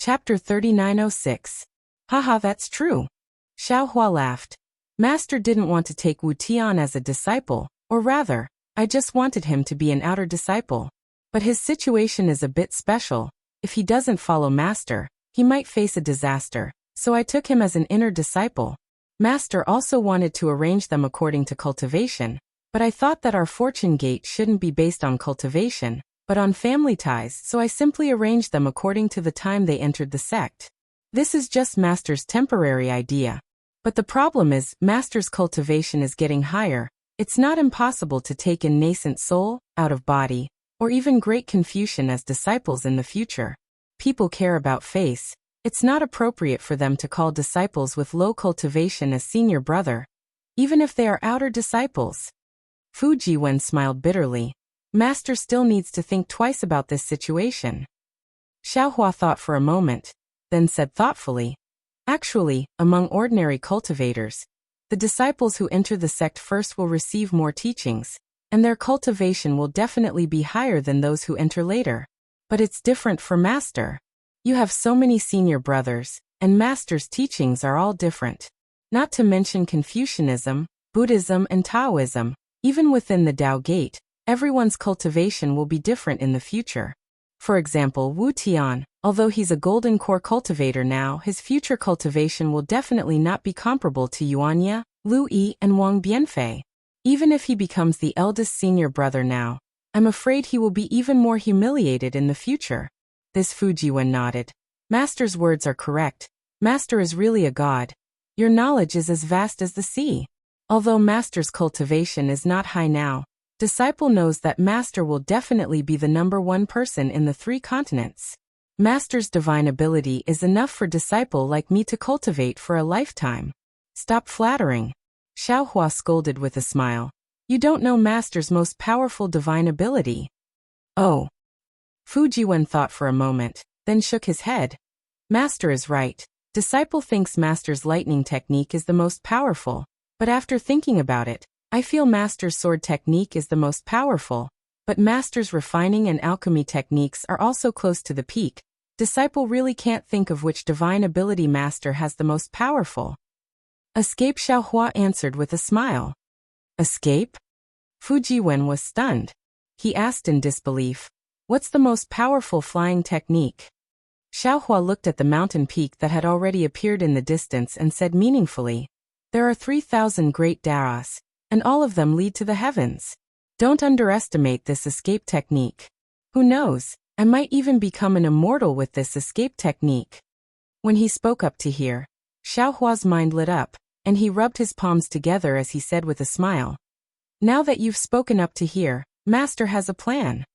Chapter 3906. Haha, that's true. Xiaohua laughed. Master didn't want to take Wu Tian as a disciple, or rather, I just wanted him to be an outer disciple. But his situation is a bit special. If he doesn't follow Master, he might face a disaster, so I took him as an inner disciple. Master also wanted to arrange them according to cultivation, but I thought that our fortune gate shouldn't be based on cultivation, but on family ties, so I simply arranged them according to the time they entered the sect. This is just Master's temporary idea. But the problem is, Master's cultivation is getting higher. It's not impossible to take in nascent soul, out of body, or even great Confucian as disciples in the future. People care about face. It's not appropriate for them to call disciples with low cultivation as senior brother, even if they are outer disciples. Fu Jiwen smiled bitterly. Master still needs to think twice about this situation. Xiaohua thought for a moment, then said thoughtfully, actually, among ordinary cultivators, the disciples who enter the sect first will receive more teachings, and their cultivation will definitely be higher than those who enter later. But it's different for Master. You have so many senior brothers, and Master's teachings are all different. Not to mention Confucianism, Buddhism and Taoism. Even within the Tao Gate, everyone's cultivation will be different in the future. For example, Wu Tian, although he's a golden core cultivator now, his future cultivation will definitely not be comparable to Yuanya, Lu Yi and Wang Bianfei. Even if he becomes the eldest senior brother now, I'm afraid he will be even more humiliated in the future. This Fu Jiwen nodded. Master's words are correct. Master is really a god. Your knowledge is as vast as the sea. Although Master's cultivation is not high now, disciple knows that Master will definitely be the #1 person in the 3 continents. Master's divine ability is enough for disciple like me to cultivate for a lifetime. Stop flattering. Xiaohua scolded with a smile. You don't know Master's most powerful divine ability. Oh. Fu Jiwen thought for a moment, then shook his head. Master is right. Disciple thinks Master's lightning technique is the most powerful. But after thinking about it, I feel Master's sword technique is the most powerful, but Master's refining and alchemy techniques are also close to the peak. Disciple really can't think of which divine ability Master has the most powerful. Escape, Xiaohua answered with a smile. Escape? Fu Jiwen was stunned. He asked in disbelief, what's the most powerful flying technique? Xiaohua looked at the mountain peak that had already appeared in the distance and said meaningfully, there are 3,000 great daras, and all of them lead to the heavens. Don't underestimate this escape technique. Who knows, I might even become an immortal with this escape technique. When he spoke up to here, Xiaohua's mind lit up, and he rubbed his palms together as he said with a smile. Now that you've spoken up to here, Master has a plan.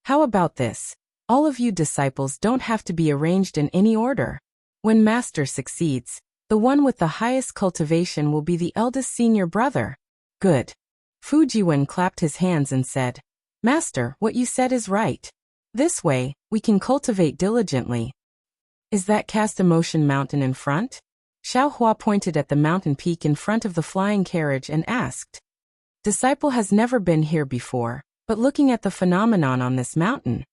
How about this? All of you disciples don't have to be arranged in any order. When Master succeeds, the one with the highest cultivation will be the eldest senior brother. Good. Fu Jiwen clapped his hands and said, Master, what you said is right. This way, we can cultivate diligently. Is that Cast Emotion Mountain in front? Xiaohua pointed at the mountain peak in front of the flying carriage and asked. Disciple has never been here before, but looking at the phenomenon on this mountain,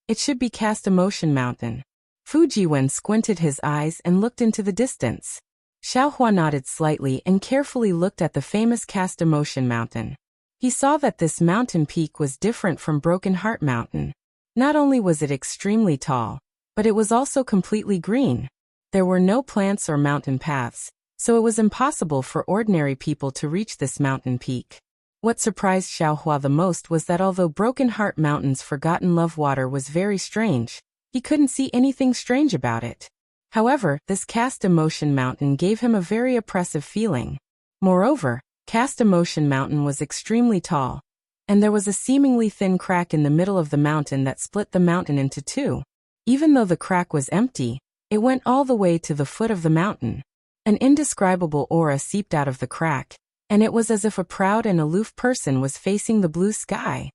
it should be Cast Emotion Mountain. Fu Jiwen squinted his eyes and looked into the distance. Xiaohua nodded slightly and carefully looked at the famous Cast Emotion Mountain. He saw that this mountain peak was different from Broken Heart Mountain. Not only was it extremely tall, but it was also completely green. There were no plants or mountain paths, so it was impossible for ordinary people to reach this mountain peak. What surprised Xiaohua the most was that although Broken Heart Mountain's forgotten love water was very strange, he couldn't see anything strange about it. However, this Cast Emotion Mountain gave him a very oppressive feeling. Moreover, Cast Emotion Mountain was extremely tall, and there was a seemingly thin crack in the middle of the mountain that split the mountain into 2. Even though the crack was empty, it went all the way to the foot of the mountain. An indescribable aura seeped out of the crack, and it was as if a proud and aloof person was facing the blue sky.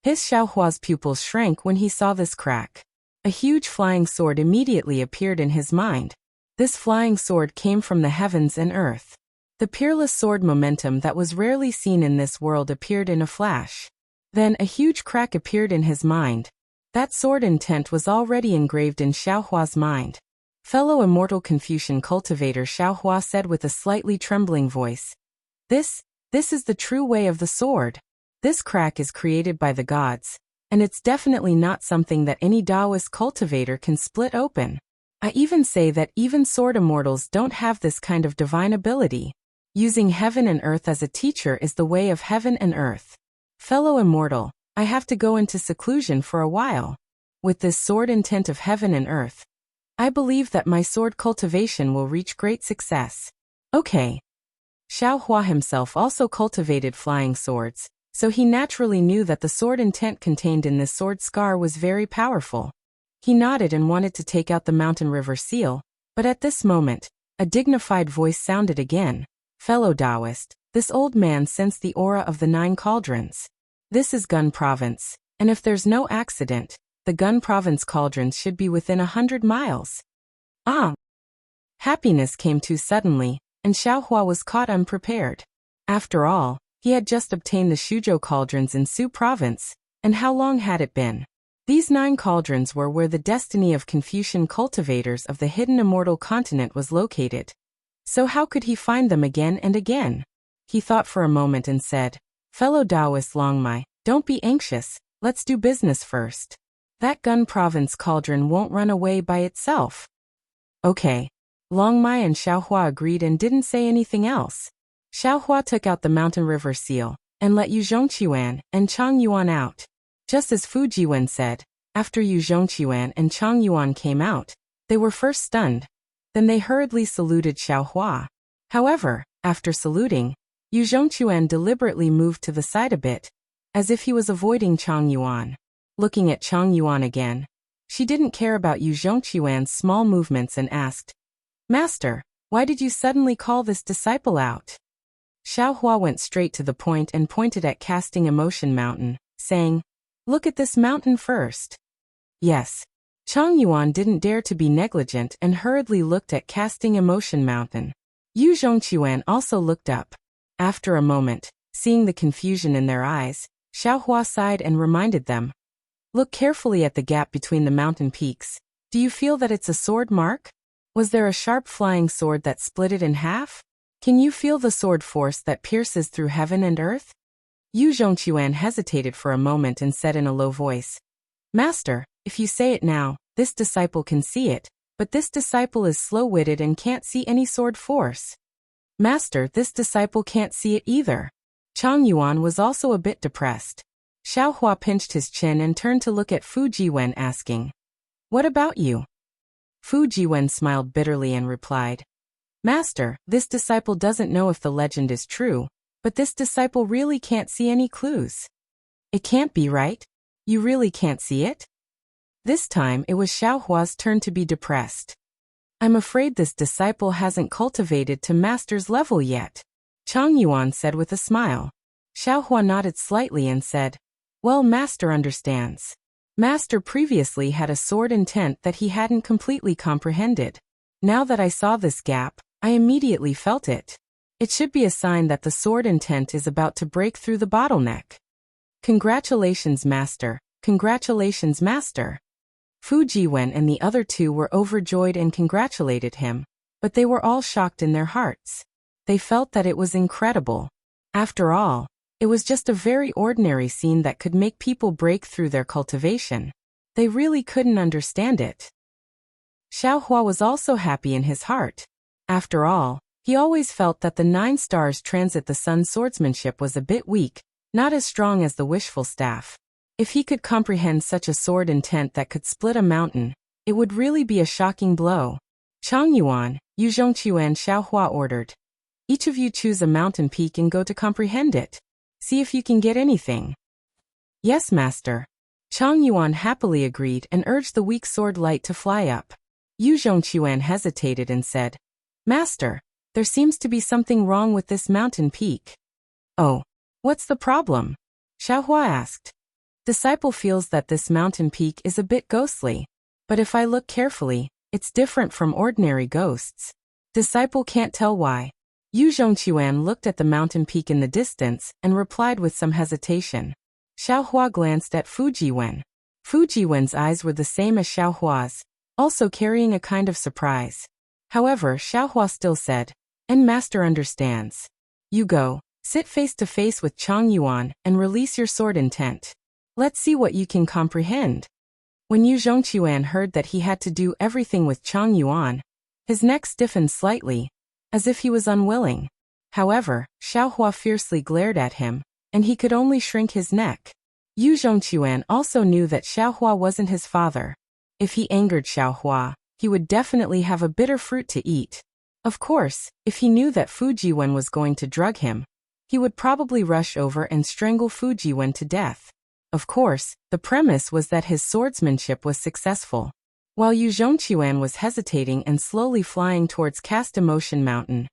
His Xiaohua's pupils shrank when he saw this crack. A huge flying sword immediately appeared in his mind. This flying sword came from the heavens and earth. The peerless sword momentum that was rarely seen in this world appeared in a flash. Then a huge crack appeared in his mind. That sword intent was already engraved in Xiaohua's mind. Fellow immortal Confucian cultivator, Xiaohua said with a slightly trembling voice. This is the true way of the sword. This crack is created by the gods, and it's definitely not something that any Taoist cultivator can split open. I even say that even sword immortals don't have this kind of divine ability. Using heaven and earth as a teacher is the way of heaven and earth. Fellow immortal, I have to go into seclusion for a while. With this sword intent of heaven and earth, I believe that my sword cultivation will reach great success. Okay. Xiaohua himself also cultivated flying swords, so he naturally knew that the sword intent contained in this sword scar was very powerful. He nodded and wanted to take out the mountain river seal, but at this moment, a dignified voice sounded again. Fellow Taoist, this old man sensed the aura of the 9 cauldrons. This is Gun Province, and if there's no accident, the Gun Province cauldrons should be within 100 miles. Ah! Happiness came too suddenly, and Xiaohua was caught unprepared. After all, he had just obtained the Shuzhou cauldrons in Su Province, and how long had it been? These 9 cauldrons were where the destiny of Confucian cultivators of the hidden immortal continent was located. So how could he find them again and again? He thought for a moment and said, Fellow Taoist Longmai, don't be anxious, let's do business first. That Gun Province cauldron won't run away by itself. Okay. Longmai and Xiaohua agreed and didn't say anything else. Xiaohua took out the mountain river seal, and let Yu Zhongqiuan and Chang Yuan out. Just as Fu Jiwen said, after Yu Zhongqiuan and Chang Yuan came out, they were first stunned. Then they hurriedly saluted Xiaohua. However, after saluting, Yu Zhongqiuan deliberately moved to the side a bit, as if he was avoiding Chang Yuan. Looking at Chang Yuan again, she didn't care about Yu Zhongqiuan's small movements and asked, Master, why did you suddenly call this disciple out? Xiaohua went straight to the point and pointed at Casting Emotion Mountain, saying, Look at this mountain first. Yes. Chang Yuan didn't dare to be negligent and hurriedly looked at Casting Emotion Mountain. Yu Zhongqiuan also looked up. After a moment, seeing the confusion in their eyes, Xiaohua sighed and reminded them, Look carefully at the gap between the mountain peaks. Do you feel that it's a sword mark? Was there a sharp flying sword that split it in half? Can you feel the sword force that pierces through heaven and earth? Yu Zhongqiuan hesitated for a moment and said in a low voice, Master, if you say it now, this disciple can see it, but this disciple is slow-witted and can't see any sword force. Master, this disciple can't see it either. Chang Yuan was also a bit depressed. Xiaohua pinched his chin and turned to look at Fu Jiwen asking, What about you? Fu Jiwen smiled bitterly and replied, Master, this disciple doesn't know if the legend is true, but this disciple really can't see any clues. It can't be right? You really can't see it? This time it was Xiaohua's turn to be depressed. I'm afraid this disciple hasn't cultivated to master's level yet, Chang Yuan said with a smile. Xiaohua nodded slightly and said, Well, master understands. Master previously had a sword intent that he hadn't completely comprehended. Now that I saw this gap, I immediately felt it. It should be a sign that the sword intent is about to break through the bottleneck. Congratulations, master. Congratulations, master. Fu Jiwen and the other 2 were overjoyed and congratulated him, but they were all shocked in their hearts. They felt that it was incredible. After all, it was just a very ordinary scene that could make people break through their cultivation. They really couldn't understand it. Xiaohua was also happy in his heart. After all, he always felt that the 9 stars transit the sun's swordsmanship was a bit weak, not as strong as the wishful staff. If he could comprehend such a sword intent that could split a mountain, it would really be a shocking blow. Chang Yuan, Yu Zhongqiuan, Xiaohua ordered. Each of you choose a mountain peak and go to comprehend it. See if you can get anything. Yes, master. Chang Yuan happily agreed and urged the weak sword light to fly up. Yu Zhongqiuan hesitated and said, Master, there seems to be something wrong with this mountain peak. Oh, what's the problem? Xiaohua asked. Disciple feels that this mountain peak is a bit ghostly, but if I look carefully, it's different from ordinary ghosts. Disciple can't tell why. Yu Zhongqiuan looked at the mountain peak in the distance and replied with some hesitation. Xiaohua glanced at Fu Jiwen. Fujiwen's eyes were the same as Xiaohua's, also carrying a kind of surprise. However, Xiaohua still said, "And master understands. You go, sit face to face with Chang Yuan and release your sword intent. Let's see what you can comprehend." When Yu Zhongquan heard that he had to do everything with Chang Yuan, his neck stiffened slightly, as if he was unwilling. However, Xiaohua fiercely glared at him, and he could only shrink his neck. Yu Zhongquan also knew that Xiaohua wasn't his father. If he angered Xiaohua, he would definitely have a bitter fruit to eat. Of course, if he knew that Fujiwen was going to drug him, he would probably rush over and strangle Fujiwen to death. Of course, the premise was that his swordsmanship was successful. While Yu Zhongquan was hesitating and slowly flying towards Cast Emotion Mountain,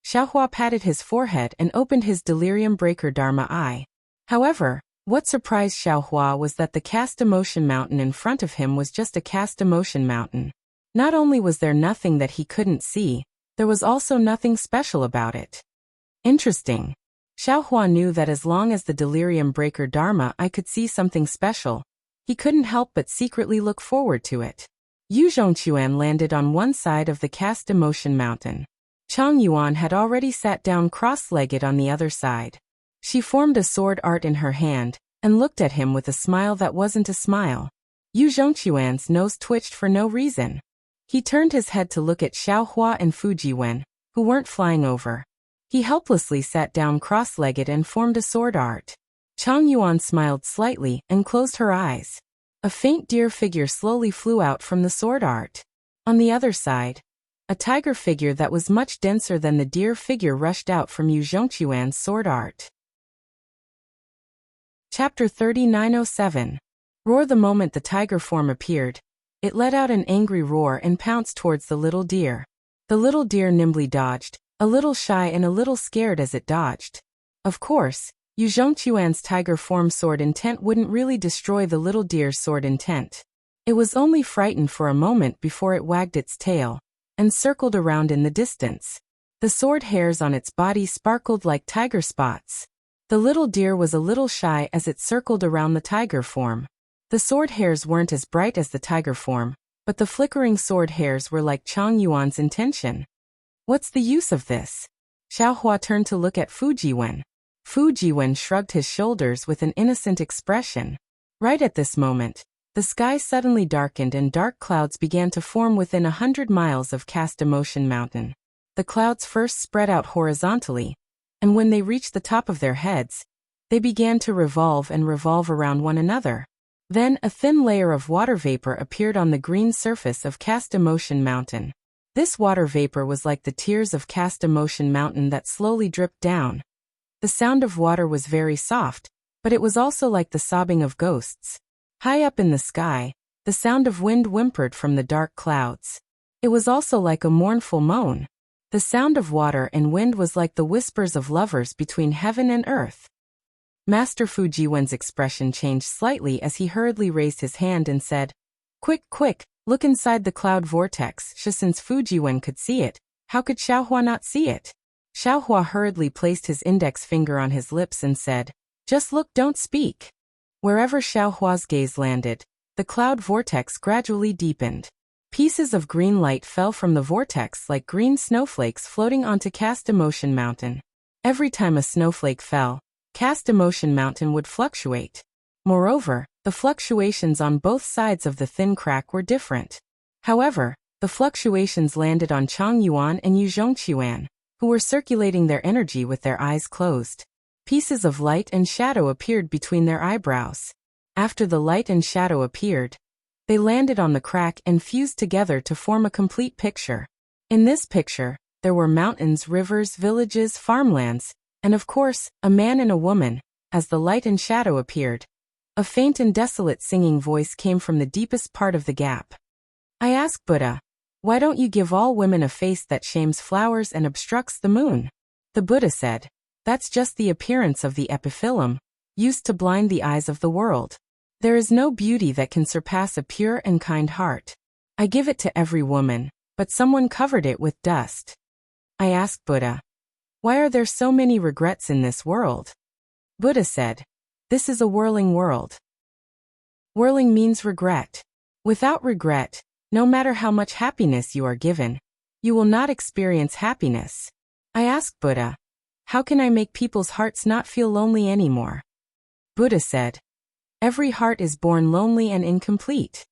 Xiaohua patted his forehead and opened his Delirium Breaker Dharma eye. However, what surprised Xiaohua was that the Cast Emotion Mountain in front of him was just a Cast Emotion Mountain. Not only was there nothing that he couldn't see, there was also nothing special about it. Interesting. Xiaohua knew that as long as the Delirium Breaker Dharma eye could see something special, he couldn't help but secretly look forward to it. Yu Zhongquan landed on one side of the Cast Emotion Mountain. Chang Yuan had already sat down cross-legged on the other side. She formed a sword art in her hand, and looked at him with a smile that wasn't a smile. Yu Zhongquan's nose twitched for no reason. He turned his head to look at Xiaohua and Fujiwen, who weren't flying over. He helplessly sat down cross-legged and formed a sword art. Chang Yuan smiled slightly and closed her eyes. A faint deer figure slowly flew out from the sword art. On the other side, a tiger figure that was much denser than the deer figure rushed out from Yu Zhongquan's sword art. Chapter 3907. Roar. The moment the tiger form appeared, it let out an angry roar and pounced towards the little deer. The little deer nimbly dodged, a little shy and a little scared as it dodged. Of course, Yu Zhongquan's tiger form sword intent wouldn't really destroy the little deer's sword intent. It was only frightened for a moment before it wagged its tail and circled around in the distance. The sword hairs on its body sparkled like tiger spots. The little deer was a little shy as it circled around the tiger form. The sword hairs weren't as bright as the tiger form, but the flickering sword hairs were like Chang Yuan's intention. What's the use of this? Xiaohua turned to look at Fujiwen. Fujiwen shrugged his shoulders with an innocent expression. Right at this moment, the sky suddenly darkened and dark clouds began to form within 100 miles of Cast Emotion Mountain. The clouds first spread out horizontally, and when they reached the top of their heads, they began to revolve and revolve around one another. Then a thin layer of water vapor appeared on the green surface of Cast Emotion Mountain. This water vapor was like the tears of Cast Emotion Mountain that slowly dripped down. The sound of water was very soft, but it was also like the sobbing of ghosts. High up in the sky, the sound of wind whimpered from the dark clouds. It was also like a mournful moan. The sound of water and wind was like the whispers of lovers between heaven and earth. Master Fujiwen's expression changed slightly as he hurriedly raised his hand and said, "Quick, quick, look inside the cloud vortex." Since Fujiwen could see it, how could Xiaohua not see it? Xiaohua hurriedly placed his index finger on his lips and said, "Just look, don't speak." Wherever Xiaohua's gaze landed, the cloud vortex gradually deepened. Pieces of green light fell from the vortex like green snowflakes floating onto Cast Emotion Mountain. Every time a snowflake fell, Cast Emotion Mountain would fluctuate. Moreover, the fluctuations on both sides of the thin crack were different. However, the fluctuations landed on Chang Yuan and Yu Zhongquan, who were circulating their energy with their eyes closed. Pieces of light and shadow appeared between their eyebrows. After the light and shadow appeared, they landed on the crack and fused together to form a complete picture. In this picture, there were mountains, rivers, villages, farmlands, and of course, a man and a woman. As the light and shadow appeared, a faint and desolate singing voice came from the deepest part of the gap. I ask Buddha, why don't you give all women a face that shames flowers and obstructs the moon? The Buddha said, that's just the appearance of the epiphyllum, used to blind the eyes of the world. There is no beauty that can surpass a pure and kind heart. I give it to every woman, but someone covered it with dust. I asked Buddha, why are there so many regrets in this world? Buddha said, this is a whirling world. Whirling means regret. Without regret, no matter how much happiness you are given, you will not experience happiness. I asked Buddha, how can I make people's hearts not feel lonely anymore? Buddha said, every heart is born lonely and incomplete.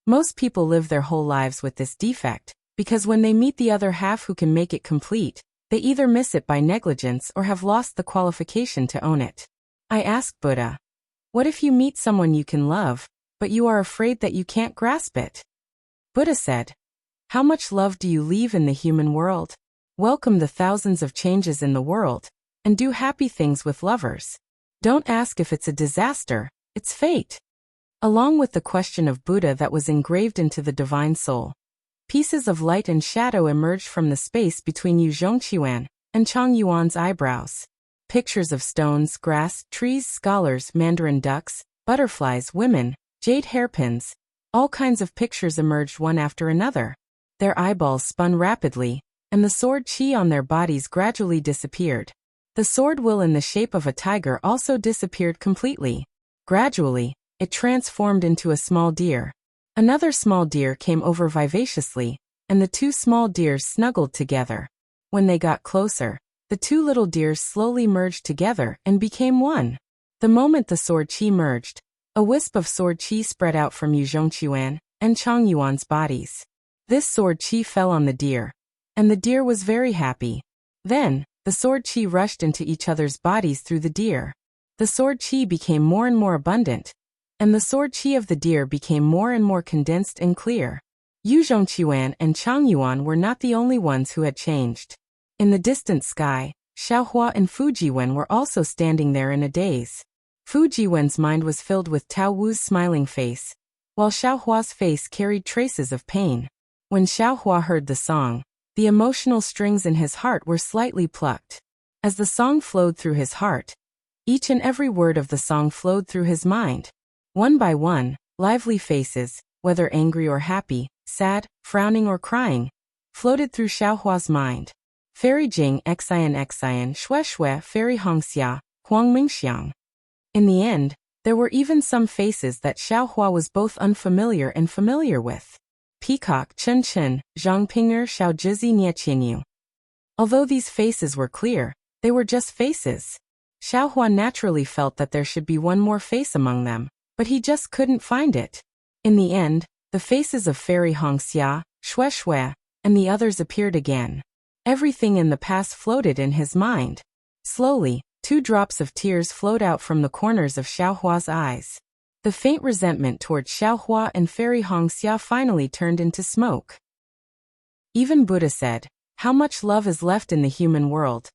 Most people live their whole lives with this defect, because when they meet the other half who can make it complete, they either miss it by negligence or have lost the qualification to own it. I asked Buddha, what if you meet someone you can love, but you are afraid that you can't grasp it? Buddha said, how much love do you leave in the human world? Welcome the thousands of changes in the world, and do happy things with lovers. Don't ask if it's a disaster, it's fate. Along with the question of Buddha that was engraved into the divine soul, pieces of light and shadow emerged from the space between Yu Zhongqiuan and Chang Yuan's eyebrows. Pictures of stones, grass, trees, scholars, mandarin ducks, butterflies, women, jade hairpins, all kinds of pictures emerged one after another. Their eyeballs spun rapidly, and the sword qi on their bodies gradually disappeared. The sword will in the shape of a tiger also disappeared completely. Gradually, it transformed into a small deer. Another small deer came over vivaciously, and the two small deers snuggled together. When they got closer, the two little deers slowly merged together and became one. The moment the sword qi merged, a wisp of sword qi spread out from Yu Zhongqiuan and Chang Yuan's bodies. This sword qi fell on the deer, and the deer was very happy. Then, the sword qi rushed into each other's bodies through the deer. The sword qi became more and more abundant, and the sword qi of the deer became more and more condensed and clear. Yu Zhongqiuan and Chang Yuan were not the only ones who had changed. In the distant sky, Xiaohua and Fujiwen were also standing there in a daze. Fujiwen's mind was filled with Tao Wu's smiling face, while Xiaohua's face carried traces of pain. When Xiaohua heard the song, the emotional strings in his heart were slightly plucked. As the song flowed through his heart, each and every word of the song flowed through his mind. One by one, lively faces, whether angry or happy, sad, frowning or crying, floated through Xiaohua's mind. Fairy Jing Xian Shui Shui Fairy Hongxia, Huang Mingxiang. In the end, there were even some faces that Xiaohua was both unfamiliar and familiar with. Peacock Chen Chen, Zhang Pinger Xiao Jizi Nieqianyu. Although these faces were clear, they were just faces. Xiaohua naturally felt that there should be one more face among them, but he just couldn't find it. In the end, the faces of Fairy Hongxia, Shui Shui, and the others appeared again. Everything in the past floated in his mind. Slowly, 2 drops of tears flowed out from the corners of Xiaohua's eyes. The faint resentment towards Xiaohua and Fairy Hongxia finally turned into smoke. Even Buddha said, how much love is left in the human world?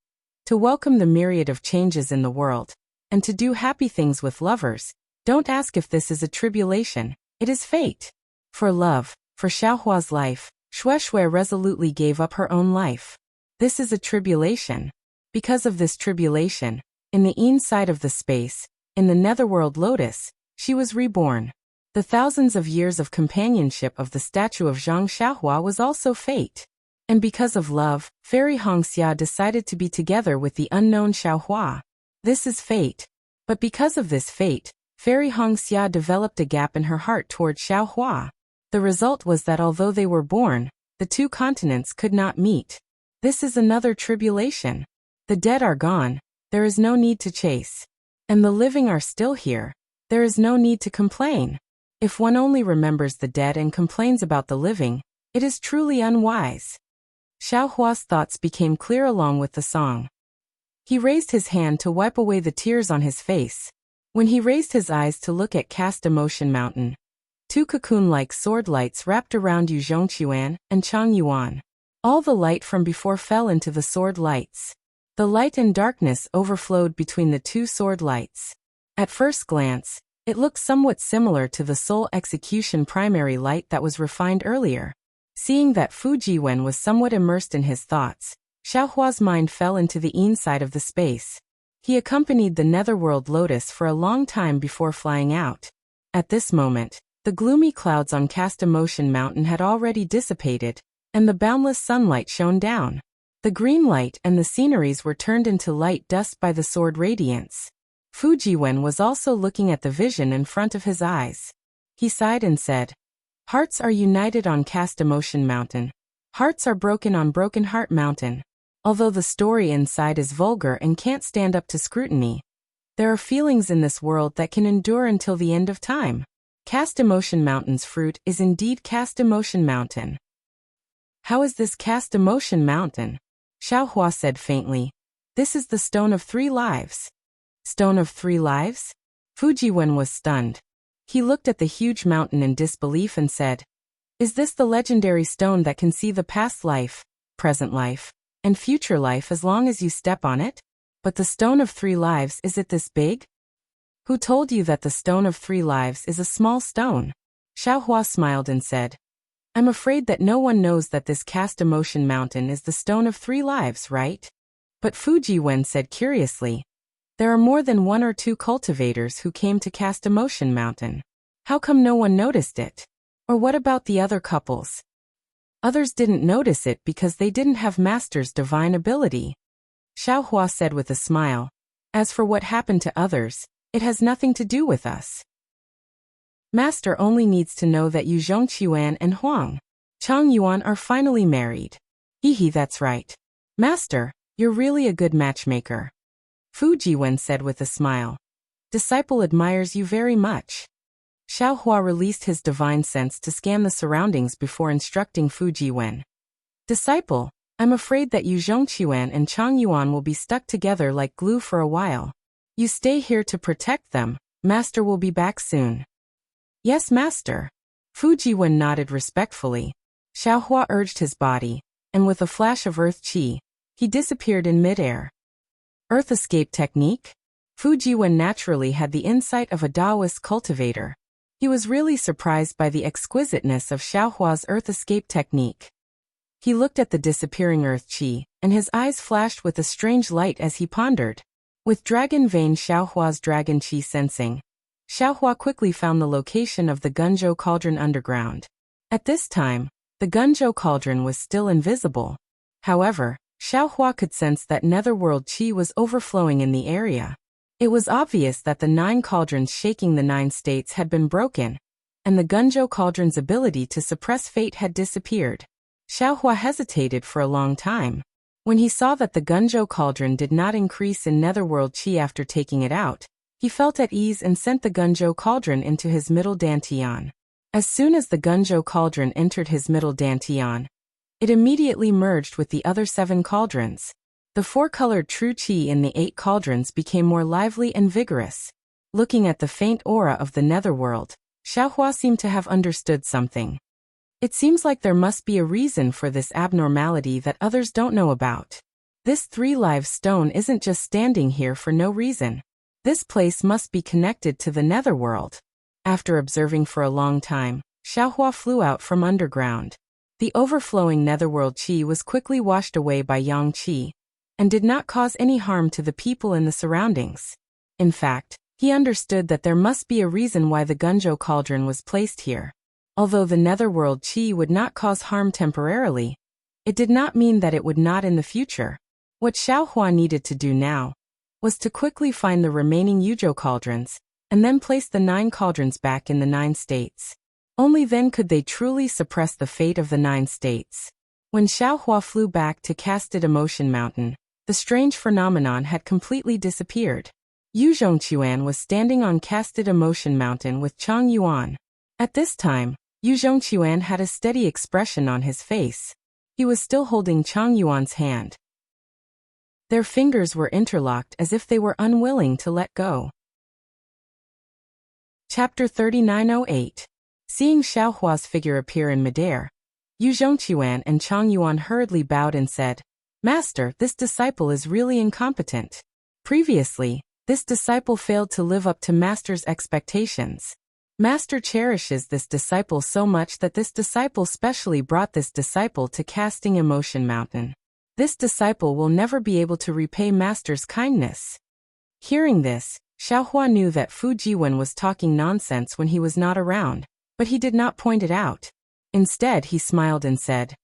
To welcome the myriad of changes in the world, and to do happy things with lovers, don't ask if this is a tribulation, it is fate. For love, for Xiaohua's life, Shui Shui resolutely gave up her own life. This is a tribulation. Because of this tribulation, in the inside of the space, in the netherworld lotus, she was reborn. The thousands of years of companionship of the statue of Zhang Xiaohua was also fate. And because of love, Fairy Hongxia decided to be together with the unknown Xiaohua. This is fate. But because of this fate, Fairy Hongxia developed a gap in her heart toward Xiaohua. The result was that although they were born, the 2 continents could not meet. This is another tribulation. The dead are gone, there is no need to chase. And the living are still here, there is no need to complain. If one only remembers the dead and complains about the living, it is truly unwise. Xiaohua's thoughts became clear along with the song. He raised his hand to wipe away the tears on his face. When he raised his eyes to look at Cast Emotion Mountain, 2 cocoon-like sword lights wrapped around Yu Zhongqiuan and Chang Yuan. All the light from before fell into the sword lights. The light and darkness overflowed between the 2 sword lights. At first glance, it looked somewhat similar to the soul execution primary light that was refined earlier. Seeing that Fujiwen was somewhat immersed in his thoughts, Xiaohua's mind fell into the inside of the space. He accompanied the netherworld lotus for a long time before flying out. At this moment, the gloomy clouds on Cast Emotion Mountain had already dissipated, and the boundless sunlight shone down. The green light and the sceneries were turned into light dust by the sword radiance. Fujiwen was also looking at the vision in front of his eyes. He sighed and said, "Hearts are united on Cast Emotion Mountain. Hearts are broken on Broken Heart Mountain. Although the story inside is vulgar and can't stand up to scrutiny, there are feelings in this world that can endure until the end of time. Cast Emotion Mountain's fruit is indeed Cast Emotion Mountain." "How is this Cast Emotion Mountain?" Xiaohua said faintly. "This is the Stone of Three Lives." "Stone of Three Lives?" Fujiwen was stunned. He looked at the huge mountain in disbelief and said, "Is this the legendary stone that can see the past life, present life, and future life as long as you step on it? But the Stone of Three Lives, is it this big?" "Who told you that the Stone of Three Lives is a small stone?" Xiaohua smiled and said, "I'm afraid that no one knows that this Cast Emotion Mountain is the Stone of Three Lives, right?" But Fujiwen said curiously, "There are more than one or two cultivators who came to Cast Emotion Mountain. How come no one noticed it? Or what about the other couples?" "Others didn't notice it because they didn't have Master's divine ability," Xiaohua said with a smile. "As for what happened to others, it has nothing to do with us. Master only needs to know that Yu Zhongquan and Huang Changyuan are finally married." "Hehe, that's right. Master, you're really a good matchmaker," Fujiwen said with a smile. "Disciple admires you very much." Xiaohua released his divine sense to scan the surroundings before instructing Fujiwen. "Disciple, I'm afraid that Yu Zhongquan and Changyuan will be stuck together like glue for a while. You stay here to protect them. Master will be back soon." "Yes, Master." Fujiwen nodded respectfully. Xiaohua urged his body, and with a flash of earth qi, he disappeared in midair. Earth escape technique? Fujiwen naturally had the insight of a Taoist cultivator. He was really surprised by the exquisiteness of Xiaohua's earth escape technique. He looked at the disappearing earth qi, and his eyes flashed with a strange light as he pondered. With dragon vein Xiaohua's dragon qi sensing, Xiaohua quickly found the location of the Gunzhou cauldron underground. At this time, the Gunzhou cauldron was still invisible. However, Xiaohua could sense that netherworld qi was overflowing in the area. It was obvious that the 9 cauldrons shaking the 9 states had been broken, and the Gunzhou cauldron's ability to suppress fate had disappeared. Xiaohua hesitated for a long time. When he saw that the Gunzhou cauldron did not increase in netherworld qi after taking it out, he felt at ease and sent the Gunzhou cauldron into his middle dantian. As soon as the Gunzhou cauldron entered his middle dantian, it immediately merged with the other 7 cauldrons. The 4-colored true qi in the 8 cauldrons became more lively and vigorous. Looking at the faint aura of the netherworld, Xiaohua seemed to have understood something. It seems like there must be a reason for this abnormality that others don't know about. This 3-live stone isn't just standing here for no reason. This place must be connected to the netherworld. After observing for a long time, Xiaohua flew out from underground. The overflowing netherworld qi was quickly washed away by yang qi, and did not cause any harm to the people in the surroundings. In fact, he understood that there must be a reason why the Gunzhou cauldron was placed here. Although the netherworld qi would not cause harm temporarily, it did not mean that it would not in the future. What Xiaohua needed to do now was to quickly find the remaining Yuzhou cauldrons, and then place the 9 cauldrons back in the 9 states. Only then could they truly suppress the fate of the 9 states. When Xiaohua flew back to Casted Emotion Mountain, the strange phenomenon had completely disappeared. Yu Zhongquan was standing on Casted Emotion Mountain with Chang Yuan. At this time, Yu Zhongquan had a steady expression on his face. He was still holding Chang Yuan's hand. Their fingers were interlocked as if they were unwilling to let go. Chapter 3908. Seeing Xiaohua's figure appear in midair, Yu Zhongquan and Chang Yuan hurriedly bowed and said, "Master, this disciple is really incompetent. Previously, this disciple failed to live up to Master's expectations. Master cherishes this disciple so much that this disciple specially brought this disciple to Casting Emotion Mountain. This disciple will never be able to repay Master's kindness." Hearing this, Xiaohua knew that Fujiwen was talking nonsense when he was not around, but he did not point it out. Instead, he smiled and said,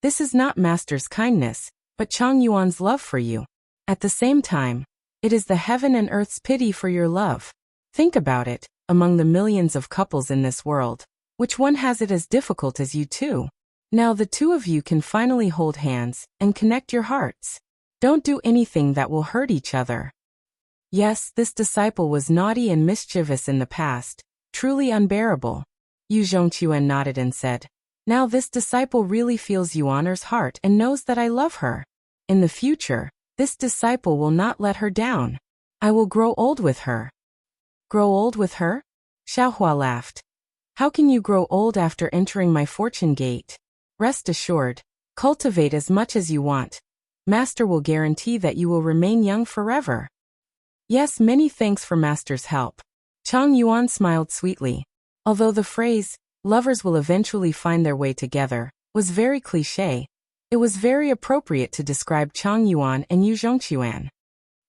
"This is not Master's kindness, but Chang Yuan's love for you." At the same time, It is the heaven and earth's pity for your love. Think about it, among the millions of couples in this world, which one has it as difficult as you two? Now the two of you can finally hold hands and connect your hearts. Don't do anything that will hurt each other. Yes, this disciple was naughty and mischievous in the past, truly unbearable. Yu Zhongquan nodded and said, now this disciple really feels Yuan'er's heart and knows that I love her. In the future, this disciple will not let her down. I will grow old with her. Grow old with her? Xiaohua laughed. How can you grow old after entering my fortune gate? Rest assured, cultivate as much as you want. Master will guarantee that you will remain young forever. Yes, many thanks for Master's help. Chang Yuan smiled sweetly. Although the phrase, lovers will eventually find their way together, was very cliché, it was very appropriate to describe Chang Yuan and Yu Zhongquan.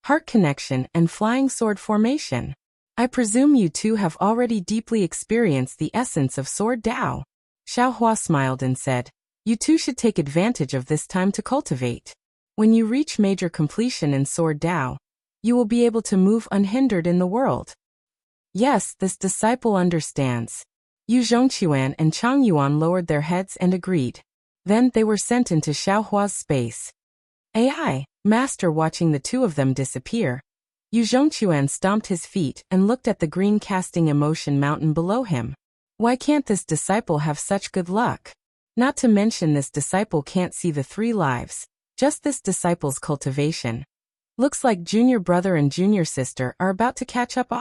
Heart connection and flying sword formation. I presume you two have already deeply experienced the essence of sword Dao. Xiaohua smiled and said, you two should take advantage of this time to cultivate. When you reach major completion in sword Dao, you will be able to move unhindered in the world. Yes, this disciple understands. Yu Zhongquan and Chang Yuan lowered their heads and agreed. Then they were sent into Xiaohua's space. AI, Master watching the two of them disappear. Yu Zhongquan stomped his feet and looked at the green casting emotion mountain below him. Why can't this disciple have such good luck? Not to mention this disciple can't see the 3 lives, just this disciple's cultivation. Looks like junior brother and junior sister are about to catch up.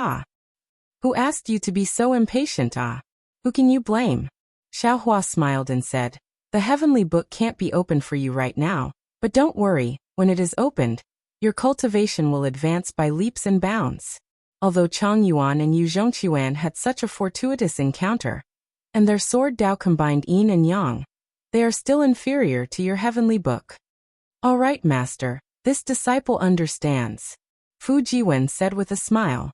Who asked you to be so impatient? Who can you blame? Xiaohua smiled and said, the heavenly book can't be opened for you right now, but don't worry, when it is opened, your cultivation will advance by leaps and bounds. Although Chang Yuan and Yu Zhongquan had such a fortuitous encounter, and their sword Dao combined yin and yang, they are still inferior to your heavenly book. All right, Master, this disciple understands. Fu Jiwen said with a smile.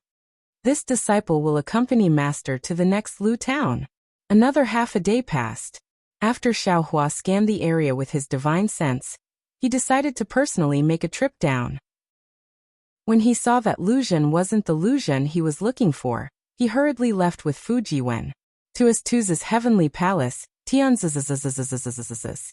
This disciple will accompany Master to the next Lu town. Another half a day passed. After Xiaohua scanned the area with his divine sense, he decided to personally make a trip down. When he saw that Luzhen wasn't the Luzhen he was looking for, he hurriedly left with Fu Jiwen to his Tu's heavenly palace, Tianz's.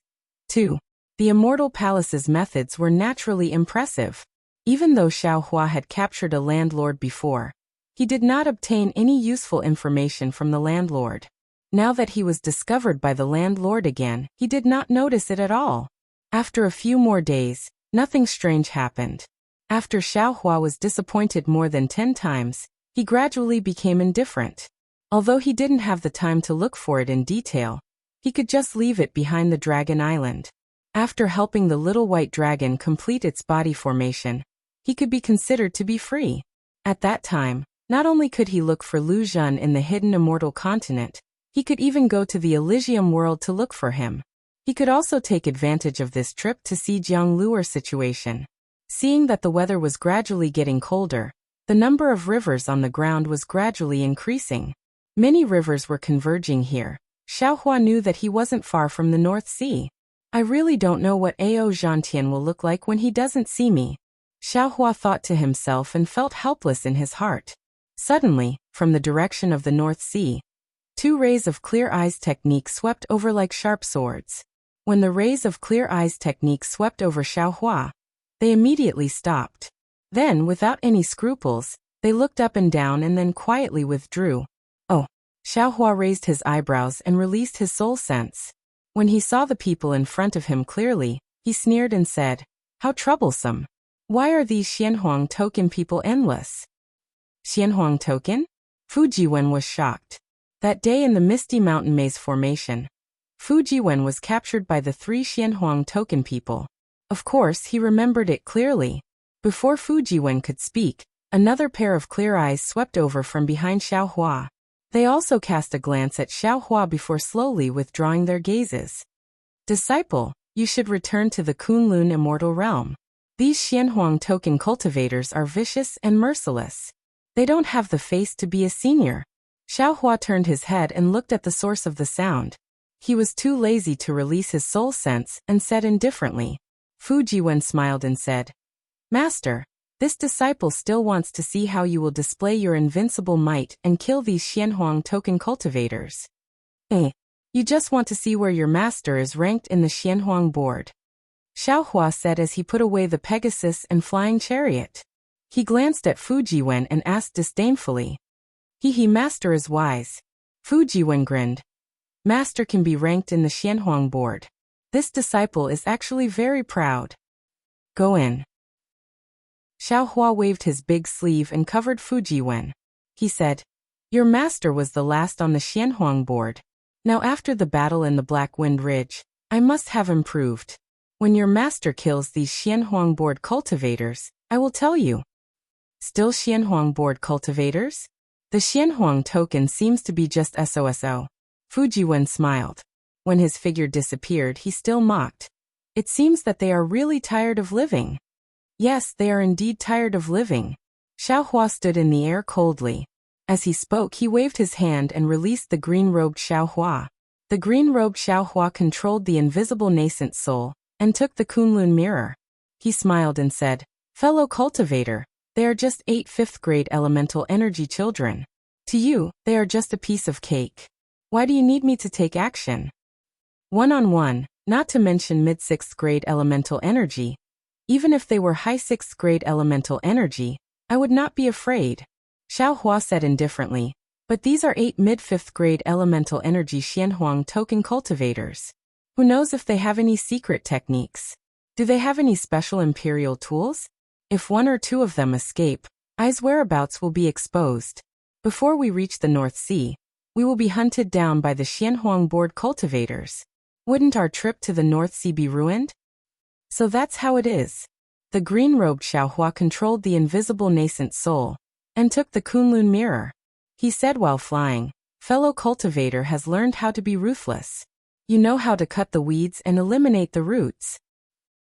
2. The Immortal Palace's methods were naturally impressive. Even though Xiaohua had captured a landlord before, he did not obtain any useful information from the landlord. Now that he was discovered by the landlord again, he did not notice it at all. After a few more days, nothing strange happened. After Xiaohua was disappointed more than 10 times, he gradually became indifferent. Although he didn't have the time to look for it in detail, he could just leave it behind the Dragon Island. After helping the little white dragon complete its body formation, he could be considered to be free. At that time, not only could he look for Lu Zhen in the hidden immortal continent, he could even go to the Elysium world to look for him. He could also take advantage of this trip to see Jiang Luer's situation. Seeing that the weather was gradually getting colder, the number of rivers on the ground was gradually increasing. Many rivers were converging here. Xiaohua knew that he wasn't far from the North Sea. I really don't know what Ao Zhantian will look like when he doesn't see me. Xiaohua thought to himself and felt helpless in his heart. Suddenly, from the direction of the North Sea, 2 rays of Clear Eyes technique swept over like sharp swords. When the rays of Clear Eyes technique swept over Xiaohua, they immediately stopped. Then, without any scruples, they looked up and down and then quietly withdrew. Oh! Xiaohua raised his eyebrows and released his soul sense. When he saw the people in front of him clearly, he sneered and said, how troublesome. Why are these Xianhuang token people endless? Xianhuang token? Fu Jiwen was shocked. That day in the Misty Mountain Maze formation, Fu Jiwen was captured by the 3 Xianhuang token people. Of course, he remembered it clearly. Before Fu Jiwen could speak, another pair of clear eyes swept over from behind Xiaohua. They also cast a glance at Xiaohua before slowly withdrawing their gazes. Disciple, you should return to the Kunlun immortal realm. These Xianhuang token cultivators are vicious and merciless. They don't have the face to be a senior. Xiaohua turned his head and looked at the source of the sound. He was too lazy to release his soul sense and said indifferently. Fu Jiwen smiled and said, Master, This disciple still wants to see how you will display your invincible might and kill these Xianhuang token cultivators. You just want to see where your master is ranked in the Xianhuang board. Xiaohua said as he put away the Pegasus and flying chariot. He glanced at Fujiwen and asked disdainfully. Master is wise. Fujiwen grinned. Master can be ranked in the Xianhuang board. This disciple is actually very proud. Go in. Xiaohua waved his big sleeve and covered Fujiwen. He said, your master was the last on the Xianhuang board. Now after the battle in the Black Wind Ridge, I must have improved. When your master kills these Xianhuang board cultivators, I will tell you. Still Xianhuang board cultivators? The Xianhuang token seems to be just SOSO. Fujiwen smiled. When his figure disappeared, he still mocked. It seems that they are really tired of living. Yes, they are indeed tired of living. Xiaohua stood in the air coldly. As he spoke, he waved his hand and released the green-robed Xiaohua. The green-robed Xiaohua controlled the invisible nascent soul and took the Kunlun mirror. He smiled and said, fellow cultivator, they are just 8 fifth-grade elemental energy children. To you, they are just a piece of cake. Why do you need me to take action? One-on-one, not to mention mid-6th grade elemental energy. Even if they were high 6th grade elemental energy, I would not be afraid. Xiaohua said indifferently, but these are 8 mid-5th grade elemental energy Xianhuang token cultivators. Who knows if they have any secret techniques? Do they have any special imperial tools? If 1 or 2 of them escape, Ai's whereabouts will be exposed. Before we reach the North Sea, we will be hunted down by the Xianhuang board cultivators. Wouldn't our trip to the North Sea be ruined? So that's how it is. The green-robed Xiaohua controlled the invisible nascent soul and took the Kunlun mirror. He said while flying, fellow cultivator has learned how to be ruthless. You know how to cut the weeds and eliminate the roots.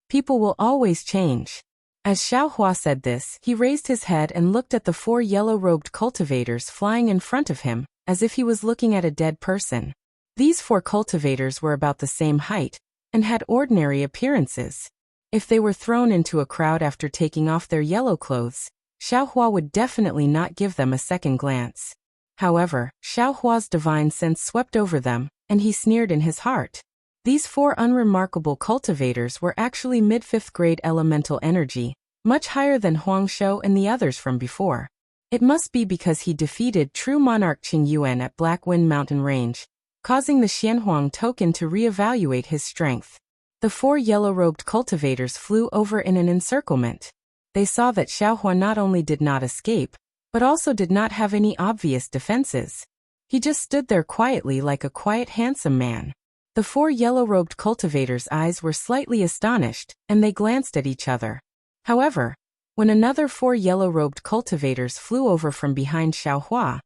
People will always change. As Xiaohua said this, he raised his head and looked at the 4 yellow-robed cultivators flying in front of him, as if he was looking at a dead person. These 4 cultivators were about the same height and had ordinary appearances. If they were thrown into a crowd after taking off their yellow clothes, Xiaohua would definitely not give them a second glance. However, Xiaohua's divine sense swept over them, and he sneered in his heart. These 4 unremarkable cultivators were actually mid-5th grade elemental energy, much higher than Huang Shou and the others from before. It must be because he defeated true monarch Qing Yuan at Black Wind Mountain Range, causing the Xianhuang token to re-evaluate his strength. The 4 yellow-robed cultivators flew over in an encirclement. They saw that Xiaohua not only did not escape, but also did not have any obvious defenses. He just stood there quietly like a quiet, handsome man. The 4 yellow-robed cultivators' eyes were slightly astonished, and they glanced at each other. However, when another 4 yellow-robed cultivators flew over from behind Xiaohua,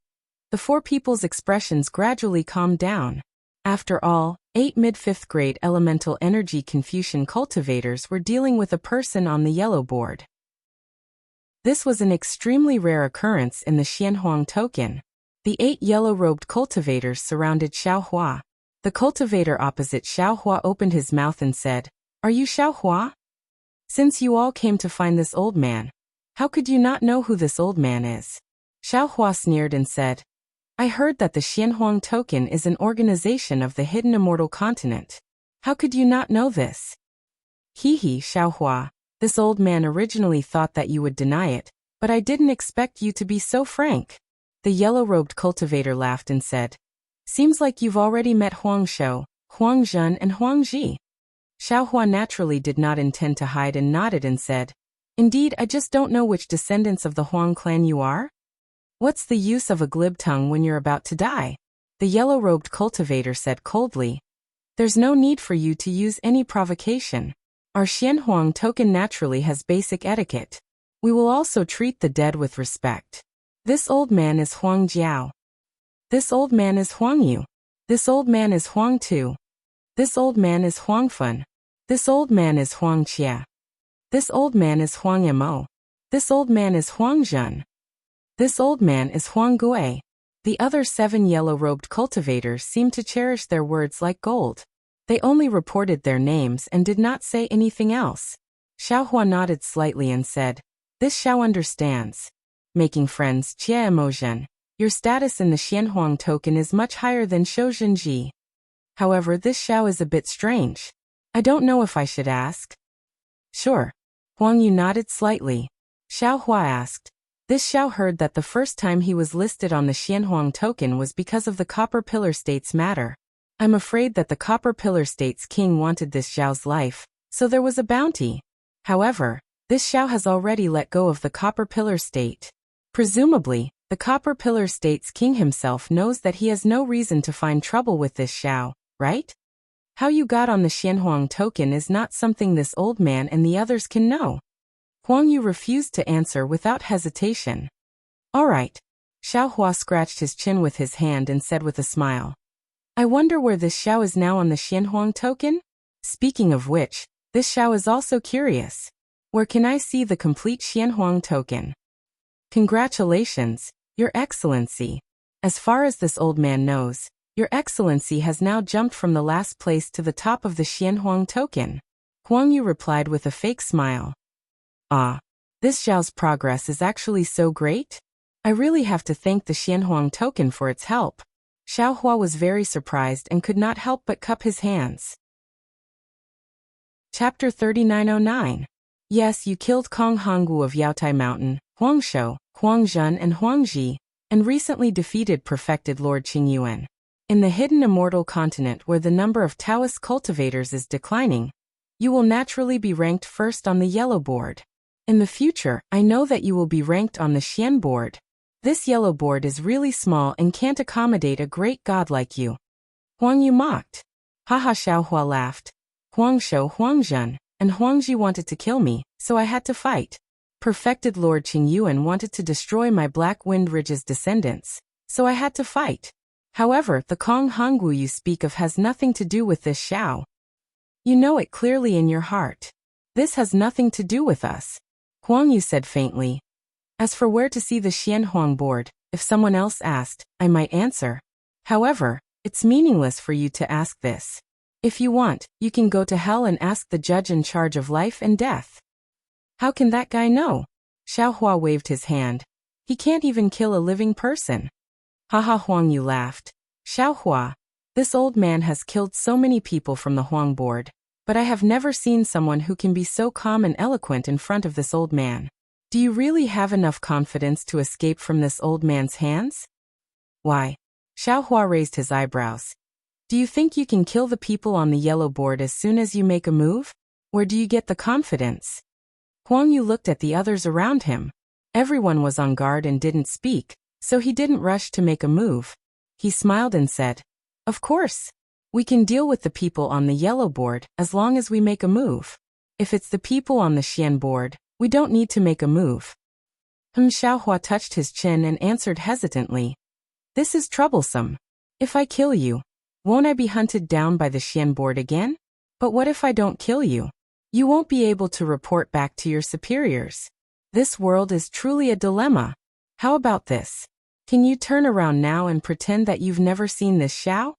the 4 people's expressions gradually calmed down. After all, 8 mid-5th grade elemental energy Confucian cultivators were dealing with a person on the yellow board. This was an extremely rare occurrence in the Xianhuang token. The 8 yellow-robed cultivators surrounded Xiaohua. The cultivator opposite Xiaohua opened his mouth and said, "Are you Xiaohua? Since you all came to find this old man, how could you not know who this old man is?" Xiaohua sneered and said, "I heard that the Xianhuang token is an organization of the hidden immortal continent. How could you not know this?" Xiaohua. This old man originally thought that you would deny it, but I didn't expect you to be so frank. The yellow-robed cultivator laughed and said, "Seems like you've already met Huang Shou, Huang Zhen and Huang Ji." Xiaohua naturally did not intend to hide and nodded and said, "Indeed, I just don't know which descendants of the Huang clan you are." "What's the use of a glib tongue when you're about to die?" The yellow-robed cultivator said coldly. "There's no need for you to use any provocation. Our Xianhuang token naturally has basic etiquette. We will also treat the dead with respect. This old man is Huang Jiao. This old man is Huang Yu. This old man is Huang Tu. This old man is Huang Fun. This old man is Huang Xia. This old man is Huang Mo. This old man is Huang Zhen. This old man is Huang Gui." The other 7 yellow-robed cultivators seemed to cherish their words like gold. They only reported their names and did not say anything else. Xiaohua nodded slightly and said, This Xiao understands. Making friends, Jie Emotion. Your status in the Xianhuang token is much higher than Shoujinji. However, this Xiao is a bit strange. I don't know if I should ask. Sure. Huang Yu nodded slightly. Xiao Hua asked. This Xiao heard that the first time he was listed on the Xianhuang token was because of the Copper Pillar State's matter. I'm afraid that the Copper Pillar State's king wanted this Xiao's life, so there was a bounty. However, this Xiao has already let go of the Copper Pillar State. Presumably, the Copper Pillar State's king himself knows that he has no reason to find trouble with this Xiao, right? How you got on the Xianhuang token is not something this old man and the others can know. Huang Yu refused to answer without hesitation. All right. Xiao Hua scratched his chin with his hand and said with a smile. I wonder where this Xiao is now on the Xianhuang token? Speaking of which, this Xiao is also curious. Where can I see the complete Xianhuang token? Congratulations, Your Excellency. As far as this old man knows, Your Excellency has now jumped from the last place to the top of the Xianhuang token. Huang Yu replied with a fake smile. Ah, this Xiao's progress is actually so great? I really have to thank the Xianhuang token for its help. Xiao Hua was very surprised and could not help but cup his hands. Chapter 3909. Yes, you killed Kong Hongwu of Yaotai Mountain, Huangshou, Huangzhen and Huangji, and recently defeated perfected Lord Qingyuan. In the hidden immortal continent where the number of Taoist cultivators is declining, you will naturally be ranked first on the yellow board. In the future, I know that you will be ranked on the Xian board. This yellow board is really small and can't accommodate a great god like you. Huang Yu mocked. Haha, Xiao Hua laughed. Huangshou, Huangzhen, and Huangji wanted to kill me, so I had to fight. Perfected Lord Qingyuan wanted to destroy my Black Wind Ridge's descendants, so I had to fight. However, the Kong Hongwu you speak of has nothing to do with this Xiao. You know it clearly in your heart. This has nothing to do with us. Huang Yu said faintly. As for where to see the Xianhuang board, if someone else asked, I might answer. However, it's meaningless for you to ask this. If you want, you can go to hell and ask the judge in charge of life and death. How can that guy know? Xiao Hua waved his hand. He can't even kill a living person. Haha, Huang Yu laughed. Xiao Hua, this old man has killed so many people from the Huang board, but I have never seen someone who can be so calm and eloquent in front of this old man. Do you really have enough confidence to escape from this old man's hands? Why? Xiao Hua raised his eyebrows. Do you think you can kill the people on the yellow board as soon as you make a move? Where do you get the confidence? Huang Yu looked at the others around him. Everyone was on guard and didn't speak, so he didn't rush to make a move. He smiled and said, Of course. We can deal with the people on the yellow board as long as we make a move. If it's the people on the Xian board, we don't need to make a move. Xiao Hua touched his chin and answered hesitantly. This is troublesome. If I kill you, won't I be hunted down by the Xian board again? But what if I don't kill you? You won't be able to report back to your superiors. This world is truly a dilemma. How about this? Can you turn around now and pretend that you've never seen this Xiao?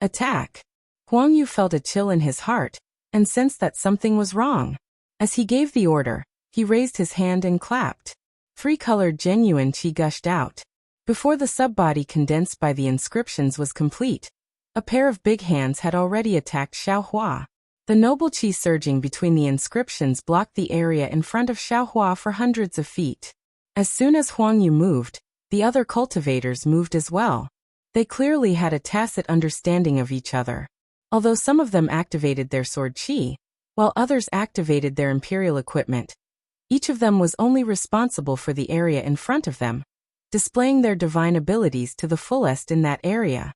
Attack. Huang Yu felt a chill in his heart and sensed that something was wrong. As he gave the order, he raised his hand and clapped. Three-colored genuine qi gushed out. Before the subbody condensed by the inscriptions was complete, a pair of big hands had already attacked Xiao Hua. The noble qi surging between the inscriptions blocked the area in front of Xiao Hua for hundreds of feet. As soon as Huang Yu moved, the other cultivators moved as well. They clearly had a tacit understanding of each other. Although some of them activated their sword qi, while others activated their imperial equipment, each of them was only responsible for the area in front of them, displaying their divine abilities to the fullest in that area.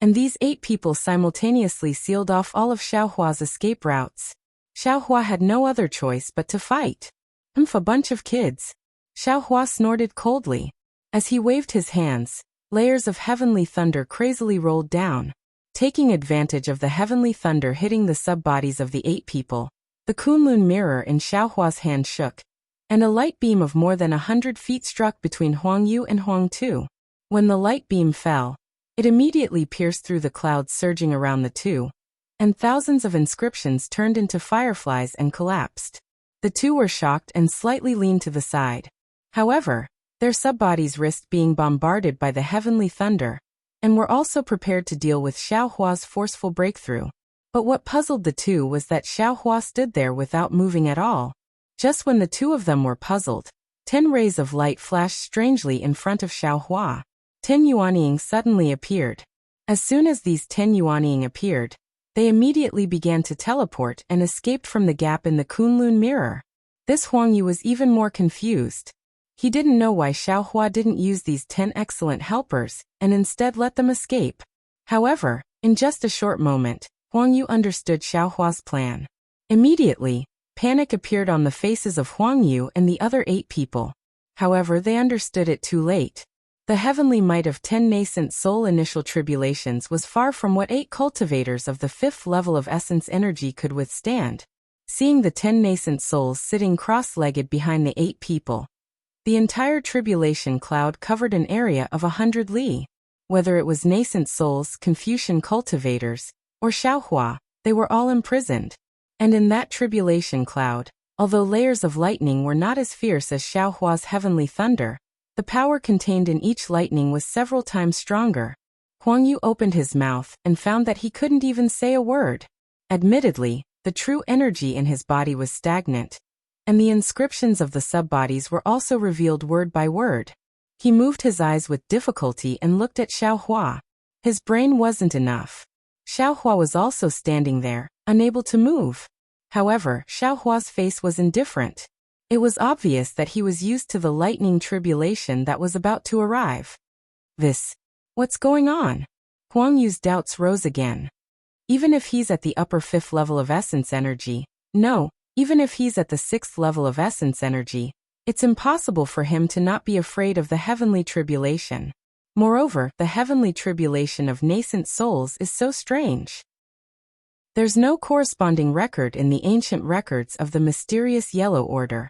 And these 8 people simultaneously sealed off all of Xiao Hua's escape routes. Xiao Hua had no other choice but to fight. A bunch of kids. Xiao Hua snorted coldly. As he waved his hands, layers of heavenly thunder crazily rolled down. Taking advantage of the heavenly thunder hitting the subbodies of the 8 people, the Kunlun mirror in Xiao Hua's hand shook, and a light beam of more than 100 feet struck between Huang Yu and Huang Tu. When the light beam fell, it immediately pierced through the clouds surging around the two, and thousands of inscriptions turned into fireflies and collapsed. The two were shocked and slightly leaned to the side. However, their subbodies risked being bombarded by the heavenly thunder, and were also prepared to deal with Xiaohua's forceful breakthrough. But what puzzled the two was that Xiaohua stood there without moving at all. Just when the two of them were puzzled, 10 rays of light flashed strangely in front of Xiaohua. 10 Yuanying suddenly appeared. As soon as these 10 Yuanying appeared, they immediately began to teleport and escaped from the gap in the Kunlun mirror. This Huangyu was even more confused. He didn't know why Xiaohua didn't use these 10 excellent helpers, and instead let them escape. However, in just a short moment, Huangyu understood Xiaohua's plan. Immediately, panic appeared on the faces of Huangyu and the other 8 people. However, they understood it too late. The heavenly might of 10 nascent soul initial tribulations was far from what 8 cultivators of the 5th level of essence energy could withstand. Seeing the 10 nascent souls sitting cross-legged behind the 8 people, the entire tribulation cloud covered an area of 100 li. Whether it was nascent souls, Confucian cultivators, or Xiaohua, they were all imprisoned. And in that tribulation cloud, although layers of lightning were not as fierce as Xiaohua's heavenly thunder, the power contained in each lightning was several times stronger. Huangyu opened his mouth and found that he couldn't even say a word. Admittedly, the true energy in his body was stagnant, and the inscriptions of the subbodies were also revealed word by word. He moved his eyes with difficulty and looked at Xiaohua. His brain wasn't enough. Xiaohua was also standing there, unable to move. However, Xiaohua's face was indifferent. It was obvious that he was used to the lightning tribulation that was about to arrive. What's going on? Huangyu's doubts rose again. Even if he's at the upper 5th level of essence energy, even if he's at the 6th level of essence energy, it's impossible for him to not be afraid of the heavenly tribulation. Moreover, the heavenly tribulation of nascent souls is so strange. There's no corresponding record in the ancient records of the mysterious Yellow Order.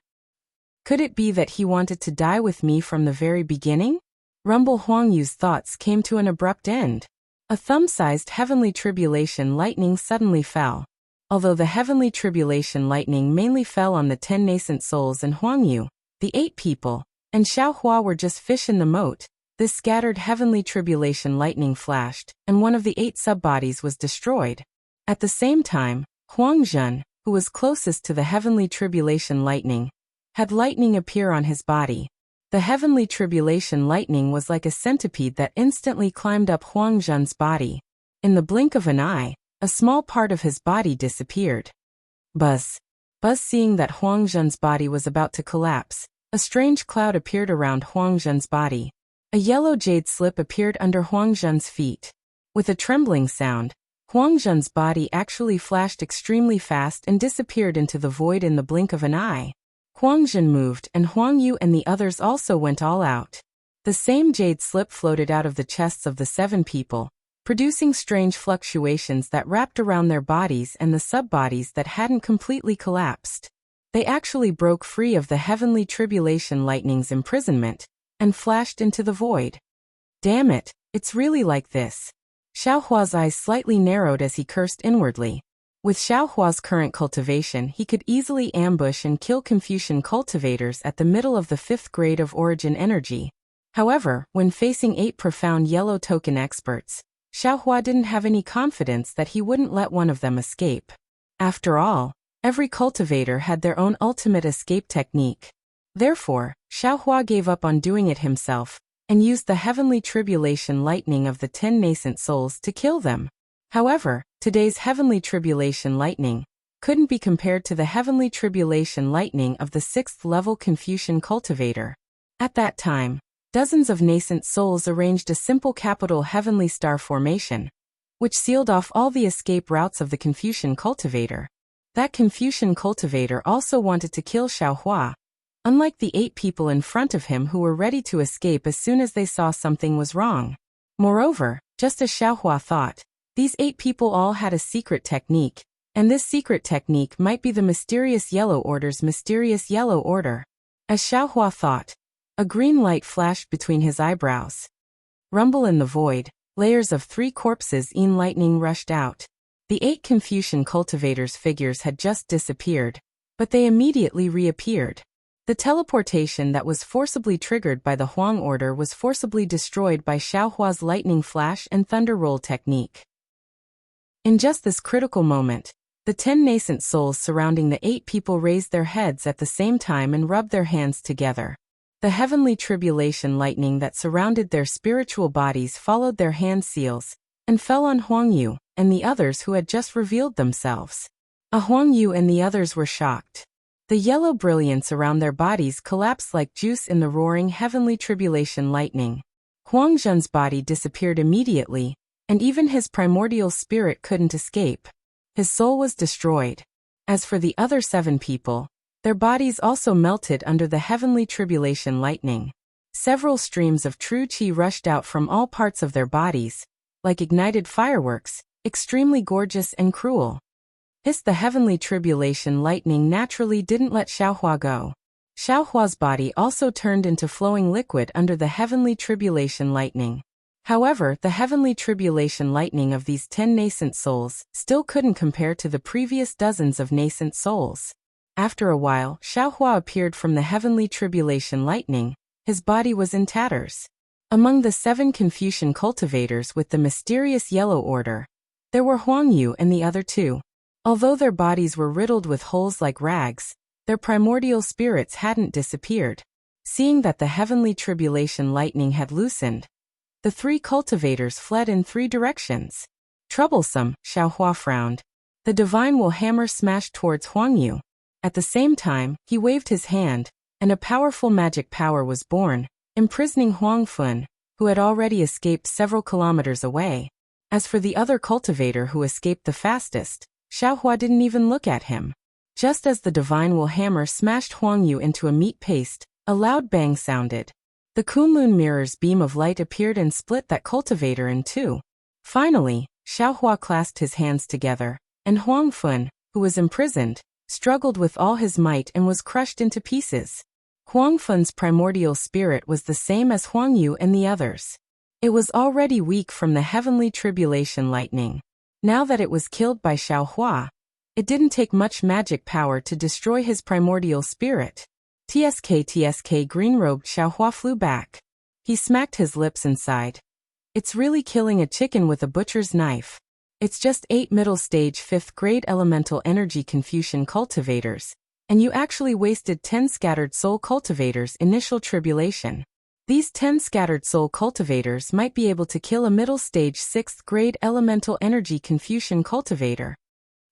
Could it be that he wanted to die with me from the very beginning? Rumble Huangyu's thoughts came to an abrupt end. A thumb-sized heavenly tribulation lightning suddenly fell. Although the heavenly tribulation lightning mainly fell on the 10 nascent souls and Huangyu, the 8 people, and Xiaohua were just fish in the moat, this scattered heavenly tribulation lightning flashed, and one of the 8 subbodies was destroyed. At the same time, Huangzhen, who was closest to the heavenly tribulation lightning, had lightning appear on his body. The heavenly tribulation lightning was like a centipede that instantly climbed up Huangzhen's body. In the blink of an eye, a small part of his body disappeared. Buzz. Seeing that Huangzhen's body was about to collapse, a strange cloud appeared around Huangzhen's body. A yellow jade slip appeared under Huangzhen's feet. With a trembling sound, Huangzhen's body actually flashed extremely fast and disappeared into the void in the blink of an eye. Huangzhen moved and Huangyu and the others also went all out. The same jade slip floated out of the chests of the 7 people, producing strange fluctuations that wrapped around their bodies and the subbodies that hadn't completely collapsed. They actually broke free of the heavenly tribulation lightning's imprisonment and flashed into the void. Damn it, it's really like this. Xiaohua's eyes slightly narrowed as he cursed inwardly. With Xiaohua's current cultivation, he could easily ambush and kill Confucian cultivators at the middle of the 5th grade of origin energy. However, when facing 8 profound yellow token experts, Xiaohua didn't have any confidence that he wouldn't let one of them escape. After all, every cultivator had their own ultimate escape technique. Therefore, Xiaohua gave up on doing it himself, and used the heavenly tribulation lightning of the 10 nascent souls to kill them. However, today's heavenly tribulation lightning couldn't be compared to the heavenly tribulation lightning of the 6th level Confucian cultivator. At that time, dozens of nascent souls arranged a simple capital heavenly star formation, which sealed off all the escape routes of the Confucian cultivator. That Confucian cultivator also wanted to kill Xiaohua, unlike the 8 people in front of him who were ready to escape as soon as they saw something was wrong. Moreover, just as Xiaohua thought, these 8 people all had a secret technique, and this secret technique might be the mysterious Yellow Order's mysterious Yellow Order. As Xiaohua thought, a green light flashed between his eyebrows. Rumble in the void, layers of 3 corpses in lightning rushed out. The 8 Confucian cultivators' figures had just disappeared, but they immediately reappeared. The teleportation that was forcibly triggered by the Huang order was forcibly destroyed by Xiaohua's lightning flash and thunder roll technique. In just this critical moment, the 10 nascent souls surrounding the 8 people raised their heads at the same time and rubbed their hands together. The heavenly tribulation lightning that surrounded their spiritual bodies followed their hand seals and fell on Huang Yu and the others who had just revealed themselves. Huang Yu and the others were shocked. The yellow brilliance around their bodies collapsed like juice in the roaring heavenly tribulation lightning. Huang Zhen's body disappeared immediately, and even his primordial spirit couldn't escape. His soul was destroyed. As for the other 7 people, their bodies also melted under the heavenly tribulation lightning. Several streams of true qi rushed out from all parts of their bodies, like ignited fireworks, extremely gorgeous and cruel. The heavenly tribulation lightning naturally didn't let Xiaohua go. Xiaohua's body also turned into flowing liquid under the heavenly tribulation lightning. However, the heavenly tribulation lightning of these 10 nascent souls still couldn't compare to the previous dozens of nascent souls. After a while, Xiaohua appeared from the heavenly tribulation lightning. His body was in tatters. Among the 7 Confucian cultivators with the mysterious yellow order, there were Huang Yu and the other 2. Although their bodies were riddled with holes like rags, their primordial spirits hadn't disappeared. Seeing that the heavenly tribulation lightning had loosened, the 3 cultivators fled in 3 directions. Troublesome, Xiaohua frowned. The divine will hammer smashed towards Huang Yu. At the same time, he waved his hand, and a powerful magic power was born, imprisoning Huang Fun, who had already escaped several kilometers away. As for the other cultivator who escaped the fastest, Xiaohua didn't even look at him. Just as the divine will hammer smashed Huang Yu into a meat paste, a loud bang sounded. The Kunlun mirror's beam of light appeared and split that cultivator in 2. Finally, Xiaohua clasped his hands together, and Huang Fun, who was imprisoned, struggled with all his might and was crushed into pieces. Huang Fun's primordial spirit was the same as Huang Yu and the others. It was already weak from the heavenly tribulation lightning. Now that it was killed by Xiaohua, it didn't take much magic power to destroy his primordial spirit. TSK green-robed Xiaohua flew back. He smacked his lips and sighed. It's really killing a chicken with a butcher's knife. It's just 8 middle-stage 5th-grade elemental energy Confucian cultivators, and you actually wasted 10 scattered soul cultivators' initial tribulation. These 10 scattered soul cultivators might be able to kill a middle-stage 6th-grade elemental energy Confucian cultivator.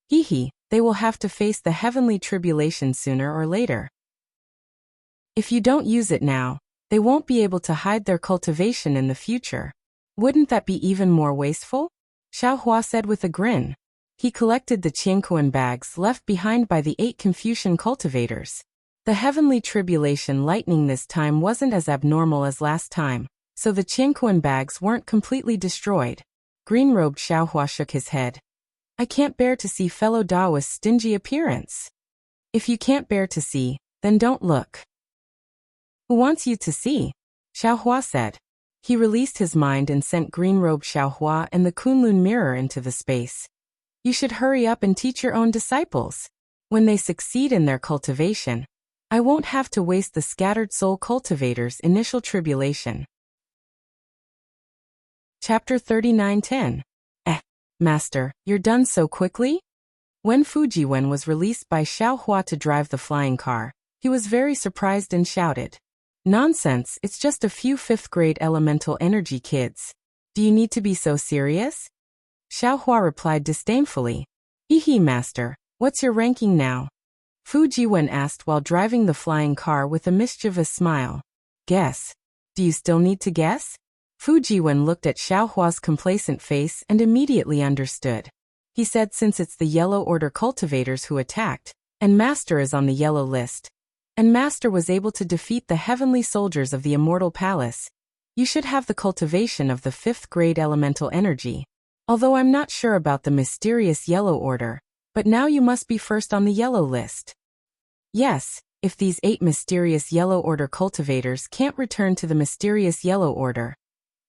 They will have to face the heavenly tribulation sooner or later. If you don't use it now, they won't be able to hide their cultivation in the future. Wouldn't that be even more wasteful? Xiaohua said with a grin. He collected the Qianquan bags left behind by the 8 Confucian cultivators. The heavenly tribulation lightning this time wasn't as abnormal as last time, so the Qianquan bags weren't completely destroyed. Green-robed Xiaohua shook his head. I can't bear to see fellow Daoist's stingy appearance. If you can't bear to see, then don't look. Who wants you to see? Xiaohua said. He released his mind and sent green-robed Xiaohua and the Kunlun mirror into the space. You should hurry up and teach your own disciples. When they succeed in their cultivation, I won't have to waste the scattered soul cultivators' initial tribulation. Chapter 39:10. Master, you're done so quickly? When Fujiwen was released by Xiaohua to drive the flying car, he was very surprised and shouted. Nonsense, it's just a few 5th-grade elemental energy kids. Do you need to be so serious? Xiaohua replied disdainfully. Master, what's your ranking now? Fujiwen asked while driving the flying car with a mischievous smile. Guess. Do you still need to guess? Fujiwen looked at Xiaohua's complacent face and immediately understood. He said since it's the Yellow Order cultivators who attacked, and Master is on the yellow list, and Master was able to defeat the heavenly soldiers of the Immortal Palace, you should have the cultivation of the 5th-grade elemental energy. Although I'm not sure about the mysterious Yellow Order, but now you must be first on the yellow list. Yes, if these 8 mysterious Yellow Order cultivators can't return to the mysterious Yellow Order,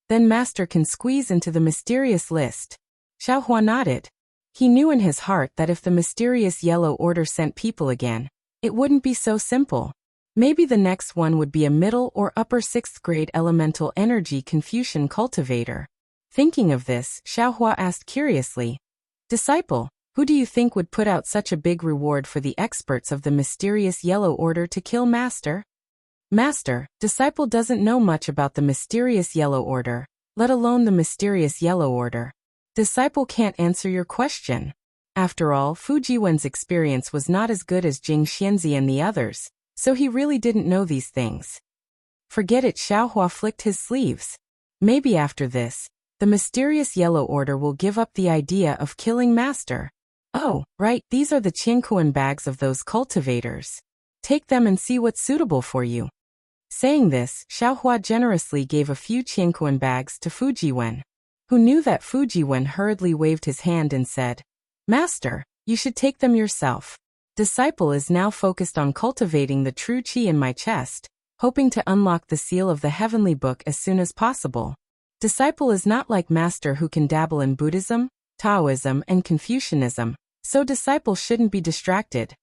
then Master can squeeze into the mysterious list. Xiaohua nodded. He knew in his heart that if the mysterious Yellow Order sent people again, it wouldn't be so simple. Maybe the next one would be a middle or upper 6th grade elemental energy Confucian cultivator. Thinking of this, Xiaohua asked curiously, "Disciple, who do you think would put out such a big reward for the experts of the mysterious Yellow Order to kill Master?" "Master, disciple doesn't know much about the mysterious Yellow Order, let alone the mysterious Yellow Order. Disciple can't answer your question. After all, Fujiwen's experience was not as good as Jing Xianzi and the others, so he really didn't know these things." "Forget it," Xiaohua flicked his sleeves. "Maybe after this, the mysterious Yellow Order will give up the idea of killing Master. Oh, right, these are the Qiankuan bags of those cultivators. Take them and see what's suitable for you." Saying this, Xiaohua generously gave a few Qiankuan bags to Fujiwen, who knew that Fujiwen hurriedly waved his hand and said, "Master, you should take them yourself. Disciple is now focused on cultivating the true qi in my chest, hoping to unlock the seal of the heavenly book as soon as possible. Disciple is not like Master who can dabble in Buddhism, Taoism, and Confucianism, so disciple shouldn't be distracted."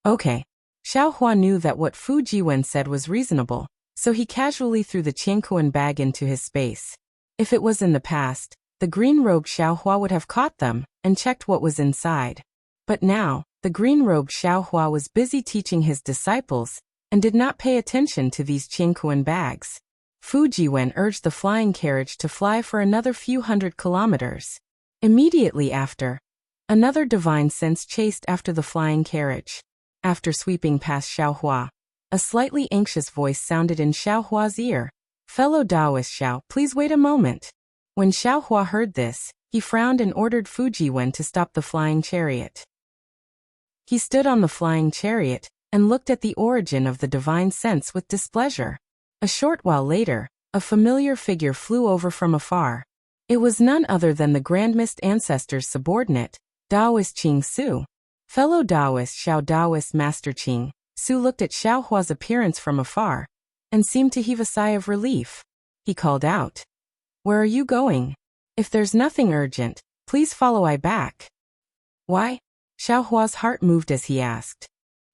Okay. Xiaohua knew that what Fujiwen said was reasonable, so he casually threw the Qiankuan bag into his space. If it was in the past, the green-robed Xiaohua would have caught them and checked what was inside. But now, the green-robed Xiaohua was busy teaching his disciples and did not pay attention to these Qiankuan bags. Fujiwen urged the flying carriage to fly for another few hundred kilometers. Immediately after, another divine sense chased after the flying carriage. After sweeping past Xiaohua, a slightly anxious voice sounded in Xiaohua's ear. "Fellow Taoist Xiao, please wait a moment." When Xiaohua heard this, he frowned and ordered Fujiwen to stop the flying chariot. He stood on the flying chariot and looked at the origin of the divine sense with displeasure. A short while later, a familiar figure flew over from afar. It was none other than the Grand Mist Ancestor's subordinate, Taoist Qing Su. "Fellow Taoist Xiao, Taoist Master Qing." Su looked at Xiaohua's appearance from afar and seemed to heave a sigh of relief. He called out, "Where are you going? If there's nothing urgent, please follow I back." "Why?" Xiaohua's heart moved as he asked.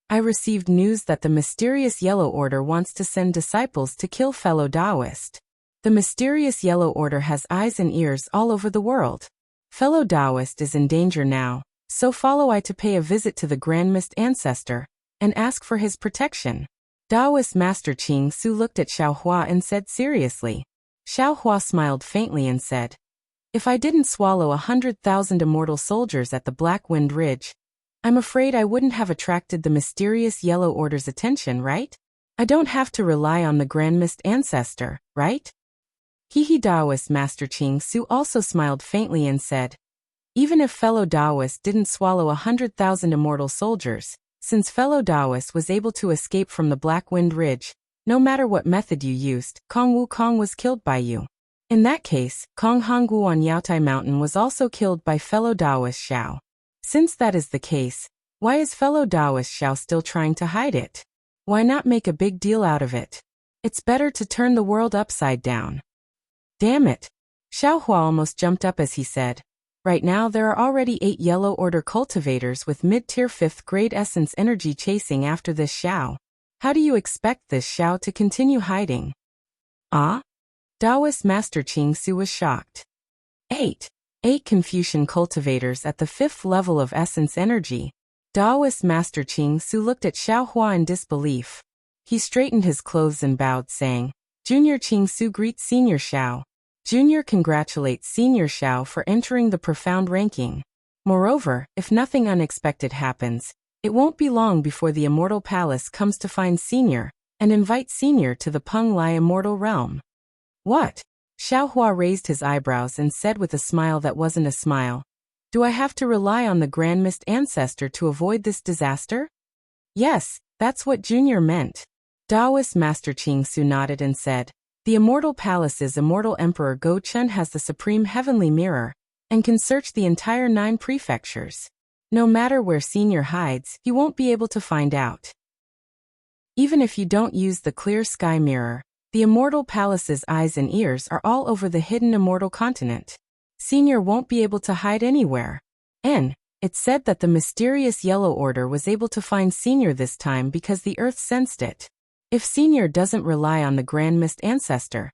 "I received news that the mysterious Yellow Order wants to send disciples to kill fellow Taoist. The mysterious Yellow Order has eyes and ears all over the world. Fellow Taoist is in danger now, so follow I to pay a visit to the Grand Mist Ancestor and ask for his protection." Taoist Master Qing Su looked at Xiaohua and said seriously. Xiaohua smiled faintly and said, "If I didn't swallow 100,000 immortal soldiers at the Black Wind Ridge, I'm afraid I wouldn't have attracted the mysterious Yellow Order's attention, right? I don't have to rely on the Grand Mist Ancestor, right?" Taoist Master Qing Su also smiled faintly and said, "Even if fellow Taoist didn't swallow 100,000 immortal soldiers, since fellow Taoist was able to escape from the Black Wind Ridge, no matter what method you used, Kong Wukong was killed by you. In that case, Kong Honggu on Yaotai Mountain was also killed by fellow Taoist Xiao. Since that is the case, why is fellow Taoist Xiao still trying to hide it? Why not make a big deal out of it? It's better to turn the world upside down." "Damn it." Xiaohua almost jumped up as he said, "Right now there are already 8 Yellow Order cultivators with mid-tier 5th grade essence energy chasing after this Xiao. How do you expect this Xiao to continue hiding?" "Ah?" Taoist Master Qing Su was shocked. 8 Confucian cultivators at the 5th level of essence energy. Taoist Master Qing Su looked at Xiaohua in disbelief. He straightened his clothes and bowed, saying, "Junior Qing Su greets Senior Xiao. Junior congratulates Senior Xiao for entering the profound ranking. Moreover, if nothing unexpected happens, it won't be long before the Immortal Palace comes to find Senior and invite Senior to the Peng Lai Immortal Realm." "What?" Xiaohua raised his eyebrows and said with a smile that wasn't a smile, "Do I have to rely on the Grand Mist Ancestor to avoid this disaster?" "Yes, that's what Junior meant." Taoist Master Qing Su nodded and said, "The Immortal Palace's Immortal Emperor Go Chun has the Supreme Heavenly Mirror and can search the entire 9 prefectures. No matter where Senior hides, he won't be able to find out. Even if you don't use the Clear Sky Mirror, the Immortal Palace's eyes and ears are all over the hidden Immortal Continent. Senior won't be able to hide anywhere. And, It said that the mysterious Yellow Order was able to find Senior this time because the Earth sensed it. If Senior doesn't rely on the Grand Mist Ancestor,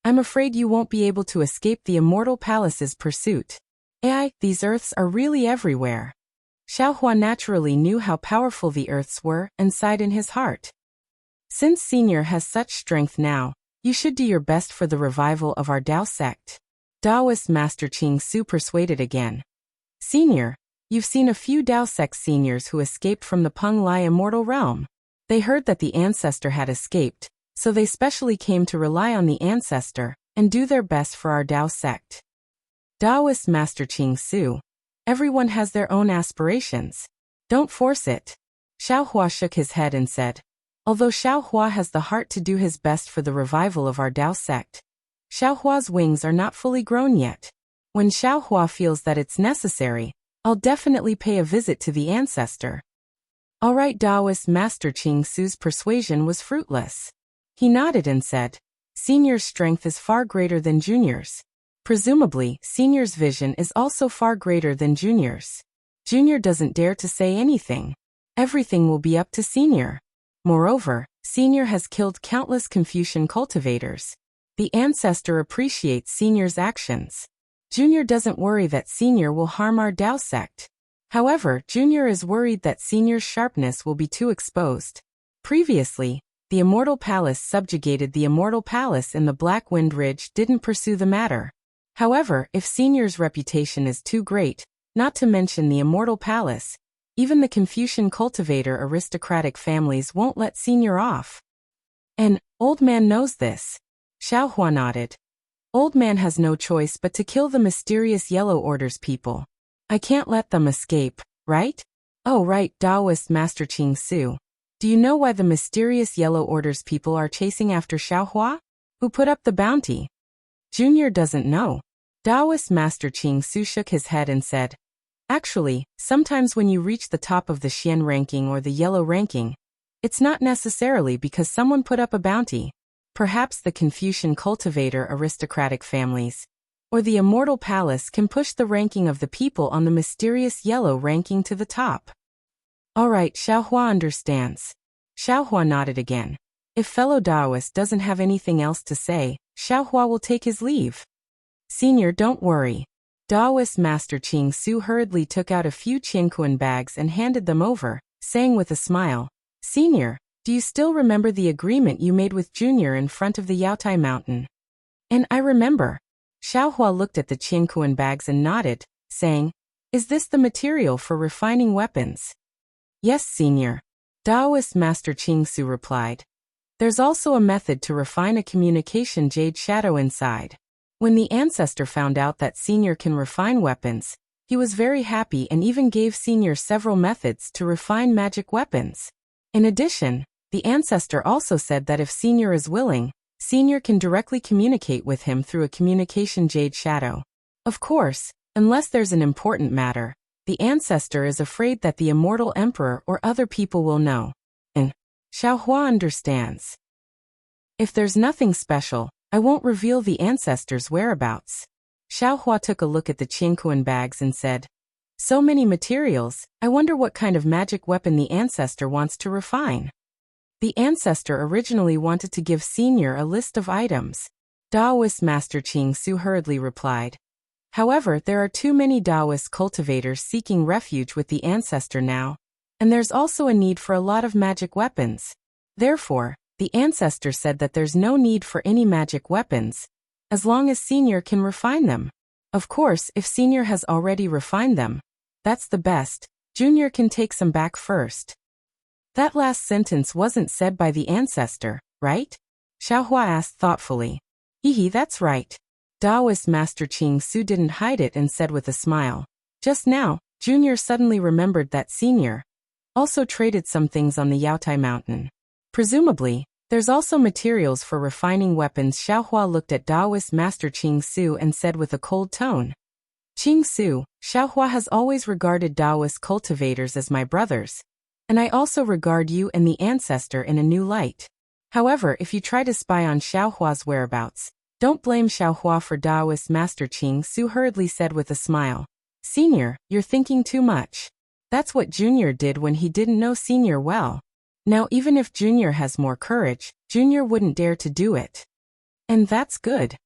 I'm afraid you won't be able to escape the Immortal Palace's pursuit. These Earths are really everywhere. Xiaohua naturally knew how powerful the Earths were and sighed in his heart. Since Senior has such strength now, you should do your best for the revival of our Dao sect. Daoist Master Qing Su persuaded again. Senior, you've seen a few Dao sect seniors who escaped from the Peng Lai Immortal Realm. They heard that the Ancestor had escaped, so they specially came to rely on the Ancestor and do their best for our Dao sect. Daoist Master Qing Su. Everyone has their own aspirations. Don't force it. Xiaohua shook his head and said, although Xiaohua has the heart to do his best for the revival of our Dao sect, Xiaohua's wings are not fully grown yet. When Xiaohua feels that it's necessary, I'll definitely pay a visit to the Ancestor. All right. Daoist Master Qing Su's persuasion was fruitless. He nodded and said, Senior's strength is far greater than Junior's. Presumably, Senior's vision is also far greater than Junior's. Junior doesn't dare to say anything. Everything will be up to Senior. Moreover, Senior has killed countless Confucian cultivators. The Ancestor appreciates Senior's actions. Junior doesn't worry that Senior will harm our Dao sect. However, Junior is worried that Senior's sharpness will be too exposed. Previously, the Immortal Palace subjugated the Immortal Palace in the Black Wind Ridge didn't pursue the matter. However, if Senior's reputation is too great, not to mention the Immortal Palace, even the Confucian cultivator aristocratic families won't let Senior off. And, Old Man knows this. Xiaohua nodded. Old Man has no choice but to kill the mysterious Yellow Order's people. I can't let them escape, right? Oh right. Daoist Master Qing Su. Do you know why the mysterious Yellow Order's people are chasing after Xiaohua? Who put up the bounty? Junior doesn't know. Daoist Master Qing Su shook his head and said, actually, sometimes when you reach the top of the Xian ranking or the Yellow ranking, it's not necessarily because someone put up a bounty. Perhaps the Confucian cultivator aristocratic families, or the Immortal Palace can push the ranking of the people on the mysterious Yellow ranking to the top. All right, Xiaohua understands. Xiaohua nodded again. If fellow Daoist doesn't have anything else to say, Xiaohua will take his leave. Senior, don't worry. Daoist Master Qing Su hurriedly took out a few Qianquan bags and handed them over, saying with a smile, Senior, do you still remember the agreement you made with Junior in front of the Yaotai Mountain? And I remember. Xiaohua looked at the Qianquan bags and nodded, saying, is this the material for refining weapons? Yes, Senior. Daoist Master Qing Su replied. There's also a method to refine a communication jade shadow inside. When the Ancestor found out that Senior can refine weapons, he was very happy and even gave Senior several methods to refine magic weapons. In addition, the Ancestor also said that if Senior is willing, Senior can directly communicate with him through a communication jade shadow. Of course, unless there's an important matter, the Ancestor is afraid that the Immortal Emperor or other people will know. And Xiaohua understands. If there's nothing special, I won't reveal the Ancestor's whereabouts. Xiaohua took a look at the Qianquan bags and said, so many materials, I wonder what kind of magic weapon the Ancestor wants to refine. The Ancestor originally wanted to give Senior a list of items. Daoist Master Qing Su hurriedly replied. However, there are too many Daoist cultivators seeking refuge with the Ancestor now, and there's also a need for a lot of magic weapons. Therefore, the Ancestor said that there's no need for any magic weapons, as long as Senior can refine them. Of course, if Senior has already refined them, that's the best. Junior can take some back first. That last sentence wasn't said by the Ancestor, right? Xiaohua asked thoughtfully. Hehe, that's right. Daoist Master Qing Su didn't hide it and said with a smile. Just now, Junior suddenly remembered that Senior also traded some things on the Yaotai Mountain. Presumably, there's also materials for refining weapons. Xiaohua looked at Daoist Master Qing Su and said with a cold tone. Qing Su, Xiaohua has always regarded Daoist cultivators as my brothers, and I also regard you and the Ancestor in a new light. However, if you try to spy on Xiaohua's whereabouts, don't blame Xiaohua for Daoist Master Qing Su hurriedly said with a smile. Senior, you're thinking too much. That's what Junior did when he didn't know Senior well. Now even if Junior has more courage, Junior wouldn't dare to do it. And that's good.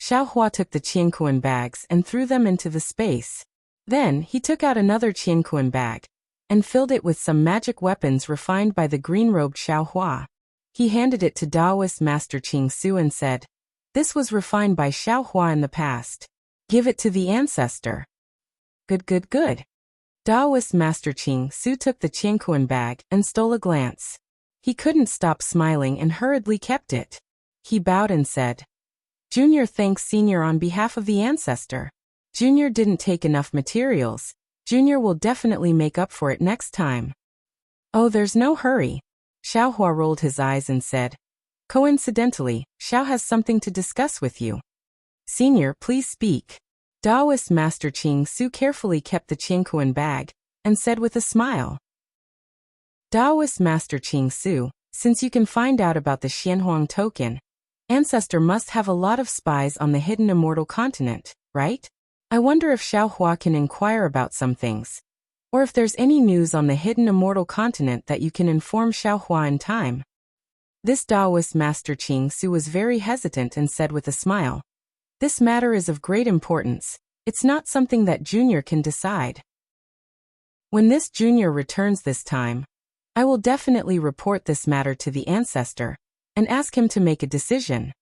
Xiaohua took the qiankuan bags and threw them into the space. Then he took out another qiankuan bag and filled it with some magic weapons refined by the green-robed Xiaohua. He handed it to Taoist Master Qing Su and said, "This was refined by Xiaohua in the past. Give it to the ancestor." Good, good, good. Taoist Master Qing Su took the qiankuan bag and stole a glance. He couldn't stop smiling and hurriedly kept it. He bowed and said, "Junior thanks Senior on behalf of the ancestor. Junior didn't take enough materials. Junior will definitely make up for it next time." "Oh, there's no hurry." Xiaohua rolled his eyes and said, "Coincidentally, Xiao has something to discuss with you." "Senior, please speak." Taoist Master Qing Su carefully kept the qiankuan bag and said with a smile, "Taoist Master Qing Su, since you can find out about the Xianhuang token, Ancestor must have a lot of spies on the hidden immortal continent, right? I wonder if Xiaohua can inquire about some things. Or if there's any news on the hidden immortal continent that you can inform Xiaohua in time." This Taoist Master Qing Su was very hesitant and said with a smile, "This matter is of great importance. It's not something that Junior can decide. When this Junior returns this time, I will definitely report this matter to the ancestor and ask him to make a decision."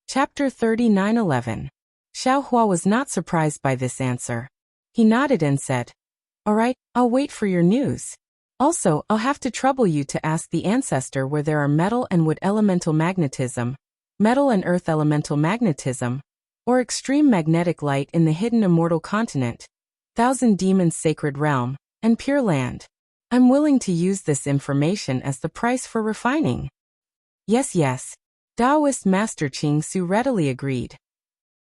Chapter 39:11. Xiaohua was not surprised by this answer. He nodded and said, "All right, I'll wait for your news. Also, I'll have to trouble you to ask the ancestor where there are metal and wood elemental magnetism, metal and earth elemental magnetism, or extreme magnetic light in the hidden immortal continent, Thousand Demons Sacred Realm, and Pure Land. I'm willing to use this information as the price for refining." Yes, yes. Taoist Master Qing Su readily agreed.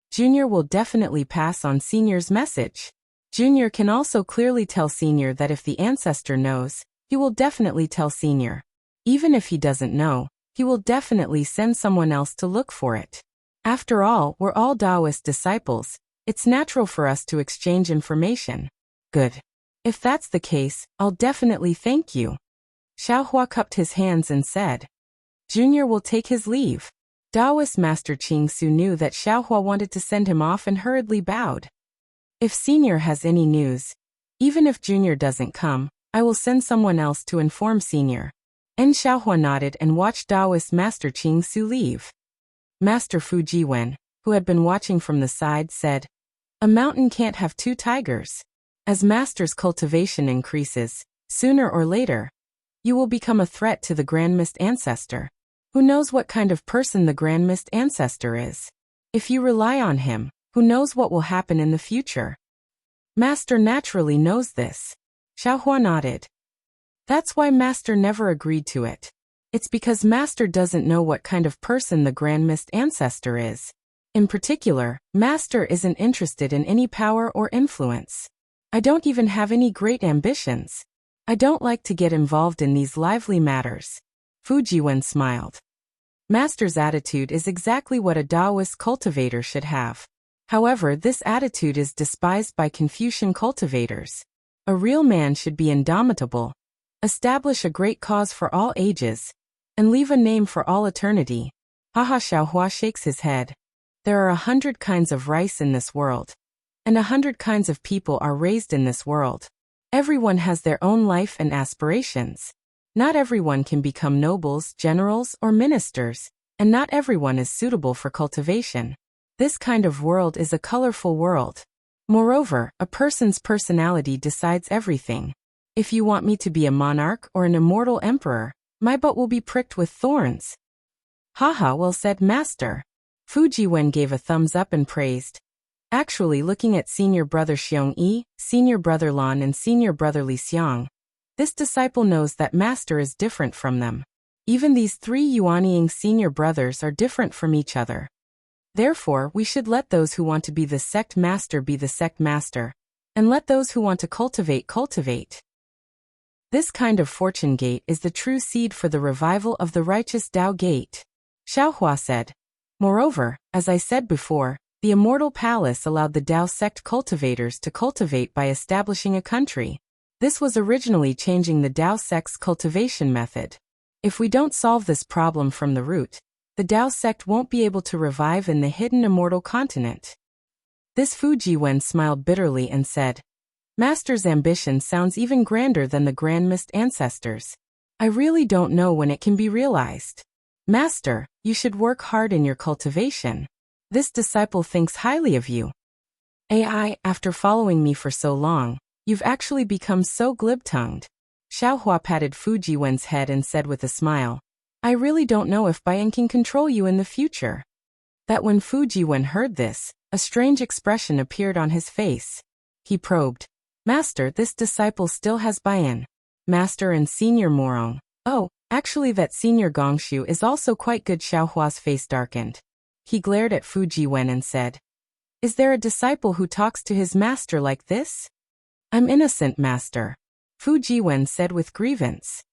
Junior will definitely pass on Senior's message. Junior can also clearly tell Senior that if the ancestor knows, he will definitely tell Senior. Even if he doesn't know, he will definitely send someone else to look for it. After all, we're all Taoist disciples. It's natural for us to exchange information. Good. If that's the case, I'll definitely thank you. Xiaohua cupped his hands and said, "Junior will take his leave." Taoist Master Qing Su knew that Xiaohua wanted to send him off and hurriedly bowed. "If Senior has any news, even if Junior doesn't come, I will send someone else to inform Senior." And Xiaohua nodded and watched Taoist Master Qing Su leave. Master Fu Jiwen, who had been watching from the side, said, "A mountain can't have two tigers. As Master's cultivation increases, sooner or later, you will become a threat to the Grand Mist Ancestor. Who knows what kind of person the Grand Mist Ancestor is? If you rely on him, who knows what will happen in the future?" Master naturally knows this. Xiaohua nodded. "That's why Master never agreed to it. It's because Master doesn't know what kind of person the Grand Mist Ancestor is. In particular, Master isn't interested in any power or influence. I don't even have any great ambitions. I don't like to get involved in these lively matters." Fu Jiwen smiled. Master's attitude is exactly what a Taoist cultivator should have. However, this attitude is despised by Confucian cultivators. A real man should be indomitable, establish a great cause for all ages, and leave a name for all eternity. Haha. Xiaohua shakes his head. There are 100 kinds of rice in this world, and 100 kinds of people are raised in this world. Everyone has their own life and aspirations. Not everyone can become nobles, generals, or ministers, and not everyone is suitable for cultivation. This kind of world is a colorful world. Moreover, a person's personality decides everything. If you want me to be a monarch or an immortal emperor, my butt will be pricked with thorns." "Haha, well said, Master." Fu Jiwen gave a thumbs up and praised. Actually, looking at Senior Brother Xiong Yi, Senior Brother Lan and Senior Brother Li Xiang, this disciple knows that Master is different from them. Even these three Yuanying senior brothers are different from each other. Therefore, we should let those who want to be the sect master be the sect master, and let those who want to cultivate cultivate. This kind of fortune gate is the true seed for the revival of the righteous Tao gate. Xiaohua said. Moreover, as I said before, The immortal palace allowed the Tao sect cultivators to cultivate by establishing a country. This was originally changing the Tao sect's cultivation method. If we don't solve this problem from the root, the Tao sect won't be able to revive in the hidden immortal continent. This Fujiwen smiled bitterly and said, Master's ambition sounds even grander than the Grand Mist ancestors. I really don't know when it can be realized. Master, you should work hard in your cultivation. This disciple thinks highly of you. AI, after following me for so long, you've actually become so glib-tongued. Xiaohua patted Fujiwen's head and said with a smile, I really don't know if Baiyan can control you in the future. That when Fujiwen heard this, a strange expression appeared on his face. He probed, Master, this disciple still has Baiyan. Master and Senior Morong. Oh, actually that Senior Gongshu is also quite good. Xiaohua's face darkened. He glared at Fujiwen and said, Is there a disciple who talks to his master like this? I'm innocent, Master. Fujiwen said with grievance.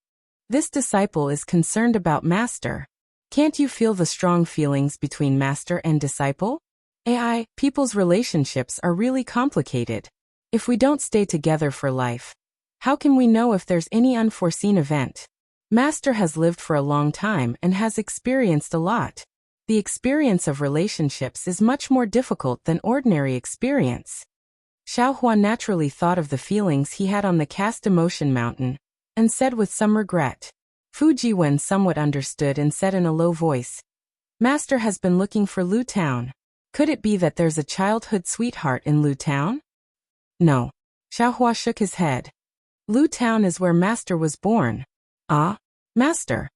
This disciple is concerned about Master. Can't you feel the strong feelings between Master and disciple? AI, people's relationships are really complicated. If we don't stay together for life, how can we know if there's any unforeseen event? Master has lived for a long time and has experienced a lot. The experience of relationships is much more difficult than ordinary experience. Xiaohua naturally thought of the feelings he had on the Cast Emotion Mountain, and said with some regret. Fujiwen somewhat understood and said in a low voice, Master has been looking for Lu Town. Could it be that there's a childhood sweetheart in Lu Town? No. Xiaohua shook his head. Lu Town is where Master was born. Ah, Master.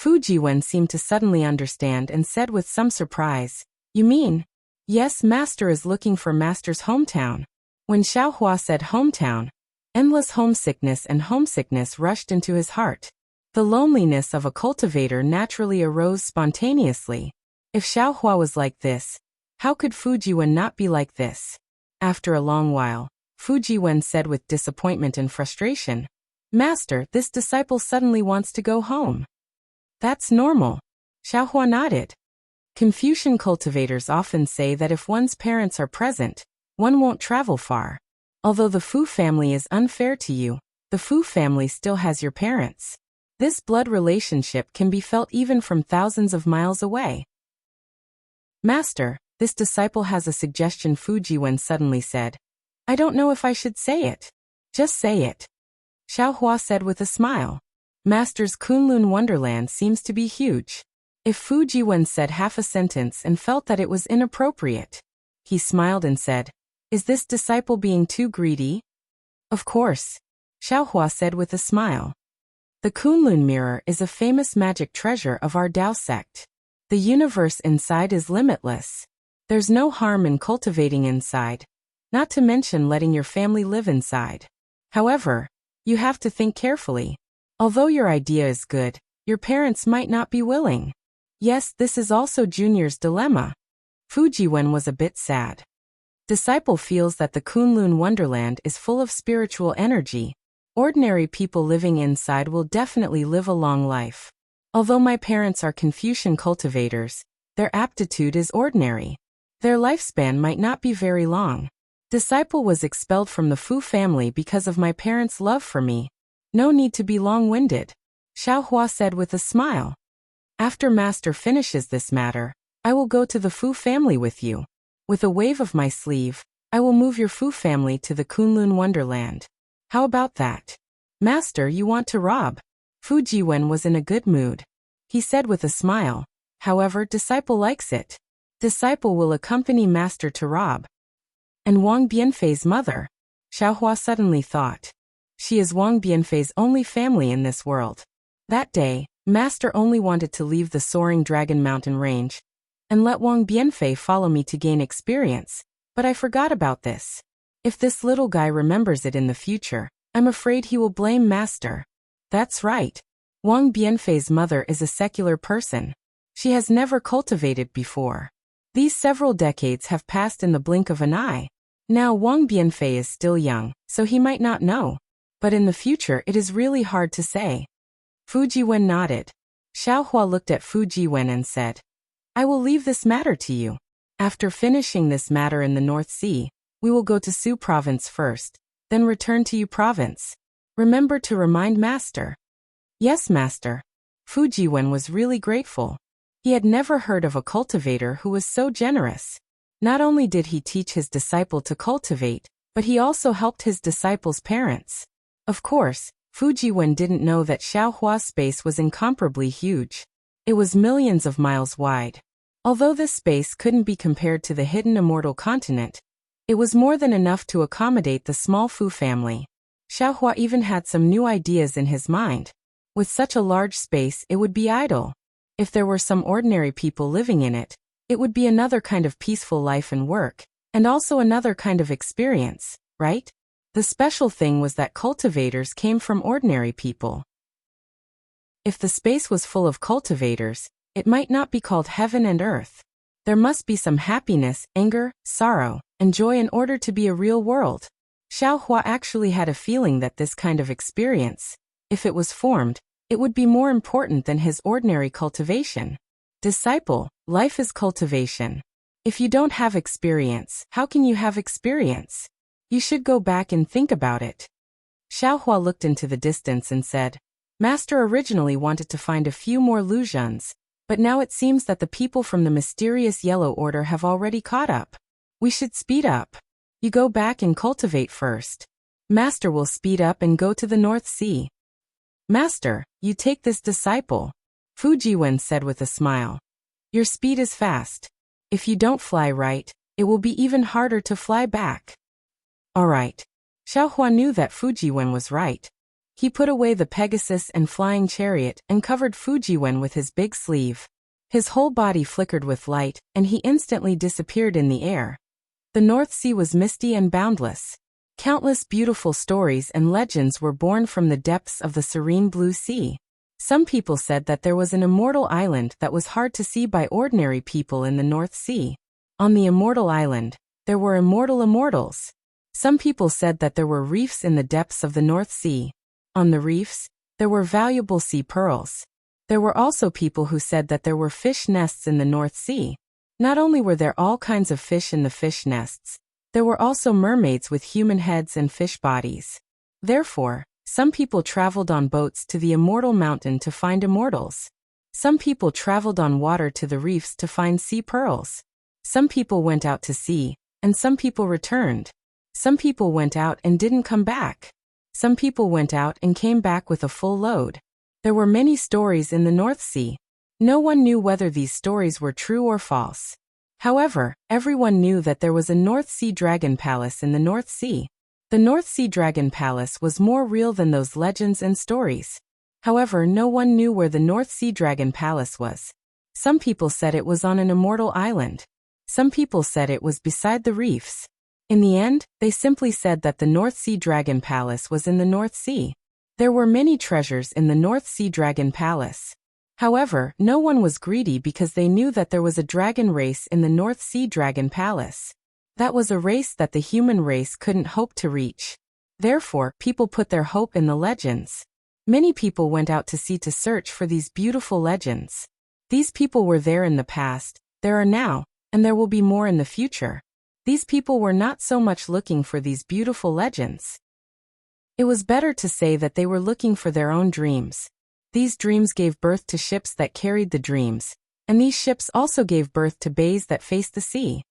Fujiwen seemed to suddenly understand and said with some surprise, You mean? Yes, Master is looking for Master's hometown. When Xiaohua said hometown, endless homesickness rushed into his heart. The loneliness of a cultivator naturally arose spontaneously. If Xiaohua was like this, how could Fujiwen not be like this? After a long while, Fujiwen said with disappointment and frustration, Master, this disciple suddenly wants to go home. That's normal. Xiaohua nodded. Confucian cultivators often say that if one's parents are present, one won't travel far. Although the Fu family is unfair to you, the Fu family still has your parents. This blood relationship can be felt even from thousands of miles away. Master, this disciple has a suggestion, Fujiwen suddenly said. I don't know if I should say it. Just say it. Xiaohua said with a smile. Master's Kunlun Wonderland seems to be huge. If Fujiwen said half a sentence and felt that it was inappropriate, he smiled and said, Is this disciple being too greedy? Of course. Xiaohua said with a smile. The Kunlun mirror is a famous magic treasure of our Tao sect. The universe inside is limitless. There's no harm in cultivating inside, not to mention letting your family live inside. However, you have to think carefully. Although your idea is good, your parents might not be willing. Yes, this is also Junior's dilemma. Fujiwen was a bit sad. Disciple feels that the Kunlun Wonderland is full of spiritual energy. Ordinary people living inside will definitely live a long life. Although my parents are Confucian cultivators, their aptitude is ordinary. Their lifespan might not be very long. Disciple was expelled from the Fu family because of my parents' love for me. No need to be long-winded. Xiaohua said with a smile. After Master finishes this matter, I will go to the Fu family with you. With a wave of my sleeve, I will move your Fu family to the Kunlun Wonderland. How about that? Master, you want to rob? Fujiwen was in a good mood. He said with a smile. However, Disciple likes it. Disciple will accompany Master to rob. And Wang Bianfei's mother? Xiaohua suddenly thought. She is Wang Bianfei's only family in this world. That day, Master only wanted to leave the soaring Dragon Mountain range and let Wang Bianfei follow me to gain experience, but I forgot about this. If this little guy remembers it in the future, I'm afraid he will blame Master. That's right. Wang Bianfei's mother is a secular person. She has never cultivated before. These several decades have passed in the blink of an eye. Now Wang Bianfei is still young, so he might not know. But in the future it is really hard to say. Fujiwen nodded. Xiaohua looked at Fujiwen and said, I will leave this matter to you. After finishing this matter in the North Sea, we will go to Su province first, then return to Yu province. Remember to remind Master. Yes, Master. Fujiwen was really grateful. He had never heard of a cultivator who was so generous. Not only did he teach his disciple to cultivate, but he also helped his disciple's parents. Of course, Fujiwen didn't know that Xiaohua's space was incomparably huge. It was millions of miles wide. Although this space couldn't be compared to the hidden immortal continent, it was more than enough to accommodate the small Fu family. Xiaohua even had some new ideas in his mind. With such a large space, it would be idle. If there were some ordinary people living in it, it would be another kind of peaceful life and work, and also another kind of experience, right? The special thing was that cultivators came from ordinary people. If the space was full of cultivators, it might not be called heaven and earth. There must be some happiness, anger, sorrow, and joy in order to be a real world. Xiaohua actually had a feeling that this kind of experience, if it was formed, it would be more important than his ordinary cultivation. Disciple, life is cultivation. If you don't have experience, how can you have experience? You should go back and think about it. Xiaohua looked into the distance and said, Master originally wanted to find a few more Luzhuns, but now it seems that the people from the mysterious Yellow Order have already caught up. We should speed up. You go back and cultivate first. Master will speed up and go to the North Sea. Master, you take this disciple, Fujiwen said with a smile. Your speed is fast. If you don't fly right, it will be even harder to fly back. All right. Xiaohua knew that Fujiwen was right. He put away the Pegasus and flying chariot and covered Fujiwen with his big sleeve. His whole body flickered with light, and he instantly disappeared in the air. The North Sea was misty and boundless. Countless beautiful stories and legends were born from the depths of the serene blue sea. Some people said that there was an immortal island that was hard to see by ordinary people in the North Sea. On the immortal island, there were immortal immortals. Some people said that there were reefs in the depths of the North Sea. On the reefs, there were valuable sea pearls. There were also people who said that there were fish nests in the North Sea. Not only were there all kinds of fish in the fish nests, there were also mermaids with human heads and fish bodies. Therefore, some people traveled on boats to the immortal mountain to find immortals. Some people traveled on water to the reefs to find sea pearls. Some people went out to sea, and some people returned. Some people went out and didn't come back. Some people went out and came back with a full load. There were many stories in the North Sea. No one knew whether these stories were true or false. However, everyone knew that there was a North Sea Dragon Palace in the North Sea. The North Sea Dragon Palace was more real than those legends and stories. However, no one knew where the North Sea Dragon Palace was. Some people said it was on an immortal island. Some people said it was beside the reefs. In the end, they simply said that the North Sea Dragon Palace was in the North Sea. There were many treasures in the North Sea Dragon Palace. However, no one was greedy because they knew that there was a dragon race in the North Sea Dragon Palace. That was a race that the human race couldn't hope to reach. Therefore, people put their hope in the legends. Many people went out to sea to search for these beautiful legends. These people were there in the past, there are now, and there will be more in the future. These people were not so much looking for these beautiful legends. It was better to say that they were looking for their own dreams. These dreams gave birth to ships that carried the dreams, and these ships also gave birth to bays that faced the sea.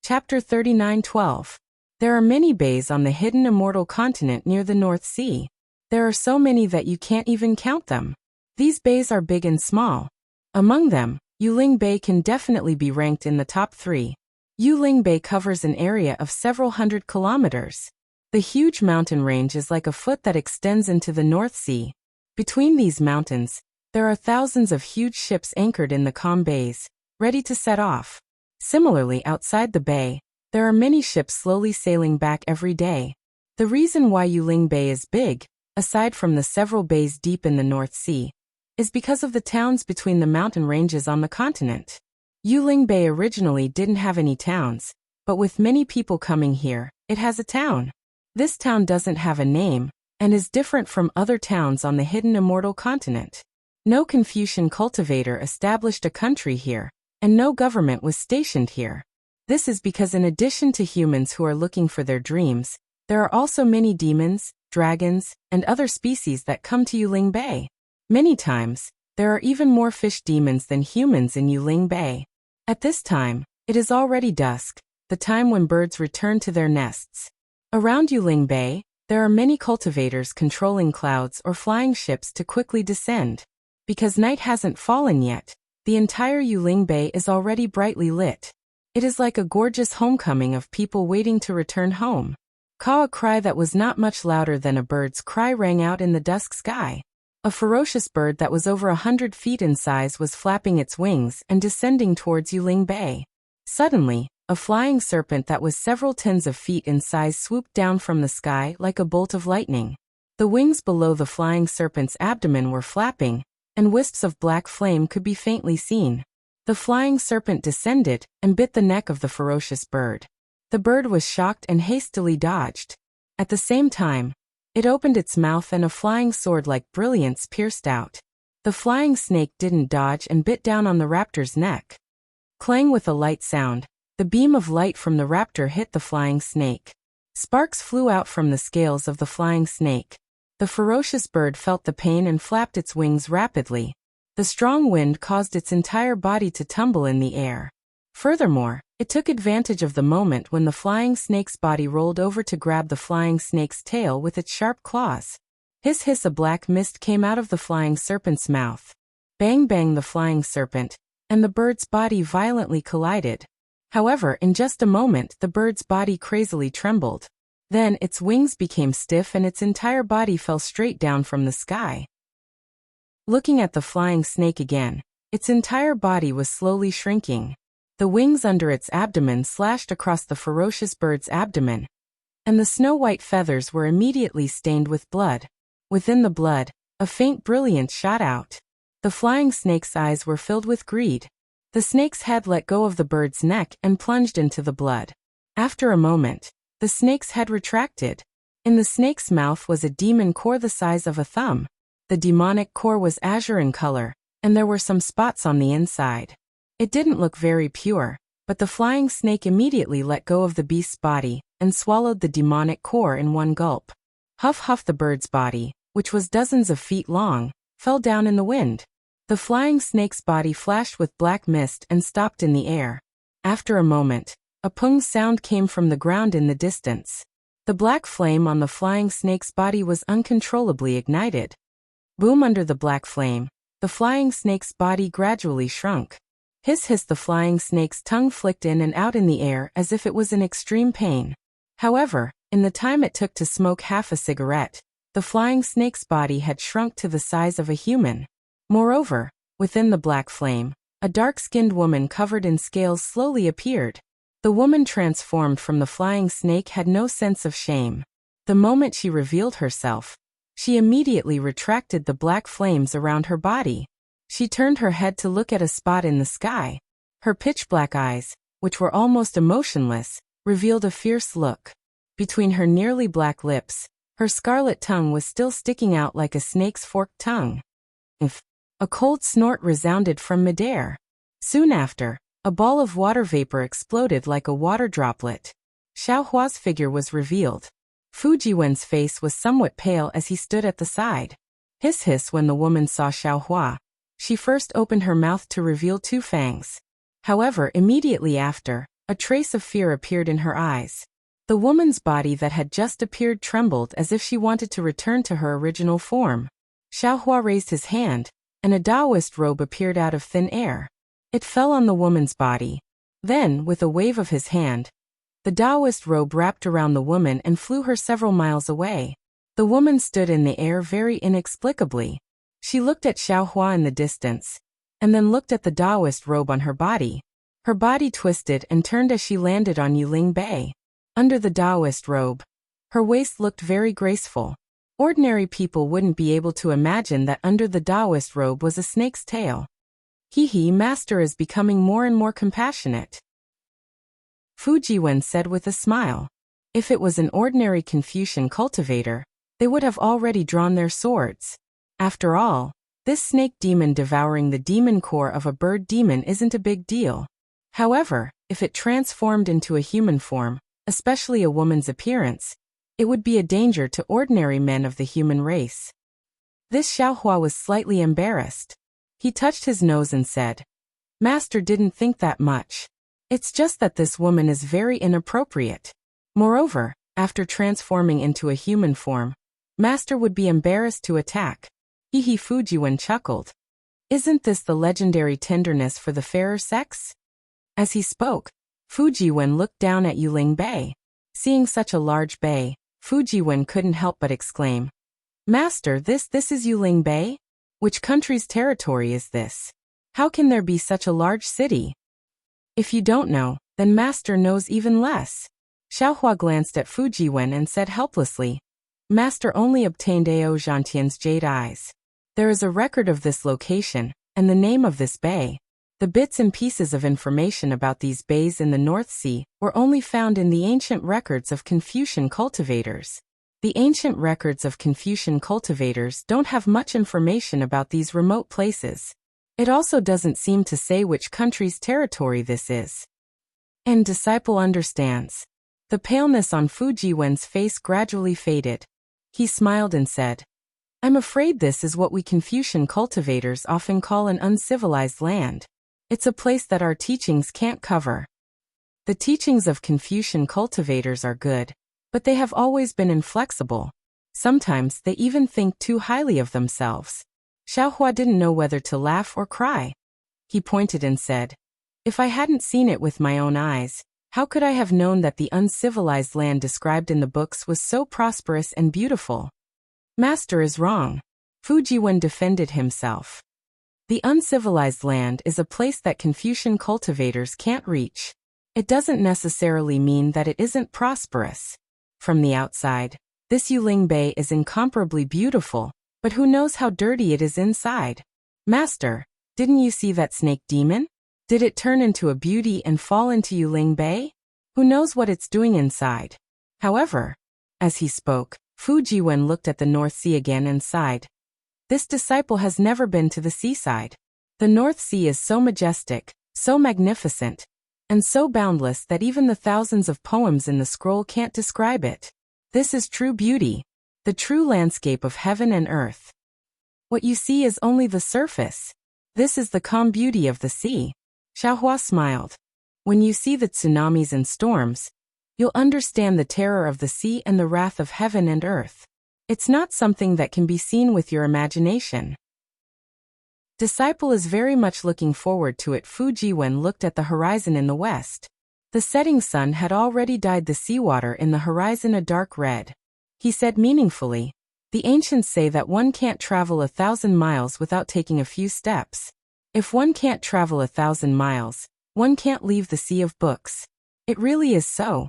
Chapter 39:12. There are many bays on the hidden immortal continent near the North Sea. There are so many that you can't even count them. These bays are big and small. Among them, Yuling Bay can definitely be ranked in the top 3. Yuling Bay covers an area of several hundred kilometers. The huge mountain range is like a foot that extends into the North Sea. Between these mountains, there are thousands of huge ships anchored in the calm bays, ready to set off. Similarly, outside the bay, there are many ships slowly sailing back every day. The reason why Yuling Bay is big, aside from the several bays deep in the North Sea, is because of the towns between the mountain ranges on the continent. Yuling Bay originally didn't have any towns, but with many people coming here, it has a town. This town doesn't have a name, and is different from other towns on the hidden immortal continent. No Confucian cultivator established a country here, and no government was stationed here. This is because in addition to humans who are looking for their dreams, there are also many demons, dragons, and other species that come to Yuling Bay. Many times, there are even more fish demons than humans in Yuling Bay. At this time, it is already dusk, the time when birds return to their nests. Around Yuling Bay, there are many cultivators controlling clouds or flying ships to quickly descend. Because night hasn't fallen yet, the entire Yuling Bay is already brightly lit. It is like a gorgeous homecoming of people waiting to return home. A cry that was not much louder than a bird's cry rang out in the dusk sky. A ferocious bird that was over 100 feet in size was flapping its wings and descending towards Yuling Bay. Suddenly, a flying serpent that was several tens of feet in size swooped down from the sky like a bolt of lightning. The wings below the flying serpent's abdomen were flapping, and wisps of black flame could be faintly seen. The flying serpent descended and bit the neck of the ferocious bird. The bird was shocked and hastily dodged. At the same time, it opened its mouth and a flying sword like brilliance pierced out. The flying snake didn't dodge and bit down on the raptor's neck. Clang with a light sound, the beam of light from the raptor hit the flying snake. Sparks flew out from the scales of the flying snake. The ferocious bird felt the pain and flapped its wings rapidly. The strong wind caused its entire body to tumble in the air. Furthermore, it took advantage of the moment when the flying snake's body rolled over to grab the flying snake's tail with its sharp claws. Hiss, a black mist came out of the flying serpent's mouth. Bang bang, the flying serpent and the bird's body violently collided. However, in just a moment the bird's body crazily trembled. Then its wings became stiff and its entire body fell straight down from the sky. Looking at the flying snake again, its entire body was slowly shrinking. The wings under its abdomen slashed across the ferocious bird's abdomen, and the snow-white feathers were immediately stained with blood. Within the blood, a faint brilliance shot out. The flying snake's eyes were filled with greed. The snake's head let go of the bird's neck and plunged into the blood. After a moment, the snake's head retracted. In the snake's mouth was a demon core the size of a thumb. The demonic core was azure in color, and there were some spots on the inside. It didn't look very pure, but the flying snake immediately let go of the beast's body and swallowed the demonic core in one gulp. Huff, the bird's body, which was dozens of feet long, fell down in the wind. The flying snake's body flashed with black mist and stopped in the air. After a moment, a pung sound came from the ground in the distance. The black flame on the flying snake's body was uncontrollably ignited. Boom, under the black flame, the flying snake's body gradually shrunk. Hiss, the flying snake's tongue flicked in and out in the air as if it was in extreme pain. However, in the time it took to smoke half a cigarette, the flying snake's body had shrunk to the size of a human. Moreover, within the black flame, a dark-skinned woman covered in scales slowly appeared. The woman transformed from the flying snake had no sense of shame. The moment she revealed herself, she immediately retracted the black flames around her body. She turned her head to look at a spot in the sky. Her pitch-black eyes, which were almost emotionless, revealed a fierce look. Between her nearly black lips, her scarlet tongue was still sticking out like a snake's forked tongue. A cold snort resounded from midair. Soon after, a ball of water vapor exploded like a water droplet. Xiaohua's figure was revealed. Fujiwen's face was somewhat pale as he stood at the side. Hiss, when the woman saw Xiaohua. She first opened her mouth to reveal two fangs. However, immediately after, a trace of fear appeared in her eyes. The woman's body that had just appeared trembled as if she wanted to return to her original form. Xiaohua raised his hand, and a Taoist robe appeared out of thin air. It fell on the woman's body. Then, with a wave of his hand, the Taoist robe wrapped around the woman and flew her several miles away. The woman stood in the air very inexplicably. She looked at Xiaohua in the distance, and then looked at the Taoist robe on her body. Her body twisted and turned as she landed on Yuling Bay. Under the Taoist robe, her waist looked very graceful. Ordinary people wouldn't be able to imagine that under the Taoist robe was a snake's tail. Master is becoming more and more compassionate, Fujiwen said with a smile. If it was an ordinary Confucian cultivator, they would have already drawn their swords. After all, This snake demon devouring the demon core of a bird demon isn't a big deal. However, if it transformed into a human form, especially a woman's appearance, it would be a danger to ordinary men of the human race. This Xiaohua was slightly embarrassed. He touched his nose and said, "Master didn't think that much. It's just that this woman is very inappropriate. Moreover, after transforming into a human form, Master would be embarrassed to attack." Hehe, Fujiwen chuckled. "Isn't this the legendary tenderness for the fairer sex?" As he spoke, Fujiwen looked down at Yuling Bay. Seeing such a large bay, Fujiwen couldn't help but exclaim, "Master, this is Yuling Bay? Which country's territory is this? How can there be such a large city?" "If you don't know, then Master knows even less." Xiaohua glanced at Fujiwen and said helplessly, "Master only obtained Ao Zhantian's jade eyes. There is a record of this location, and the name of this bay. The bits and pieces of information about these bays in the North Sea were only found in the ancient records of Confucian cultivators. The ancient records of Confucian cultivators don't have much information about these remote places. It also doesn't seem to say which country's territory this is." And disciple understands. The paleness on Fujiwen's face gradually faded. He smiled and said, "I'm afraid this is what we Confucian cultivators often call an uncivilized land. It's a place that our teachings can't cover." The teachings of Confucian cultivators are good, but they have always been inflexible. Sometimes they even think too highly of themselves. Xiaohua didn't know whether to laugh or cry. He pointed and said, "If I hadn't seen it with my own eyes, how could I have known that the uncivilized land described in the books was so prosperous and beautiful?" "Master is wrong." Fujiwen defended himself. "The uncivilized land is a place that Confucian cultivators can't reach. It doesn't necessarily mean that it isn't prosperous. From the outside, this Yuling Bay is incomparably beautiful, but who knows how dirty it is inside? Master, didn't you see that snake demon? Did it turn into a beauty and fall into Yuling Bay? Who knows what it's doing inside?" However, as he spoke, Fujiwen looked at the North Sea again and sighed. This disciple has never been to the seaside. The North Sea is so majestic, so magnificent, and so boundless that even the thousands of poems in the scroll can't describe it. This is true beauty, the true landscape of heaven and earth. What you see is only the surface. This is the calm beauty of the sea. Xiaohua smiled. When you see the tsunamis and storms, you'll understand the terror of the sea and the wrath of heaven and earth. It's not something that can be seen with your imagination. Disciple is very much looking forward to it. Fujiwen looked at the horizon in the west. The setting sun had already dyed the seawater in the horizon a dark red. He said meaningfully, "The ancients say that one can't travel 1,000 miles without taking a few steps. If one can't travel 1,000 miles, one can't leave the sea of books." It really is so.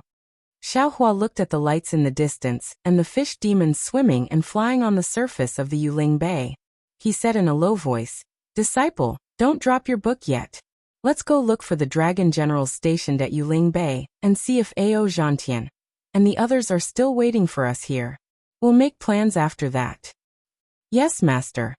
Xiaohua looked at the lights in the distance and the fish demons swimming and flying on the surface of the Yuling Bay. He said in a low voice, "Disciple, don't drop your book yet. Let's go look for the dragon generals stationed at Yuling Bay and see if Ao Zhantian and the others are still waiting for us here. We'll make plans after that." "Yes, Master."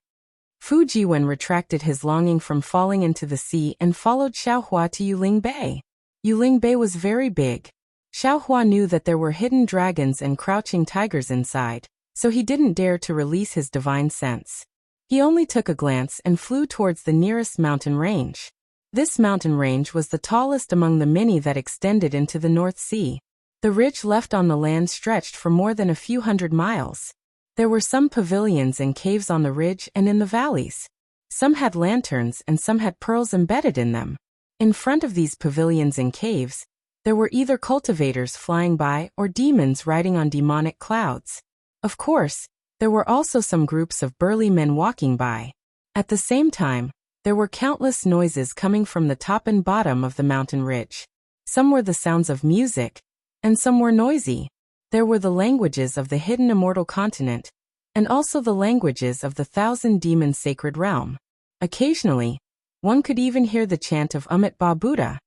Fujiwen retracted his longing from falling into the sea and followed Xiaohua to Yuling Bay. Yuling Bay was very big. Xiaohua knew that there were hidden dragons and crouching tigers inside, so he didn't dare to release his divine sense. He only took a glance and flew towards the nearest mountain range. This mountain range was the tallest among the many that extended into the North Sea. The ridge left on the land stretched for more than a few hundred miles. There were some pavilions and caves on the ridge and in the valleys. Some had lanterns and some had pearls embedded in them. In front of these pavilions and caves, there were either cultivators flying by or demons riding on demonic clouds. Of course, there were also some groups of burly men walking by. At the same time, there were countless noises coming from the top and bottom of the mountain ridge. Some were the sounds of music, and some were noisy. There were the languages of the hidden immortal continent, and also the languages of the thousand demon sacred realm. Occasionally, one could even hear the chant of Ba Buddha.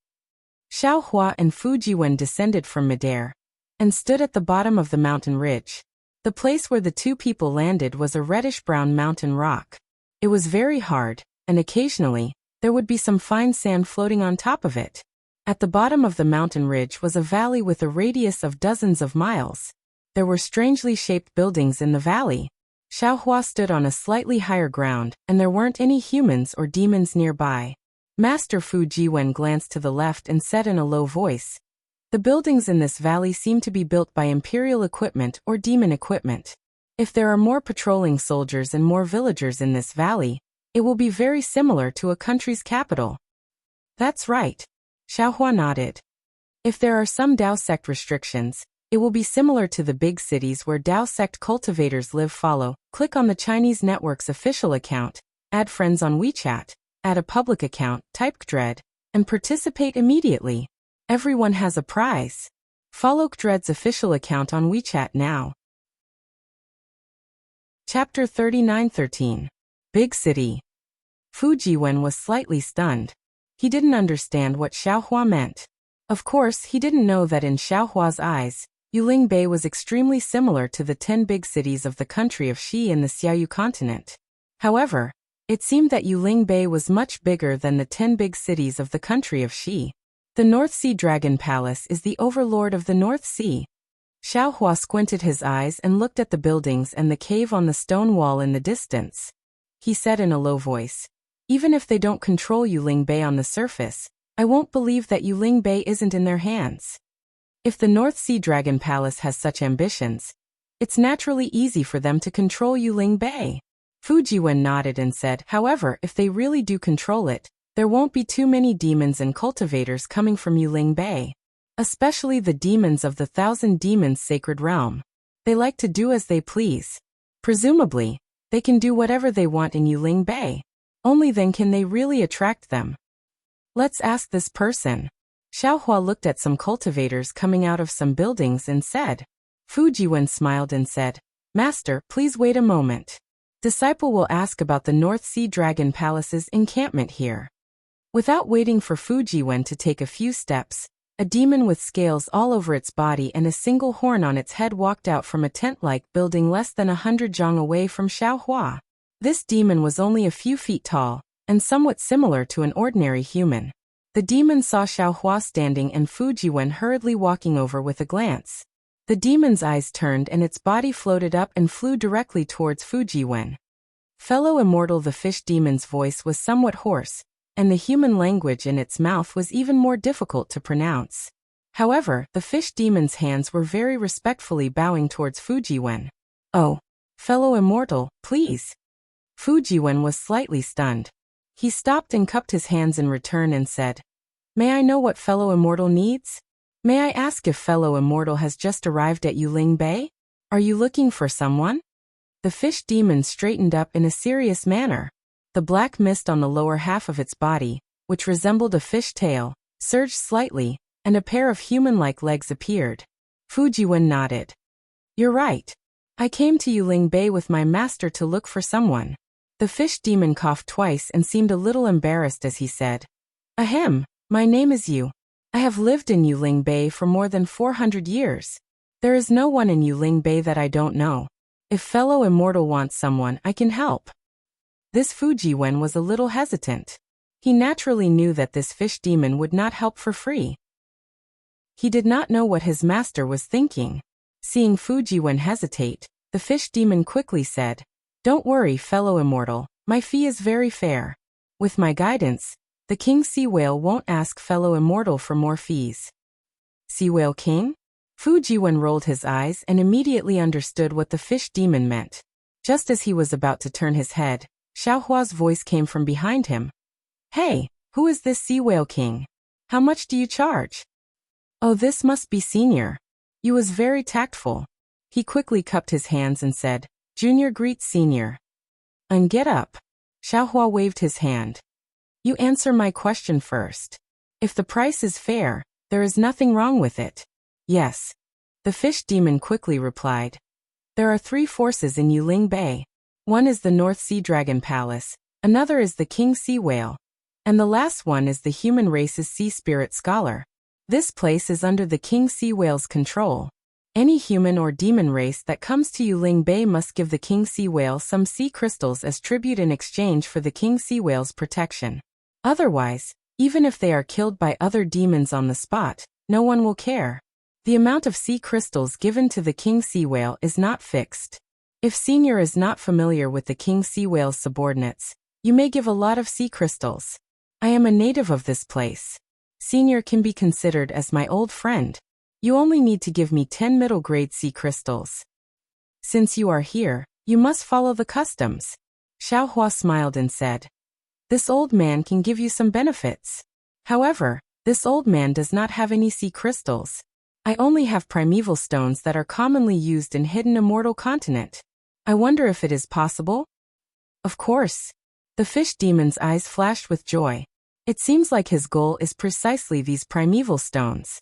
Xiaohua and Fujiwen descended from midair and stood at the bottom of the mountain ridge. The place where the two people landed was a reddish-brown mountain rock. It was very hard, and occasionally, there would be some fine sand floating on top of it. At the bottom of the mountain ridge was a valley with a radius of dozens of miles. There were strangely shaped buildings in the valley. Xiaohua stood on a slightly higher ground, and there weren't any humans or demons nearby. Master Fu Jiwen glanced to the left and said in a low voice, "The buildings in this valley seem to be built by imperial equipment or demon equipment. If there are more patrolling soldiers and more villagers in this valley, it will be very similar to a country's capital." "That's right." Xiaohua nodded. "If there are some Dao sect restrictions, it will be similar to the big cities where Dao sect cultivators live. Follow, click on the Chinese network's official account, add friends on WeChat, add a public account, type Kdred, and participate immediately. Everyone has a prize. Follow Kdred's official account on WeChat now. Chapter 39:13. Big City. Fu Jiwen was slightly stunned. He didn't understand what Xiaohua meant. Of course, he didn't know that in Xiaohua's eyes, Yuling Bay was extremely similar to the 10 big cities of the country of Xi in the Xiaoyu continent. However, it seemed that Yuling Bay was much bigger than the 10 big cities of the country of Xi. The North Sea Dragon Palace is the overlord of the North Sea. Xiaohua squinted his eyes and looked at the buildings and the cave on the stone wall in the distance. He said in a low voice, "Even if they don't control Yuling Bay on the surface, I won't believe that Yuling Bay isn't in their hands. If the North Sea Dragon Palace has such ambitions, it's naturally easy for them to control Yuling Bay." Fu Jiwen nodded and said, "However, if they really do control it, there won't be too many demons and cultivators coming from Yuling Bay. Especially the demons of the Thousand Demons Sacred Realm. They like to do as they please. Presumably, they can do whatever they want in Yuling Bay. Only then can they really attract them. Let's ask this person." Xiaohua looked at some cultivators coming out of some buildings and said. Fu Jiwen smiled and said, "Master, please wait a moment. Disciple will ask about the North Sea Dragon Palace's encampment here." Without waiting for Fu Jiwen to take a few steps, a demon with scales all over its body and a single horn on its head walked out from a tent-like building less than 100 zhang away from Xiaohua. This demon was only a few feet tall, and somewhat similar to an ordinary human. The demon saw Xiaohua standing and Fu Jiwen hurriedly walking over with a glance. The demon's eyes turned and its body floated up and flew directly towards Fu Jiwen. Fellow immortal, the fish demon's voice was somewhat hoarse, and the human language in its mouth was even more difficult to pronounce. However, the fish demon's hands were very respectfully bowing towards Fu Jiwen. "Oh, fellow immortal, please." Fu Jiwen was slightly stunned. He stopped and cupped his hands in return and said, "May I know what fellow immortal needs? May I ask if fellow immortal has just arrived at Yuling Bay? Are you looking for someone?" The fish demon straightened up in a serious manner. The black mist on the lower half of its body, which resembled a fish tail, surged slightly, and a pair of human-like legs appeared. Fu Jiwen nodded. "You're right. I came to Yuling Bay with my master to look for someone." The fish demon coughed twice and seemed a little embarrassed as he said, "Ahem, my name is Yu. I have lived in Yuling Bay for more than 400 years. There is no one in Yuling Bay that I don't know. If fellow immortal wants someone, I can help." This Fu Jiwen was a little hesitant. He naturally knew that this fish demon would not help for free. He did not know what his master was thinking. Seeing Fu Jiwen hesitate, the fish demon quickly said, "Don't worry, fellow immortal, my fee is very fair. With my guidance, the King Sea Whale won't ask fellow immortal for more fees." Sea Whale King? Fu Jiwen rolled his eyes and immediately understood what the fish demon meant. Just as he was about to turn his head, Xiaohua's voice came from behind him. "Hey, who is this Sea Whale King? How much do you charge?" "Oh, this must be Senior." Yu was very tactful. He quickly cupped his hands and said, "Junior greets Senior." "And get up." Xiaohua waved his hand. "You answer my question first. If the price is fair, there is nothing wrong with it." "Yes." The fish demon quickly replied. "There are 3 forces in Yuling Bay. One is the North Sea Dragon Palace, another is the King Sea Whale, and the last one is the human race's Sea Spirit Scholar. This place is under the King Sea Whale's control. Any human or demon race that comes to Yuling Bay must give the king sea whale some sea crystals as tribute in exchange for the king sea whale's protection. Otherwise, even if they are killed by other demons on the spot, no one will care. The amount of sea crystals given to the king sea whale is not fixed. If Senior is not familiar with the king sea whale's subordinates, you may give a lot of sea crystals. I am a native of this place. Senior can be considered as my old friend. You only need to give me 10 middle-grade sea crystals. Since you are here, you must follow the customs. Xiaohua smiled and said, this old man can give you some benefits. However, this old man does not have any sea crystals. I only have primeval stones that are commonly used in hidden immortal continent. I wonder if it is possible? Of course. The fish demon's eyes flashed with joy. It seems like his goal is precisely these primeval stones.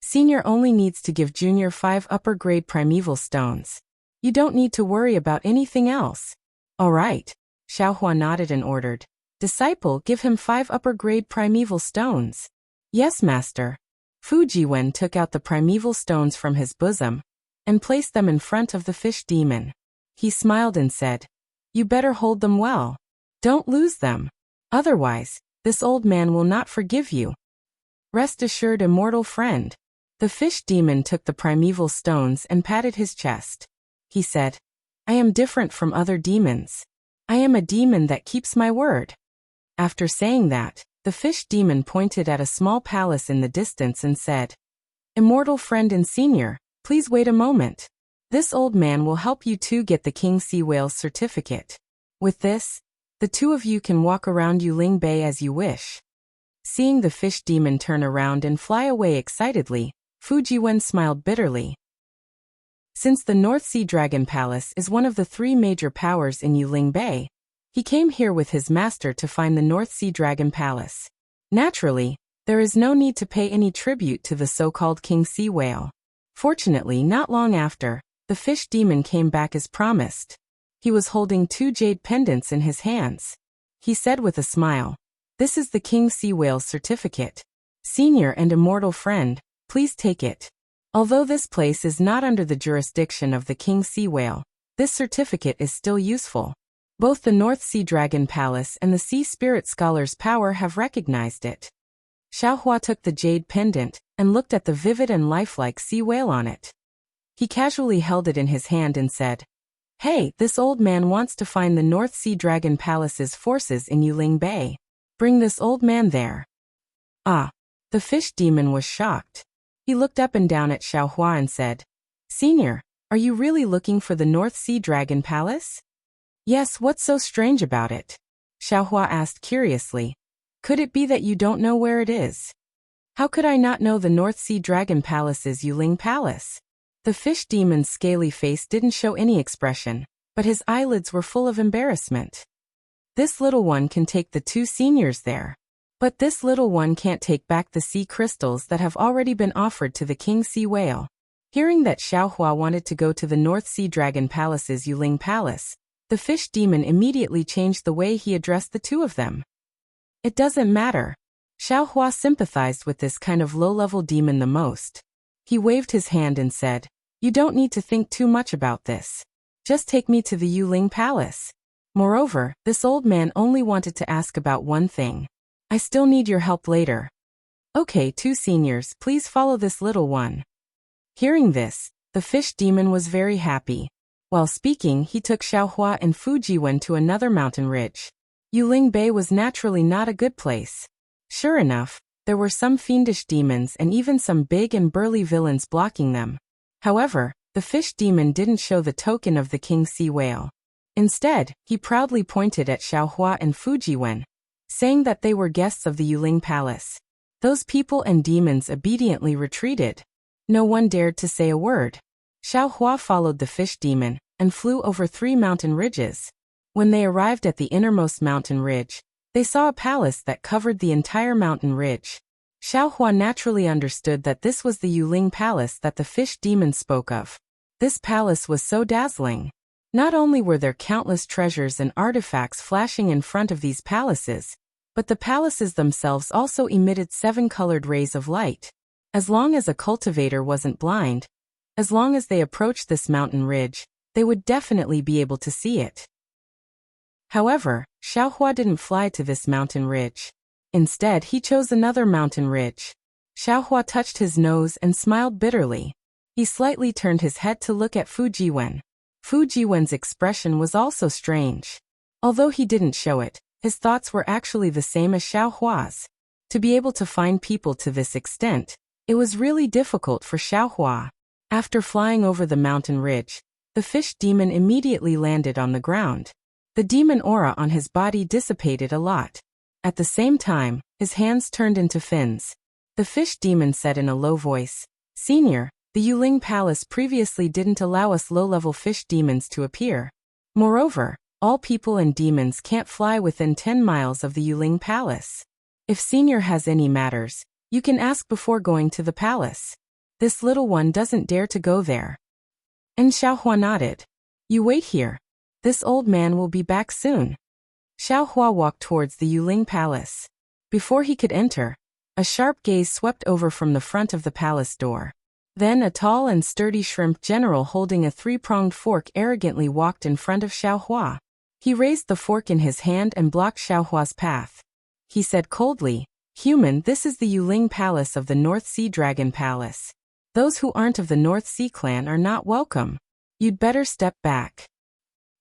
Senior only needs to give Junior 5 upper-grade primeval stones. You don't need to worry about anything else. All right. Xiaohua nodded and ordered. Disciple, give him 5 upper-grade primeval stones. Yes, master. Fujiwen took out the primeval stones from his bosom and placed them in front of the fish demon. He smiled and said, you better hold them well. Don't lose them. Otherwise, this old man will not forgive you. Rest assured, immortal friend. The fish demon took the primeval stones and patted his chest. He said, I am different from other demons. I am a demon that keeps my word. After saying that, the fish demon pointed at a small palace in the distance and said, immortal friend and senior, please wait a moment. This old man will help you two get the king sea whale's certificate. With this, the two of you can walk around Yuling Bay as you wish. Seeing the fish demon turn around and fly away excitedly, Fujiwen smiled bitterly. Since the North Sea Dragon Palace is one of the 3 major powers in Yuling Bay, he came here with his master to find the North Sea Dragon Palace. Naturally, there is no need to pay any tribute to the so-called king sea whale. Fortunately, not long after, the fish demon came back as promised. He was holding 2 jade pendants in his hands. He said with a smile, this is the king sea whale's certificate. Senior and immortal friend, please take it. Although this place is not under the jurisdiction of the king sea whale, this certificate is still useful. Both the North Sea Dragon Palace and the Sea Spirit Scholar's Power have recognized it. Xiaohua took the jade pendant and looked at the vivid and lifelike sea whale on it. He casually held it in his hand and said, hey, this old man wants to find the North Sea Dragon Palace's forces in Yuling Bay. Bring this old man there. Ah, the fish demon was shocked. He looked up and down at Xiaohua and said, Senior, are you really looking for the North Sea Dragon Palace? Yes, what's so strange about it? Xiaohua asked curiously. Could it be that you don't know where it is? How could I not know the North Sea Dragon Palace's Yuling Palace? The fish demon's scaly face didn't show any expression, but his eyelids were full of embarrassment. This little one can take the 2 seniors there. But this little one can't take back the sea crystals that have already been offered to the king sea whale. Hearing that Xiaohua wanted to go to the North Sea Dragon Palace's Yuling Palace, the fish demon immediately changed the way he addressed the 2 of them. It doesn't matter. Xiaohua sympathized with this kind of low-level demon the most. He waved his hand and said, you don't need to think too much about this. Just take me to the Yuling Palace. Moreover, this old man only wanted to ask about one thing. I still need your help later. Okay, 2 seniors, please follow this little one. Hearing this, the fish demon was very happy. While speaking, he took Xiaohua and Fujiwen to another mountain ridge. Yuling Bay was naturally not a good place. Sure enough, there were some fiendish demons and even some big and burly villains blocking them. However, the fish demon didn't show the token of the king sea whale. Instead, he proudly pointed at Xiaohua and Fujiwen, saying that they were guests of the Yuling Palace. Those people and demons obediently retreated. No one dared to say a word. Xiaohua followed the fish demon and flew over 3 mountain ridges. When they arrived at the innermost mountain ridge, they saw a palace that covered the entire mountain ridge. Xiaohua naturally understood that this was the Yuling Palace that the fish demon spoke of. This palace was so dazzling. Not only were there countless treasures and artifacts flashing in front of these palaces, but the palaces themselves also emitted 7 colored rays of light. As long as a cultivator wasn't blind, As long as they approached this mountain ridge, they would definitely be able to see it. However, Xiaohua didn't fly to this mountain ridge. Instead, he chose another mountain ridge. Xiaohua touched his nose and smiled bitterly. He slightly turned his head to look at Fujiwen. Fujiwen's expression was also strange. Although he didn't show it, his thoughts were actually the same as Xiaohua's. To be able to find people to this extent, it was really difficult for Xiaohua. After flying over the mountain ridge, the fish demon immediately landed on the ground. The demon aura on his body dissipated a lot. At the same time, his hands turned into fins. The fish demon said in a low voice, "Senior, the Yuling Palace previously didn't allow us low-level fish demons to appear. Moreover, all people and demons can't fly within 10 miles of the Yuling Palace. If Senior has any matters, you can ask before going to the palace. This little one doesn't dare to go there." And Xiaohua nodded. "You wait here. This old man will be back soon." Xiaohua walked towards the Yuling Palace. Before he could enter, a sharp gaze swept over from the front of the palace door. Then a tall and sturdy shrimp general holding a three-pronged fork arrogantly walked in front of Xiaohua. He raised the fork in his hand and blocked Xiaohua's path. He said coldly, "Human, this is the Yuling Palace of the North Sea Dragon Palace. Those who aren't of the North Sea clan are not welcome. You'd better step back."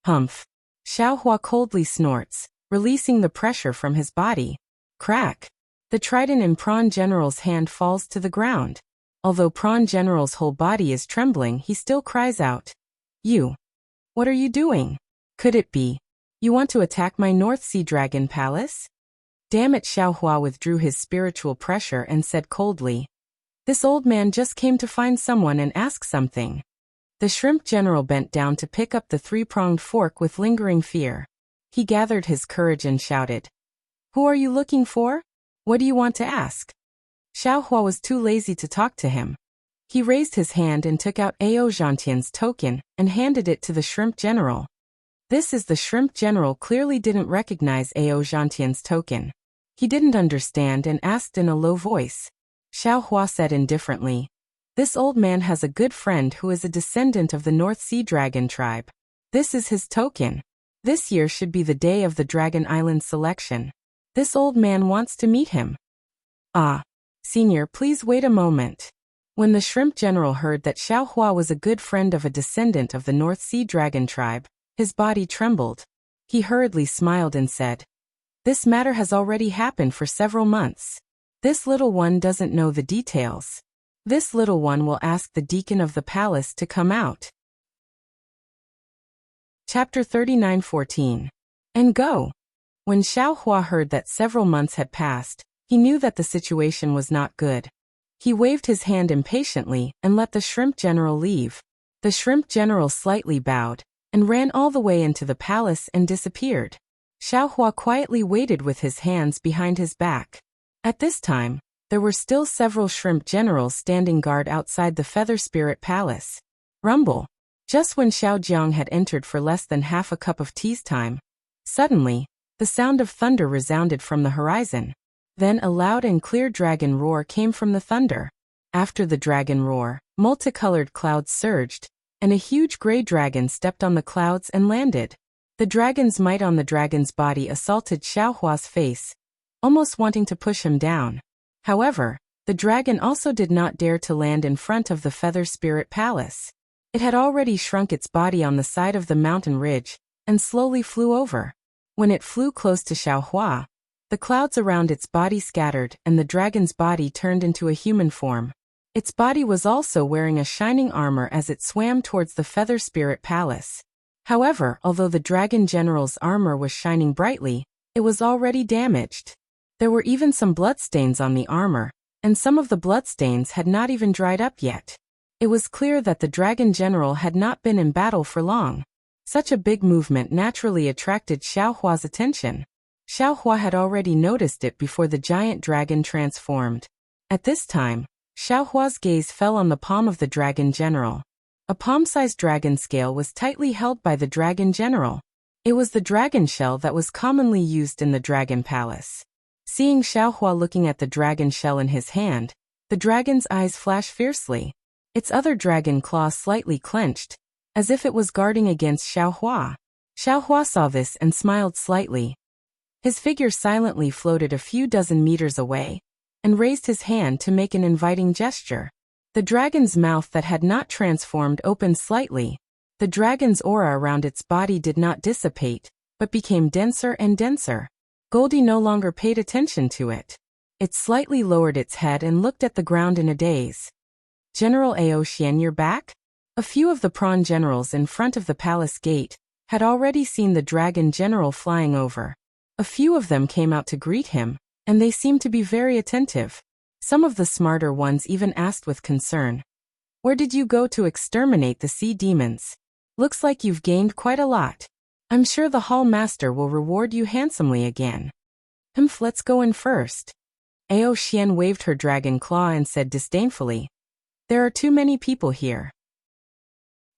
Humph. Xiaohua coldly snorts, releasing the pressure from his body. Crack. The trident in Prawn General's hand falls to the ground. Although Prawn General's whole body is trembling, he still cries out, "You! What are you doing? Could it be you want to attack my North Sea Dragon Palace?" Damn it! Xiaohua withdrew his spiritual pressure and said coldly, "This old man just came to find someone and ask something." The shrimp general bent down to pick up the three-pronged fork with lingering fear. He gathered his courage and shouted, "Who are you looking for? What do you want to ask?" Xiaohua was too lazy to talk to him. He raised his hand and took out Ao Zhantian's token and handed it to the shrimp general. The shrimp general clearly didn't recognize Ao Zhantian's token. He didn't understand and asked in a low voice. Xiaohua said indifferently, "This old man has a good friend who is a descendant of the North Sea Dragon tribe. This is his token. This year should be the day of the Dragon Island selection. This old man wants to meet him." "Ah, Senior, please wait a moment." When the shrimp general heard that Xiaohua was a good friend of a descendant of the North Sea Dragon tribe, his body trembled. He hurriedly smiled and said, "This matter has already happened for several months. This little one doesn't know the details. This little one will ask the deacon of the palace to come out." Chapter 39:14. And go. When Xiaohua heard that several months had passed, he knew that the situation was not good. He waved his hand impatiently and let the shrimp general leave. The shrimp general slightly bowed and ran all the way into the palace and disappeared. Xiaohua quietly waited with his hands behind his back. At this time, there were still several shrimp generals standing guard outside the Feather Spirit Palace. Rumble. Just when Xiao Jiang had entered for less than half a cup of tea's time, suddenly, the sound of thunder resounded from the horizon. Then a loud and clear dragon roar came from the thunder. After the dragon roar, multicolored clouds surged, and a huge gray dragon stepped on the clouds and landed. The dragon's might on the dragon's body assaulted Xiaohua's face, almost wanting to push him down. However, the dragon also did not dare to land in front of the Feather Spirit Palace. It had already shrunk its body on the side of the mountain ridge, and slowly flew over. When it flew close to Xiaohua, the clouds around its body scattered and the dragon's body turned into a human form. Its body was also wearing a shining armor as it swam towards the Feather Spirit Palace. However, although the dragon general's armor was shining brightly, it was already damaged. There were even some bloodstains on the armor, and some of the bloodstains had not even dried up yet. It was clear that the dragon general had not been in battle for long. Such a big movement naturally attracted Xiaohua's attention. Xiaohua had already noticed it before the giant dragon transformed. At this time, Xiaohua's gaze fell on the palm of the dragon general. A palm-sized dragon scale was tightly held by the dragon general. It was the dragon shell that was commonly used in the dragon palace. Seeing Xiaohua looking at the dragon shell in his hand, the dragon's eyes flashed fiercely. Its other dragon claw slightly clenched, as if it was guarding against Xiaohua. Xiaohua saw this and smiled slightly. His figure silently floated a few dozen meters away, and raised his hand to make an inviting gesture. The dragon's mouth that had not transformed opened slightly. The dragon's aura around its body did not dissipate, but became denser and denser. Goldie no longer paid attention to it. It slightly lowered its head and looked at the ground in a daze. General Ao Xian, you're back? A few of the prawn generals in front of the palace gate had already seen the dragon general flying over. A few of them came out to greet him, and they seemed to be very attentive. Some of the smarter ones even asked with concern, "Where did you go to exterminate the sea demons? Looks like you've gained quite a lot. I'm sure the hall master will reward you handsomely again." Let's go in first." Ao Xian waved her dragon claw and said disdainfully, "There are too many people here.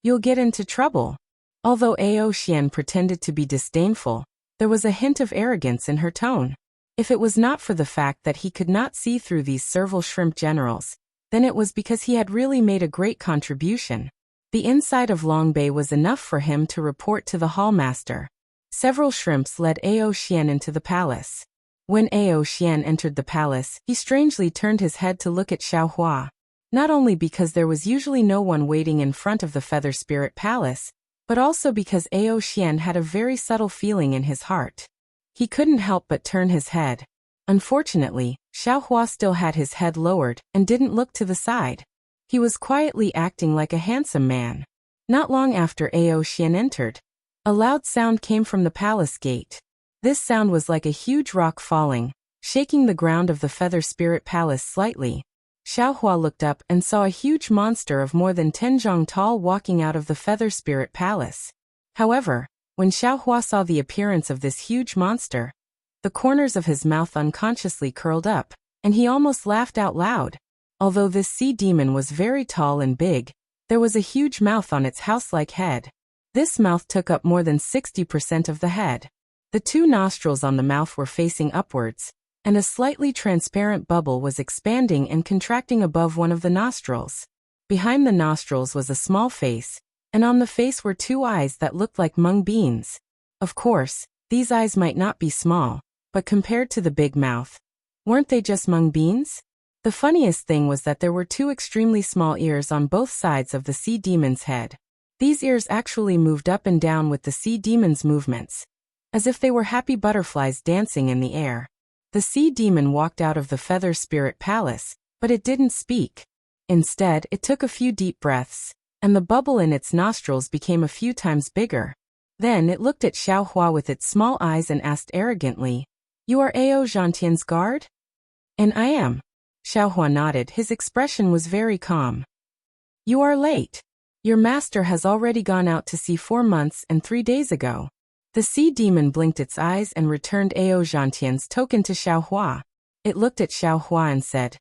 You'll get into trouble." Although Ao Xian pretended to be disdainful, there was a hint of arrogance in her tone. If it was not for the fact that he could not see through these servile shrimp generals, then it was because he had really made a great contribution. The inside of Long Bay was enough for him to report to the hallmaster. Several shrimps led Ao Xian into the palace. When Ao Xian entered the palace, he strangely turned his head to look at Xiaohua. Not only because there was usually no one waiting in front of the Feather Spirit Palace, but also because Ao Xian had a very subtle feeling in his heart. He couldn't help but turn his head. Unfortunately, Xiaohua still had his head lowered and didn't look to the side. He was quietly acting like a handsome man. Not long after Ao Xian entered, a loud sound came from the palace gate. This sound was like a huge rock falling, shaking the ground of the Feather Spirit Palace slightly. Xiaohua looked up and saw a huge monster of more than 10 zhang tall walking out of the Feather Spirit Palace. However, when Xiaohua saw the appearance of this huge monster, the corners of his mouth unconsciously curled up, and he almost laughed out loud. Although this sea demon was very tall and big, there was a huge mouth on its house-like head. This mouth took up more than 60% of the head. The two nostrils on the mouth were facing upwards, and a slightly transparent bubble was expanding and contracting above one of the nostrils. Behind the nostrils was a small face, and on the face were two eyes that looked like mung beans. Of course, these eyes might not be small, but compared to the big mouth, weren't they just mung beans? The funniest thing was that there were two extremely small ears on both sides of the sea demon's head. These ears actually moved up and down with the sea demon's movements, as if they were happy butterflies dancing in the air. The sea demon walked out of the Feather Spirit Palace, but it didn't speak. Instead, it took a few deep breaths, and the bubble in its nostrils became a few times bigger. Then it looked at Xiaohua with its small eyes and asked arrogantly, "You are Ao Zhantian's guard?" "And I am." Xiaohua nodded. His expression was very calm. "You are late. Your master has already gone out to sea 4 months and 3 days ago." The sea demon blinked its eyes and returned Ao Zhantian's token to Xiaohua. It looked at Xiaohua and said,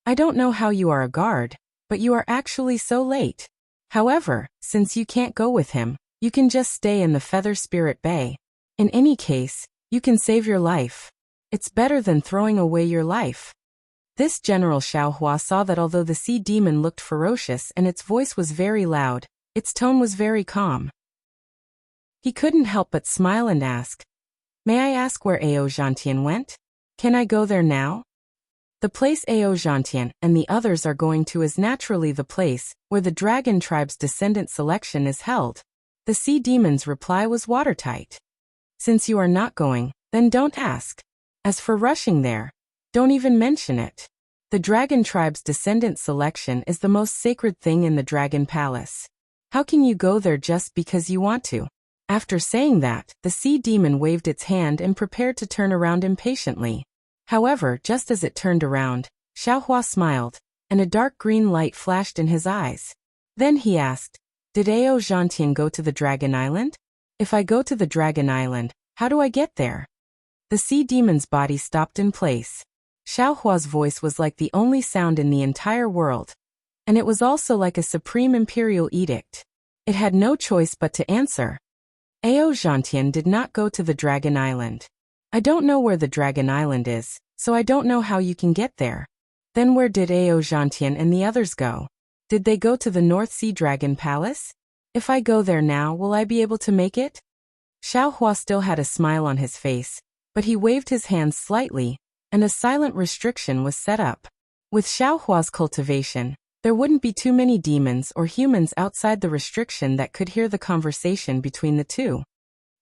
"I don't know how you are a guard, but you are actually so late. However, since you can't go with him, you can just stay in the Feather Spirit Bay. In any case, you can save your life. It's better than throwing away your life." This General Xiaohua saw that although the sea demon looked ferocious and its voice was very loud, its tone was very calm. He couldn't help but smile and ask, "May I ask where Ao Zhantian went? Can I go there now?" The place Ao Zhantian and the others are going to is naturally the place where the dragon tribe's descendant selection is held. The sea demon's reply was watertight. "Since you are not going, then don't ask. As for rushing there, don't even mention it. The dragon tribe's descendant selection is the most sacred thing in the Dragon Palace. How can you go there just because you want to?" After saying that, the sea demon waved its hand and prepared to turn around impatiently. However, just as it turned around, Xiaohua smiled, and a dark green light flashed in his eyes. Then he asked, "Did Ao Zhantian go to the Dragon Island? If I go to the Dragon Island, how do I get there?" The sea demon's body stopped in place. Xiaohua's voice was like the only sound in the entire world, and it was also like a supreme imperial edict. It had no choice but to answer. Ao Zhantian did not go to the Dragon Island. "I don't know where the Dragon Island is, so I don't know how you can get there." "Then where did Ao Zhantian and the others go?" Did they go to the North Sea Dragon Palace? If I go there now, will I be able to make it? Xiaohua still had a smile on his face, but he waved his hands slightly, and a silent restriction was set up. With Xiaohua's cultivation, there wouldn't be too many demons or humans outside the restriction that could hear the conversation between the two.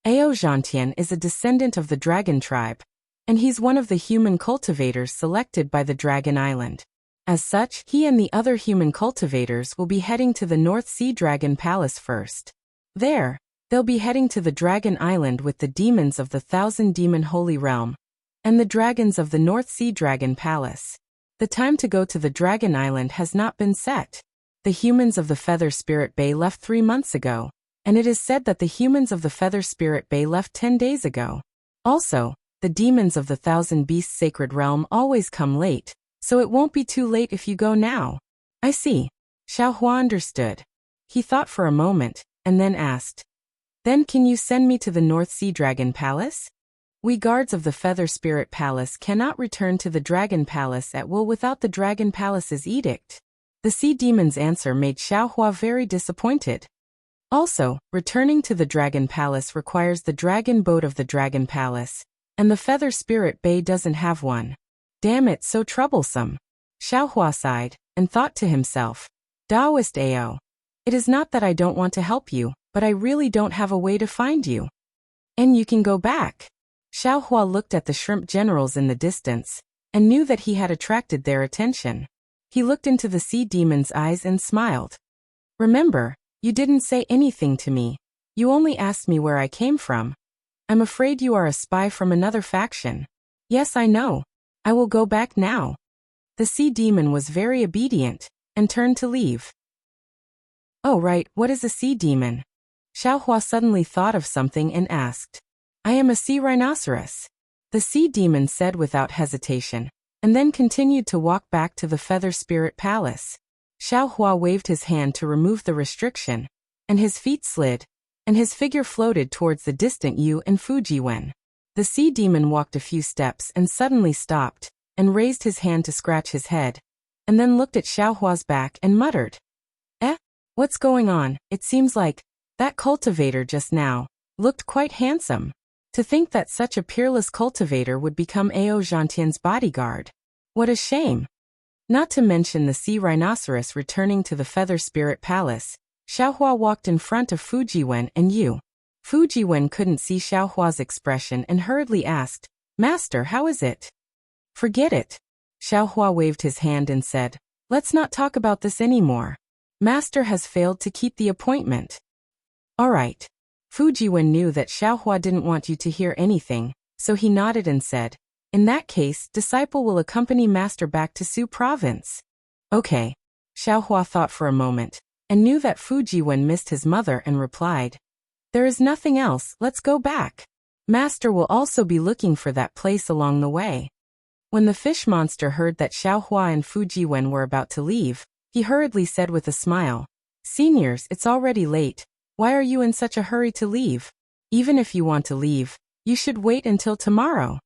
Ao Zhantian is a descendant of the dragon tribe, and he's one of the human cultivators selected by the Dragon Island. As such, he and the other human cultivators will be heading to the North Sea Dragon Palace first. There, they'll be heading to the Dragon Island with the demons of the Thousand Demon Holy Realm and the dragons of the North Sea Dragon Palace. The time to go to the Dragon Island has not been set. The humans of the Feather Spirit Bay left 3 months ago, and it is said that the humans of the Feather Spirit Bay left 10 days ago. Also, the demons of the Thousand Beasts Sacred Realm always come late, so it won't be too late if you go now. I see. Xiaohua understood. He thought for a moment, and then asked, Then can you send me to the North Sea Dragon Palace? We guards of the Feather Spirit Palace cannot return to the Dragon Palace at will without the Dragon Palace's edict. The Sea Demon's answer made Xiaohua very disappointed. Also, returning to the Dragon Palace requires the dragon boat of the Dragon Palace, and the Feather Spirit Bay doesn't have one. Damn it, so troublesome. Xiaohua sighed, and thought to himself, Taoist Ao. It is not that I don't want to help you, but I really don't have a way to find you. And you can go back. Xiaohua looked at the shrimp generals in the distance, and knew that he had attracted their attention. He looked into the sea demon's eyes and smiled. Remember, you didn't say anything to me. You only asked me where I came from. I'm afraid you are a spy from another faction. Yes, I know. I will go back now. The sea demon was very obedient, and turned to leave. Oh right, what is a sea demon? Xiaohua suddenly thought of something and asked. I am a sea rhinoceros. The sea demon said without hesitation, and then continued to walk back to the Feather Spirit Palace. Xiaohua waved his hand to remove the restriction, and his feet slid, and his figure floated towards the distant Yu and Fujiwen. The sea demon walked a few steps and suddenly stopped, and raised his hand to scratch his head, and then looked at Xiaohua's back and muttered. What's going on? It seems like that cultivator just now looked quite handsome. To think that such a peerless cultivator would become Ao Zhantian's bodyguard. What a shame. Not to mention the sea rhinoceros returning to the Feather Spirit Palace, Xiaohua walked in front of Fujiwen and Yu. Fujiwen couldn't see Xiaohua's expression and hurriedly asked, Master, how is it? Forget it. Xiaohua waved his hand and said, Let's not talk about this anymore. Master has failed to keep the appointment. All right. Fujiwen knew that Xiaohua didn't want you to hear anything, so he nodded and said, In that case, disciple will accompany Master back to Su Province. Okay. Xiaohua thought for a moment, and knew that Fujiwen missed his mother and replied, There is nothing else, let's go back. Master will also be looking for that place along the way. When the fish monster heard that Xiaohua and Fujiwen were about to leave, he hurriedly said with a smile, Seniors, it's already late. Why are you in such a hurry to leave? Even if you want to leave, you should wait until tomorrow.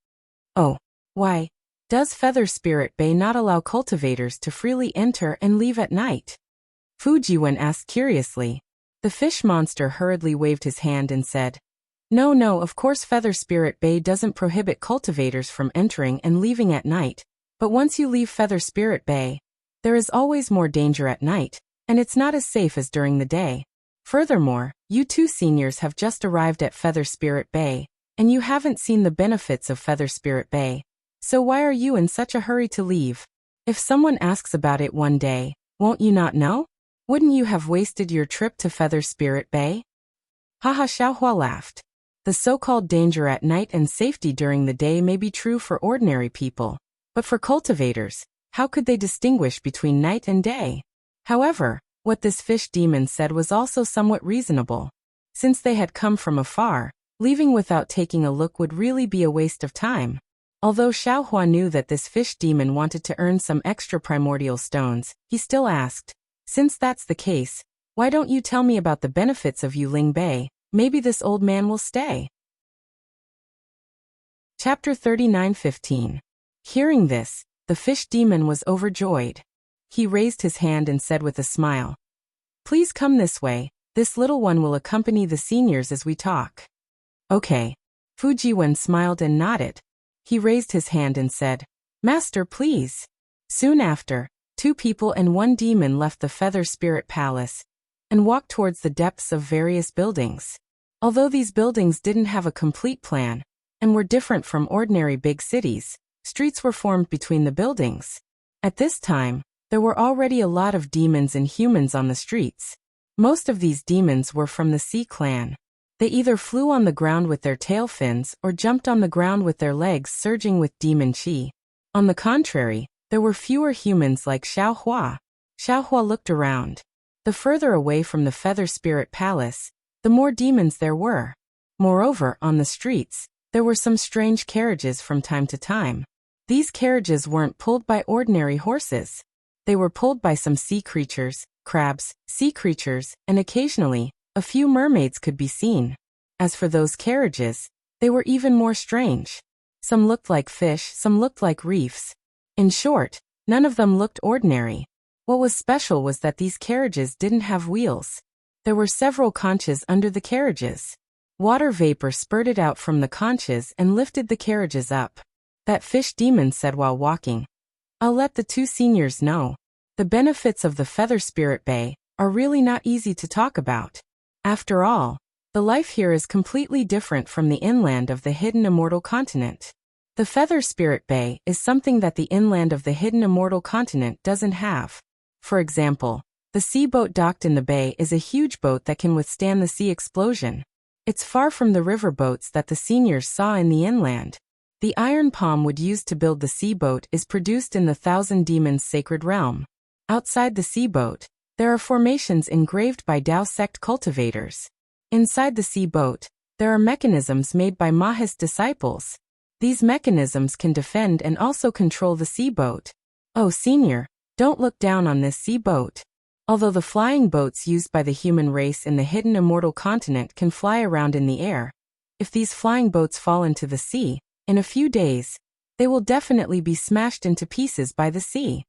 Oh, why? Does Feather Spirit Bay not allow cultivators to freely enter and leave at night? Fujiwen asked curiously. The fish monster hurriedly waved his hand and said, No, of course Feather Spirit Bay doesn't prohibit cultivators from entering and leaving at night, but once you leave Feather Spirit Bay, there is always more danger at night, and it's not as safe as during the day. Furthermore, you two seniors have just arrived at Feather Spirit Bay, and you haven't seen the benefits of Feather Spirit Bay. So why are you in such a hurry to leave? If someone asks about it one day, won't you not know? Wouldn't you have wasted your trip to Feather Spirit Bay? Haha, Xiaohua laughed. The so-called danger at night and safety during the day may be true for ordinary people, but for cultivators, how could they distinguish between night and day? However, what this fish demon said was also somewhat reasonable. Since they had come from afar, leaving without taking a look would really be a waste of time. Although Xiaohua knew that this fish demon wanted to earn some extra primordial stones, he still asked, Since that's the case, why don't you tell me about the benefits of Yuling Bay? Maybe this old man will stay. Chapter 39:15. Hearing this, the fish demon was overjoyed. He raised his hand and said with a smile, "Please come this way, this little one will accompany the seniors as we talk." "Okay." Fujiwen smiled and nodded. He raised his hand and said, "Master, please." Soon after, 2 people and 1 demon left the Feather Spirit Palace and walked towards the depths of various buildings. Although these buildings didn't have a complete plan and were different from ordinary big cities, streets were formed between the buildings. At this time, there were already a lot of demons and humans on the streets. Most of these demons were from the Sea clan. They either flew on the ground with their tail fins or jumped on the ground with their legs surging with demon chi. On the contrary, there were fewer humans like Xiaohua. Xiaohua looked around. The further away from the Feather Spirit Palace, the more demons there were. Moreover, on the streets, there were some strange carriages from time to time. These carriages weren't pulled by ordinary horses. They were pulled by some sea creatures, crabs, sea creatures, and occasionally, a few mermaids could be seen. As for those carriages, they were even more strange. Some looked like fish, some looked like reefs. In short, none of them looked ordinary. What was special was that these carriages didn't have wheels. There were several conches under the carriages. Water vapor spurted out from the conches and lifted the carriages up. That fish demon said while walking, "I'll let the 2 seniors know. The benefits of the Feather Spirit Bay are really not easy to talk about. After all, the life here is completely different from the inland of the hidden immortal continent. The Feather Spirit Bay is something that the inland of the hidden immortal continent doesn't have. For example, the sea boat docked in the bay is a huge boat that can withstand the sea explosion. It's far from the river boats that the seniors saw in the inland. The iron palm wood used to build the sea boat is produced in the Thousand Demons sacred realm. Outside the sea boat, there are formations engraved by Tao sect cultivators. Inside the sea boat, there are mechanisms made by Maha's disciples. These mechanisms can defend and also control the sea boat. Oh senior, don't look down on this sea boat. Although the flying boats used by the human race in the hidden immortal continent can fly around in the air, if these flying boats fall into the sea, in a few days, they will definitely be smashed into pieces by the sea.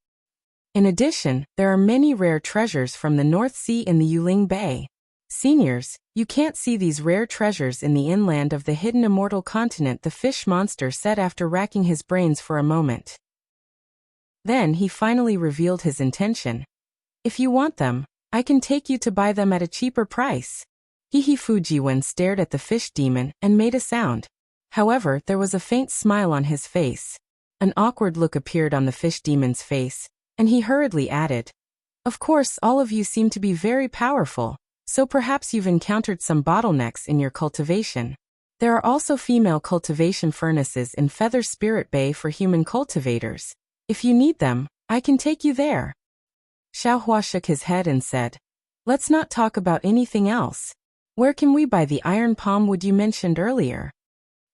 In addition, there are many rare treasures from the North Sea in the Yuling Bay. Seniors, you can't see these rare treasures in the inland of the hidden immortal continent, the fish monster said after racking his brains for a moment. Then he finally revealed his intention. "If you want them, I can take you to buy them at a cheaper price." Hihi Fujiwen stared at the fish demon and made a sound. However, there was a faint smile on his face. An awkward look appeared on the fish demon's face, and he hurriedly added, "Of course, all of you seem to be very powerful, so perhaps you've encountered some bottlenecks in your cultivation. There are also female cultivation furnaces in Feather Spirit Bay for human cultivators. If you need them, I can take you there." Xiaohua shook his head and said, "Let's not talk about anything else. Where can we buy the iron palm wood you mentioned earlier?"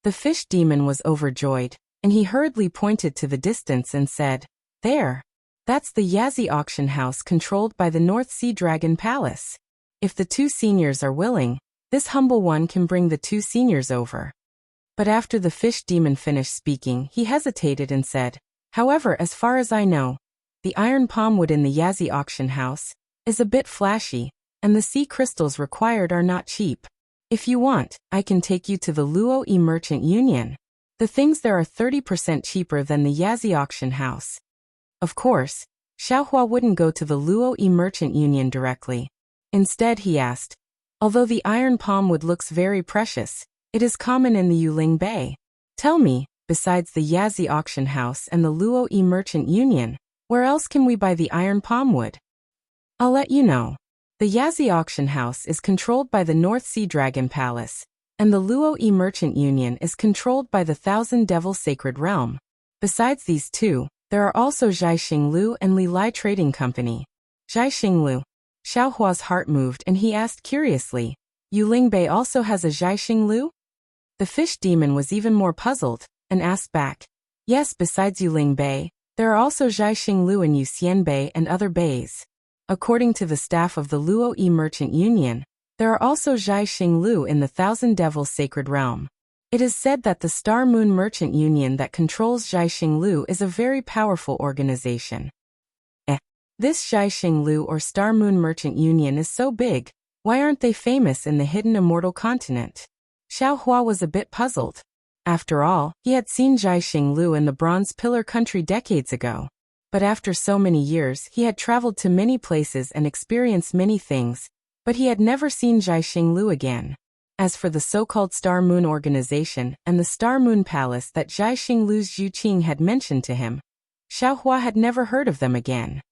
The fish demon was overjoyed, and he hurriedly pointed to the distance and said, "There. That's the Yazi auction house controlled by the North Sea Dragon Palace. If the 2 seniors are willing, this humble one can bring the 2 seniors over." But after the fish demon finished speaking, he hesitated and said, "However, as far as I know, the iron palm wood in the Yazi auction house is a bit flashy, and the sea crystals required are not cheap. If you want, I can take you to the Luo E Merchant Union. The things there are 30% cheaper than the Yazi auction house." Of course, Xiaohua wouldn't go to the Luo E Merchant Union directly. Instead he asked, "Although the iron palm wood looks very precious, it is common in the Yuling Bay. Tell me, besides the Yazi auction house and the Luo E Merchant Union, where else can we buy the iron palm wood?" "I'll let you know. The Yazi auction house is controlled by the North Sea Dragon Palace, and the Luo E Merchant Union is controlled by the Thousand Devil Sacred Realm. Besides these 2, there are also Zhaixing Lu and Li Lai Trading Company." Zhaixing Lu. Xiaohua's heart moved and he asked curiously, "Yuling Bay also has a Zhaixing Lu?" The fish demon was even more puzzled, and asked back, "Yes, besides Yuling Bay, there are also Zhaixing Lu in Yuxian Bay and other bays. According to the staff of the Luo E Merchant Union, there are also Zhaixing Lu in the Thousand Devils Sacred Realm. It is said that the Star Moon Merchant Union that controls Zhaixing Lu is a very powerful organization." This Zhaixing Lu or Star Moon Merchant Union is so big, why aren't they famous in the hidden immortal continent? Xiao Hua was a bit puzzled. After all, he had seen Zhaixing Lu in the Bronze Pillar country decades ago. But after so many years, he had traveled to many places and experienced many things, but he had never seen Zhaixing Lu again. As for the so-called Star Moon organization and the Star Moon Palace that Zhaixing Lu's Zhu Qing had mentioned to him, Xiao Hua had never heard of them again.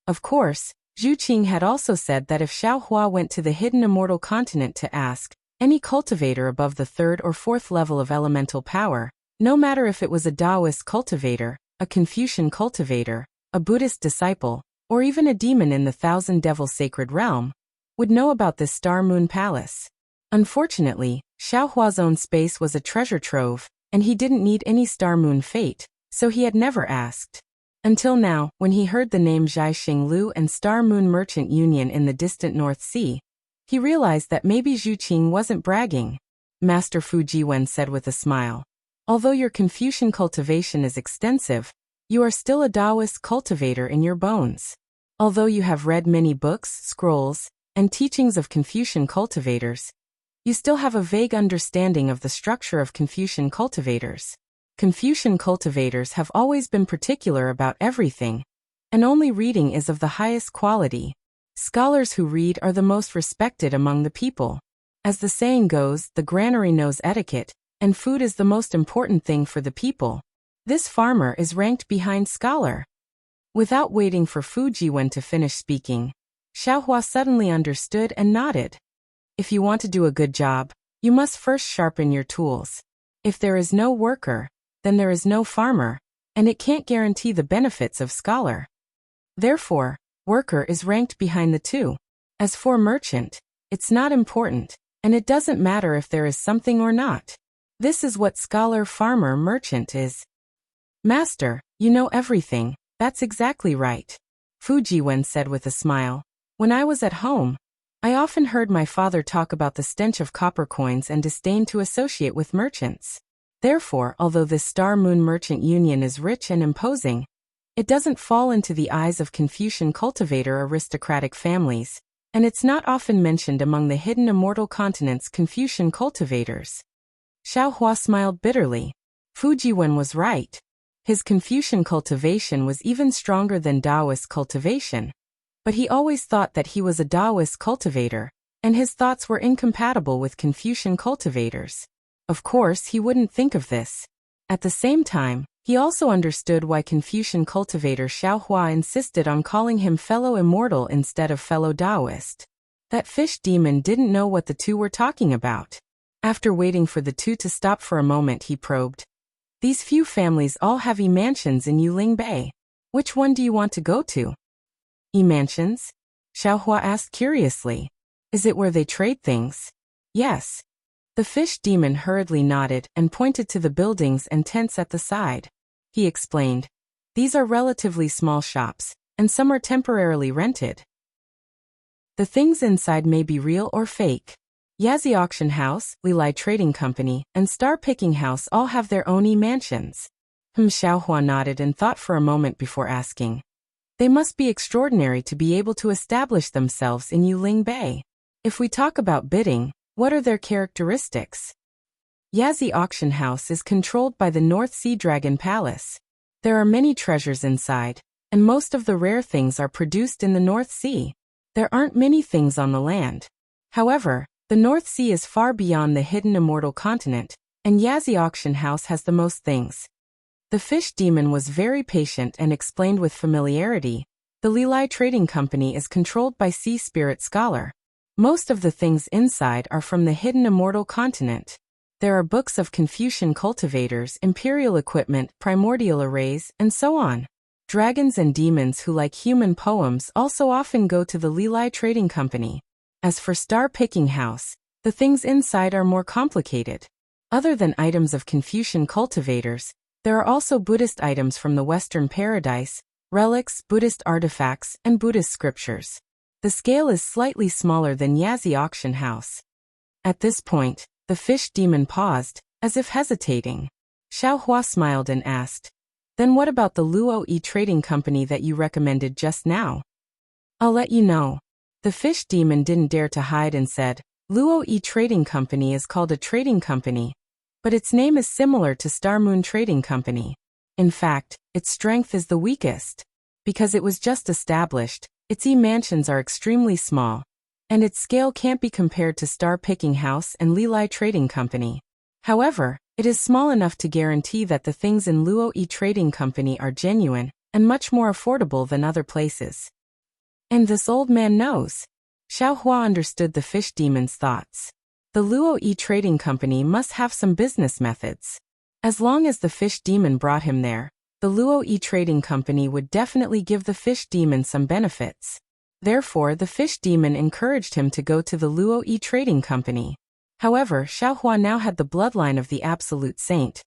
Of course, Zhu Qing had also said that if Xiao Hua went to the hidden immortal continent to ask any cultivator above the 3rd or 4th level of elemental power, no matter if it was a Taoist cultivator, a Confucian cultivator, a Buddhist disciple, or even a demon in the Thousand Devil Sacred Realm, would know about this Star Moon Palace. Unfortunately, Xiao Hua's own space was a treasure trove, and he didn't need any Star Moon fate, so he had never asked. Until now, when he heard the name Zhaixing Lu and Star Moon Merchant Union in the distant North Sea, he realized that maybe Zhu Qing wasn't bragging. Master Fu Jiwen said with a smile, "Although your Confucian cultivation is extensive, you are still a Taoist cultivator in your bones. Although you have read many books, scrolls, and teachings of Confucian cultivators, you still have a vague understanding of the structure of Confucian cultivators. Confucian cultivators have always been particular about everything, and only reading is of the highest quality. Scholars who read are the most respected among the people. As the saying goes, the granary knows etiquette, and food is the most important thing for the people. This farmer is ranked behind scholar." Without waiting for Fu Jiwen to finish speaking, Xiao Hua suddenly understood and nodded. If you want to do a good job, you must first sharpen your tools. If there is no worker, then there is no farmer, and it can't guarantee the benefits of scholar. Therefore, worker is ranked behind the two. As for merchant, it's not important, and it doesn't matter if there is something or not. This is what scholar, farmer, merchant is. Master, you know everything, that's exactly right. Fu Jiwen said with a smile. When I was at home, I often heard my father talk about the stench of copper coins and disdain to associate with merchants. Therefore, although this Star Moon Merchant Union is rich and imposing, it doesn't fall into the eyes of Confucian cultivator aristocratic families, and it's not often mentioned among the hidden immortal continent's Confucian cultivators. Xiao Hua smiled bitterly. Fu Jiwen was right. His Confucian cultivation was even stronger than Taoist cultivation, but he always thought that he was a Taoist cultivator, and his thoughts were incompatible with Confucian cultivators. Of course, he wouldn't think of this. At the same time, he also understood why Confucian cultivator Xiao Hua insisted on calling him fellow immortal instead of fellow Taoist. That fish demon didn't know what the two were talking about. After waiting for the two to stop for a moment, he probed. These few families all have mansions in Yuling Bay. Which one do you want to go to? Mansions? Xiao Hua asked curiously. Is it where they trade things? Yes. The fish demon hurriedly nodded and pointed to the buildings and tents at the side. He explained, "These are relatively small shops, and some are temporarily rented. The things inside may be real or fake. Yazi Auction House, Lilai Trading Company, and Star Picking House all have their own mansions." Xiao Hua nodded and thought for a moment before asking. They must be extraordinary to be able to establish themselves in Yuling Bay. If we talk about bidding, what are their characteristics? Yazi Auction House is controlled by the North Sea Dragon Palace. There are many treasures inside, and most of the rare things are produced in the North Sea. There aren't many things on the land. However, the North Sea is far beyond the hidden immortal continent, and Yazi Auction House has the most things. The fish demon was very patient and explained with familiarity. The Lilai Trading Company is controlled by Sea Spirit Scholar. Most of the things inside are from the hidden immortal continent. There are books of Confucian cultivators, imperial equipment, primordial arrays, and so on. Dragons and demons who like human poems also often go to the Lilai Trading Company. As for Star Picking House, the things inside are more complicated. Other than items of Confucian cultivators, there are also Buddhist items from the Western Paradise, relics, Buddhist artifacts, and Buddhist scriptures. The scale is slightly smaller than Yazi Auction House. At this point, the fish demon paused, as if hesitating. Xiao Hua smiled and asked, Then what about the Luo trading company that you recommended just now? I'll let you know. The fish demon didn't dare to hide and said, Luo Trading Company is called a trading company, but its name is similar to Star Moon Trading Company. In fact, its strength is the weakest. Because it was just established, its mansions are extremely small, and its scale can't be compared to Star Picking House and Lilai Trading Company. However, it is small enough to guarantee that the things in Luo Trading Company are genuine and much more affordable than other places. And this old man knows. Xiao Hua understood the fish demon's thoughts. The Luo Trading Company must have some business methods. As long as the fish demon brought him there, the Luo Trading Company would definitely give the fish demon some benefits. Therefore, the fish demon encouraged him to go to the Luo Trading Company. However, Xiao Hua now had the bloodline of the absolute saint.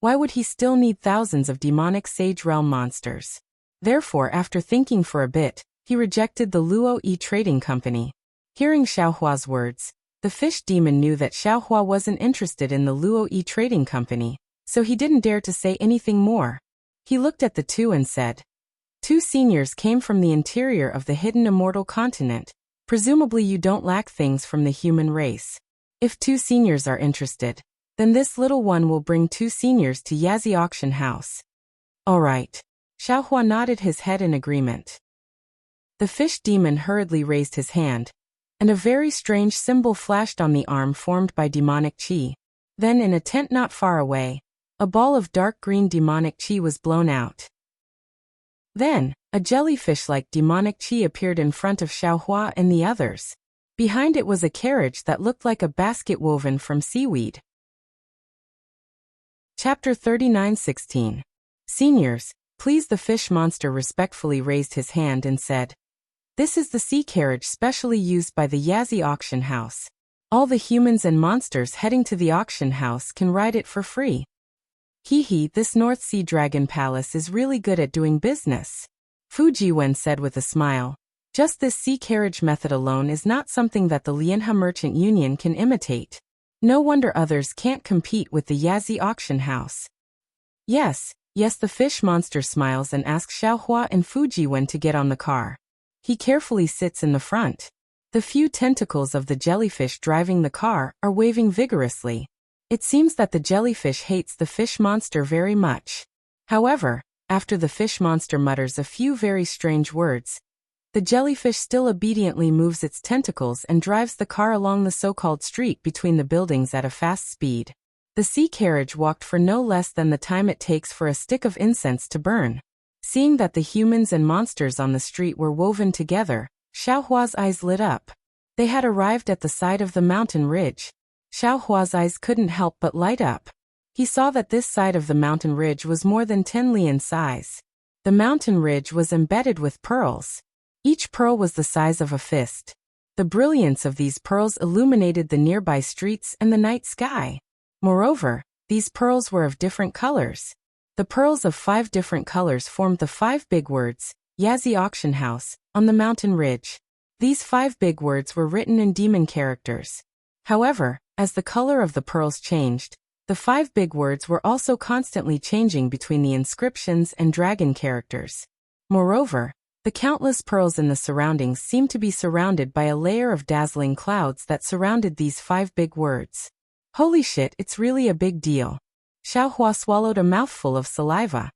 Why would he still need thousands of demonic sage realm monsters? Therefore, after thinking for a bit, he rejected the Luo Trading Company. Hearing Xiao Hua's words, the fish demon knew that Xiao Hua wasn't interested in the Luo Trading Company, so he didn't dare to say anything more. He looked at the two and said, Two seniors came from the interior of the hidden immortal continent. Presumably you don't lack things from the human race. If two seniors are interested, then this little one will bring two seniors to Yazi Auction House. All right. Xiao Hua nodded his head in agreement. The fish demon hurriedly raised his hand, and a very strange symbol flashed on the arm formed by demonic chi. Then in a tent not far away, a ball of dark green demonic chi was blown out. Then, a jellyfish-like demonic chi appeared in front of Xiao Hua and the others. Behind it was a carriage that looked like a basket woven from seaweed. Chapter 39:16. Seniors, please. The fish monster respectfully raised his hand and said, This is the sea carriage specially used by the Yazi Auction House. All the humans and monsters heading to the auction house can ride it for free. Hee, this North Sea Dragon Palace is really good at doing business. Fujiwen said with a smile. Just this sea carriage method alone is not something that the Lianhe Merchant Union can imitate. No wonder others can't compete with the Yazi Auction House. Yes, the fish monster smiles and asks Xiao Hua and Fujiwen to get on the car. He carefully sits in the front. The few tentacles of the jellyfish driving the car are waving vigorously. It seems that the jellyfish hates the fish monster very much. However, after the fish monster mutters a few very strange words, the jellyfish still obediently moves its tentacles and drives the car along the so-called street between the buildings at a fast speed. The sea carriage walked for no less than the time it takes for a stick of incense to burn. Seeing that the humans and monsters on the street were woven together, Xiao Hua's eyes lit up. They had arrived at the side of the mountain ridge. Xiao Hua's eyes couldn't help but light up. He saw that this side of the mountain ridge was more than 10 li in size. The mountain ridge was embedded with pearls. Each pearl was the size of a fist. The brilliance of these pearls illuminated the nearby streets and the night sky. Moreover, these pearls were of different colors. The pearls of 5 different colors formed the 5 big words, Yazi Auction House, on the mountain ridge. These 5 big words were written in demon characters. However, as the color of the pearls changed, the 5 big words were also constantly changing between the inscriptions and dragon characters. Moreover, the countless pearls in the surroundings seemed to be surrounded by a layer of dazzling clouds that surrounded these 5 big words. Holy shit, it's really a big deal. Xiao Hua swallowed a mouthful of saliva.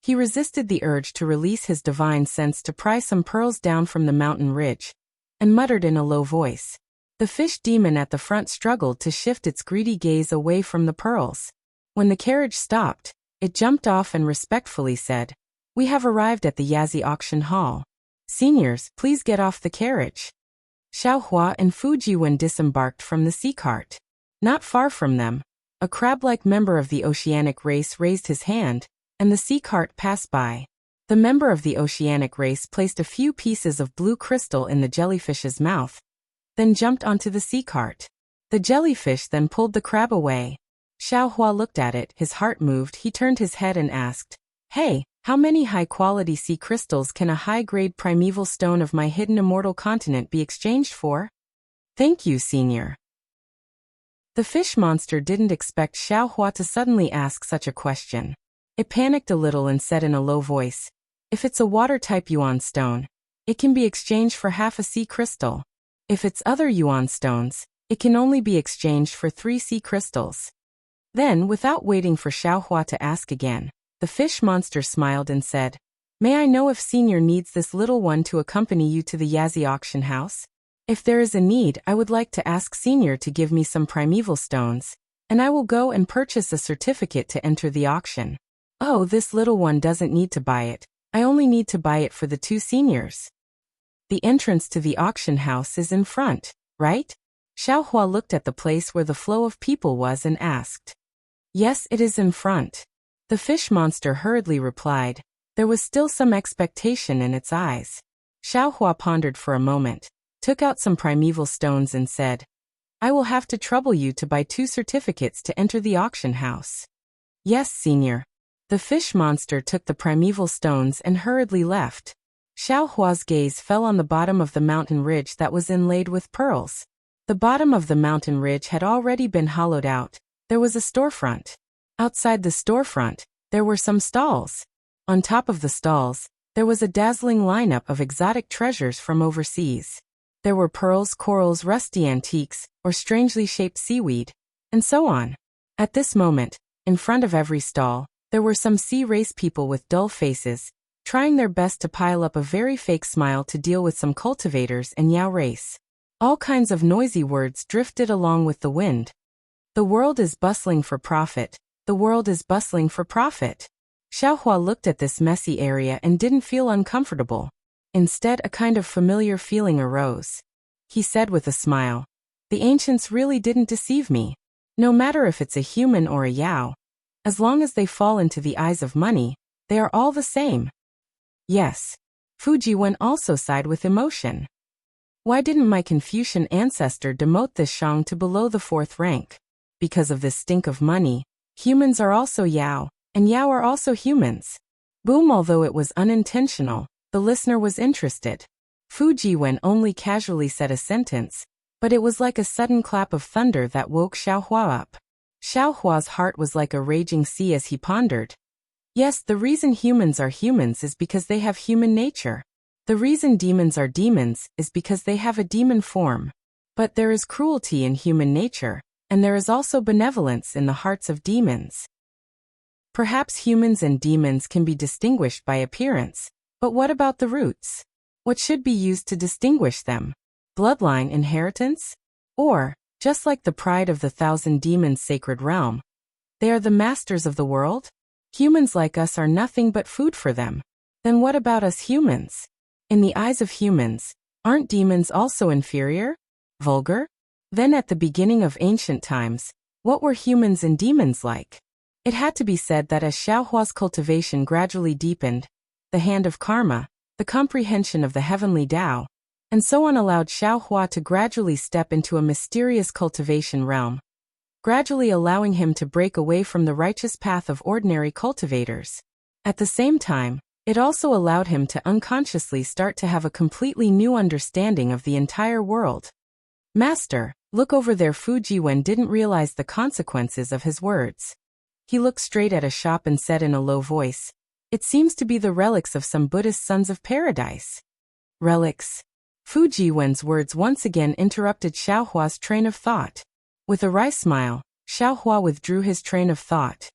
He resisted the urge to release his divine sense to pry some pearls down from the mountain ridge, and muttered in a low voice. The fish demon at the front struggled to shift its greedy gaze away from the pearls. When the carriage stopped, it jumped off and respectfully said, We have arrived at the Yazi Auction Hall. Seniors, please get off the carriage. Xiao Hua and Fujiwen disembarked from the sea cart. Not far from them, a crab-like member of the oceanic race raised his hand, and the sea cart passed by. The member of the oceanic race placed a few pieces of blue crystal in the jellyfish's mouth, then jumped onto the sea cart. The jellyfish then pulled the crab away. Xiao Hua looked at it, his heart moved, he turned his head and asked, Hey, how many high-quality sea crystals can a high-grade primeval stone of my hidden immortal continent be exchanged for? Thank you, senior. The fish monster didn't expect Xiao Hua to suddenly ask such a question. It panicked a little and said in a low voice, "If it's a water-type yuan stone, it can be exchanged for half a sea crystal. If it's other yuan stones, it can only be exchanged for 3 sea crystals." Then, without waiting for Xiaohua to ask again, the fish monster smiled and said, "May I know if Senior needs this little one to accompany you to the Yazi auction house? If there is a need, I would like to ask Senior to give me some primeval stones, and I will go and purchase a certificate to enter the auction." "Oh, this little one doesn't need to buy it. I only need to buy it for the 2 seniors. The entrance to the auction house is in front, right?" Xiaohua looked at the place where the flow of people was and asked. "Yes, it is in front." The fish monster hurriedly replied. There was still some expectation in its eyes. Xiaohua pondered for a moment, took out some primeval stones and said, "I will have to trouble you to buy 2 certificates to enter the auction house." "Yes, Senior." The fish monster took the primeval stones and hurriedly left. Xiaohua's gaze fell on the bottom of the mountain ridge that was inlaid with pearls. The bottom of the mountain ridge had already been hollowed out. There was a storefront. Outside the storefront, there were some stalls. On top of the stalls, there was a dazzling lineup of exotic treasures from overseas. There were pearls, corals, rusty antiques, or strangely shaped seaweed, and so on. At this moment, in front of every stall, there were some sea race people with dull faces, trying their best to pile up a very fake smile to deal with some cultivators and Yao race. All kinds of noisy words drifted along with the wind. "The world is bustling for profit. The world is bustling for profit." Xiaohua looked at this messy area and didn't feel uncomfortable. Instead, a kind of familiar feeling arose. He said with a smile, "The ancients really didn't deceive me. No matter if it's a human or a Yao, as long as they fall into the eyes of money, they are all the same." Yes. Fujiwen also sighed with emotion. Why didn't my Confucian ancestor demote this Shang to below the 4th rank? Because of this stink of money, humans are also Yao, and Yao are also humans. Boom. Although it was unintentional, the listener was interested. Fujiwen only casually said a sentence, but it was like a sudden clap of thunder that woke Xiaohua up. Xiaohua's heart was like a raging sea as he pondered. Yes, the reason humans are humans is because they have human nature. The reason demons are demons is because they have a demon form. But there is cruelty in human nature, and there is also benevolence in the hearts of demons. Perhaps humans and demons can be distinguished by appearance, but what about the roots? What should be used to distinguish them? Bloodline, inheritance? Or, just like the pride of the 1,000 demons' sacred realm, they are the masters of the world? Humans like us are nothing but food for them. Then what about us humans? In the eyes of humans, aren't demons also inferior? Vulgar? Then at the beginning of ancient times, what were humans and demons like? It had to be said that as Xiaohua's cultivation gradually deepened, the hand of karma, the comprehension of the heavenly Tao, and so on allowed Xiaohua to gradually step into a mysterious cultivation realm, gradually allowing him to break away from the righteous path of ordinary cultivators. At the same time, it also allowed him to unconsciously start to have a completely new understanding of the entire world. "Master, look over there." Fujiwen didn't realize the consequences of his words. He looked straight at a shop and said in a low voice, "It seems to be the relics of some Buddhist sons of paradise." Relics? Fujiwen's words once again interrupted Xiaohua's train of thought. With a wry smile, Xiaohua withdrew his train of thought.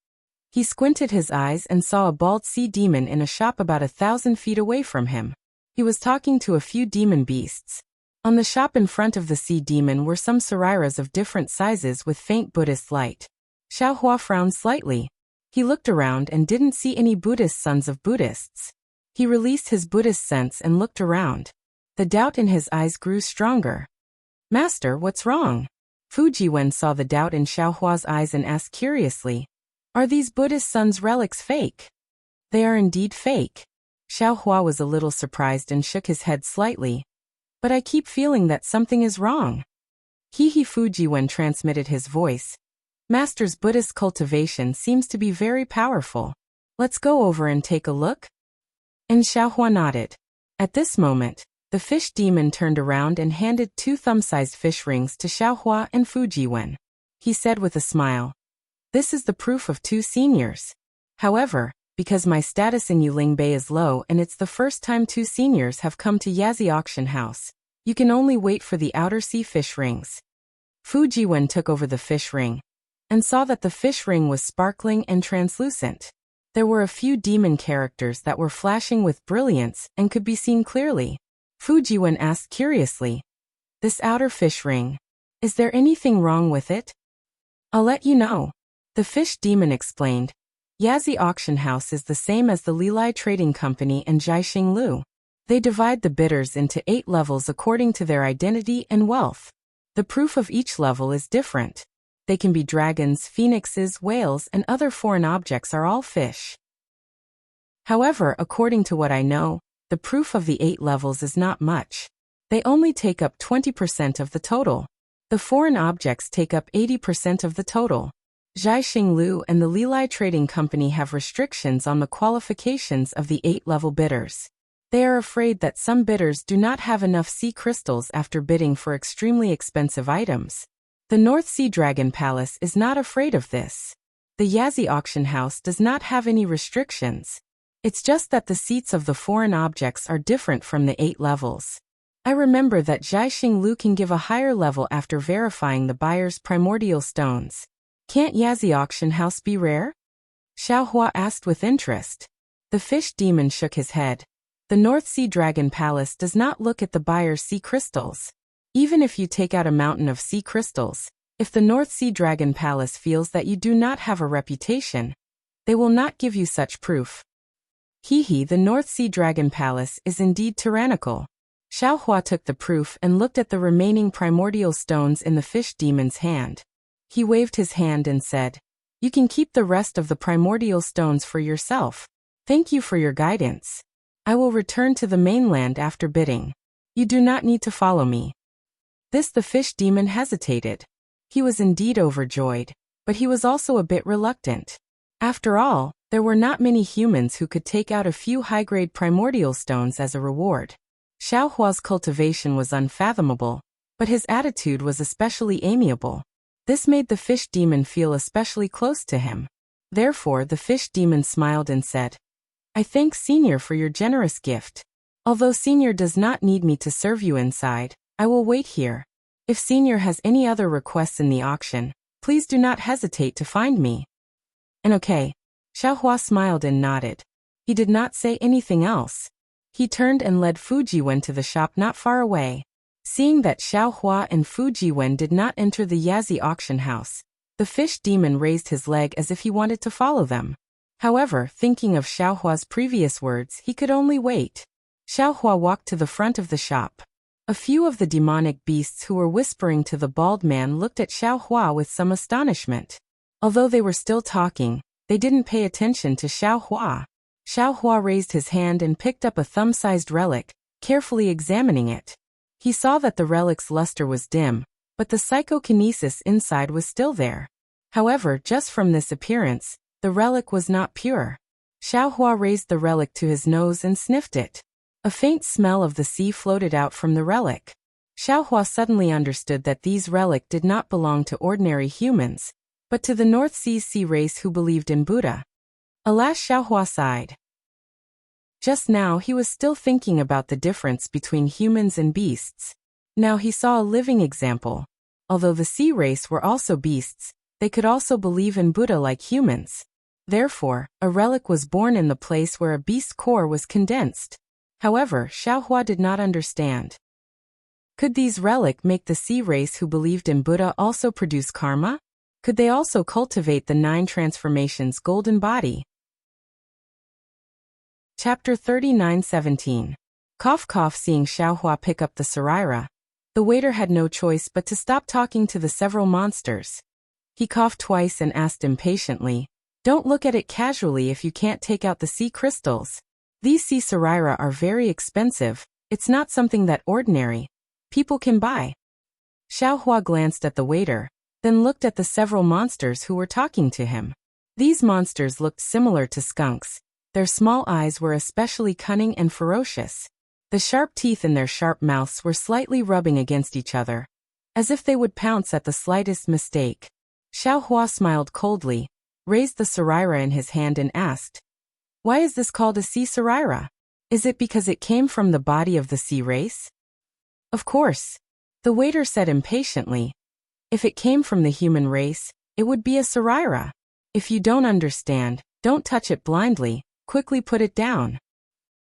He squinted his eyes and saw a bald sea demon in a shop about 1,000 feet away from him. He was talking to a few demon beasts. On the shop in front of the sea demon were some sariras of different sizes with faint Buddhist light. Xiaohua frowned slightly. He looked around and didn't see any Buddhist sons of Buddhists. He released his Buddhist sense and looked around. The doubt in his eyes grew stronger. "Master, what's wrong?" Fujiwen saw the doubt in Xiaohua's eyes and asked curiously, "Are these Buddhist sons' relics fake?" "They are indeed fake." Xiaohua was a little surprised and shook his head slightly. "But I keep feeling that something is wrong." Fujiwen transmitted his voice. "Master's Buddhist cultivation seems to be very powerful. Let's go over and take a look?" And Xiaohua nodded. At this moment, the fish demon turned around and handed 2 thumb-sized fish rings to Xiaohua and Fujiwen. He said with a smile, "This is the proof of 2 seniors. However, because my status in Yuling Bay is low and it's the first time 2 seniors have come to Yazi Auction House, you can only wait for the outer sea fish rings. Fu Jiwen took over the fish ring and saw that the fish ring was sparkling and translucent. There were a few demon characters that were flashing with brilliance and could be seen clearly. Fu Jiwen asked curiously, "This outer fish ring, is there anything wrong with it?" "I'll let you know," the fish demon explained. Yazi Auction House is the same as the Lilai Trading Company and Jiaxing Lu. They divide the bidders into 8 levels according to their identity and wealth. The proof of each level is different. They can be dragons, phoenixes, whales, and other foreign objects are all fish. However, according to what I know, the proof of the 8 levels is not much. They only take up 20% of the total. The foreign objects take up 80% of the total. Jiaxing Lu and the Lilai Trading Company have restrictions on the qualifications of the 8-level bidders. They are afraid that some bidders do not have enough sea crystals after bidding for extremely expensive items. The North Sea Dragon Palace is not afraid of this. The Yazi Auction House does not have any restrictions. It's just that the seats of the foreign objects are different from the 8 levels. I remember that Jiaxing Lu can give a higher level after verifying the buyer's primordial stones. Can't Yazi Auction House be rare? Xiaohua asked with interest. The fish demon shook his head. The North Sea Dragon Palace does not look at the buyer's sea crystals. Even if you take out a mountain of sea crystals, if the North Sea Dragon Palace feels that you do not have a reputation, they will not give you such proof. The North Sea Dragon Palace is indeed tyrannical. Xiaohua took the proof and looked at the remaining primordial stones in the fish demon's hand. He waved his hand and said, "You can keep the rest of the primordial stones for yourself. Thank you for your guidance. I will return to the mainland after bidding. You do not need to follow me." The fish demon hesitated. He was indeed overjoyed, but he was also a bit reluctant. After all, there were not many humans who could take out a few high-grade primordial stones as a reward. Xiaohua's cultivation was unfathomable, but his attitude was especially amiable. This made the fish demon feel especially close to him. Therefore, the fish demon smiled and said, "I thank Senior for your generous gift. Although Senior does not need me to serve you inside, I will wait here. If Senior has any other requests in the auction, please do not hesitate to find me." "And okay." Xiaohua smiled and nodded. He did not say anything else. He turned and led Fu Jiwen to the shop not far away. Seeing that Xiaohua and Fu Jiwen did not enter the Yazi Auction House, the fish demon raised his leg as if he wanted to follow them. However, thinking of Xiaohua's previous words, he could only wait. Xiaohua walked to the front of the shop. A few of the demonic beasts who were whispering to the bald man looked at Xiaohua with some astonishment. Although they were still talking, they didn't pay attention to Xiaohua. Xiaohua raised his hand and picked up a thumb-sized relic, carefully examining it. He saw that the relic's luster was dim, but the psychokinesis inside was still there. However, just from this appearance, the relic was not pure. Xiaohua raised the relic to his nose and sniffed it. A faint smell of the sea floated out from the relic. Xiaohua suddenly understood that these relics did not belong to ordinary humans, but to the North Sea race who believed in Buddha. Alas, Xiaohua sighed. Just now he was still thinking about the difference between humans and beasts. Now he saw a living example. Although the sea race were also beasts, they could also believe in Buddha like humans. Therefore, a relic was born in the place where a beast's core was condensed. However, Xiaohua did not understand. Could these relics make the sea race who believed in Buddha also produce karma? Could they also cultivate the 9 transformations golden body? Chapter 39:17. Cough. Seeing Xiaohua pick up the Saraira, the waiter had no choice but to stop talking to the several monsters. He coughed twice and asked impatiently, "Don't look at it casually if you can't take out the sea crystals. These sea Saraira are very expensive. It's not something that ordinary people can buy." Xiaohua glanced at the waiter, then looked at the several monsters who were talking to him. These monsters looked similar to skunks. Their small eyes were especially cunning and ferocious. The sharp teeth in their sharp mouths were slightly rubbing against each other, as if they would pounce at the slightest mistake. Xiaohua smiled coldly. raised the Sarira in his hand and asked, "Why is this called a sea Sarira? Is it because it came from the body of the sea race?" "Of course," the waiter said impatiently. "If it came from the human race, it would be a Sarira. If you don't understand, don't touch it blindly, quickly put it down."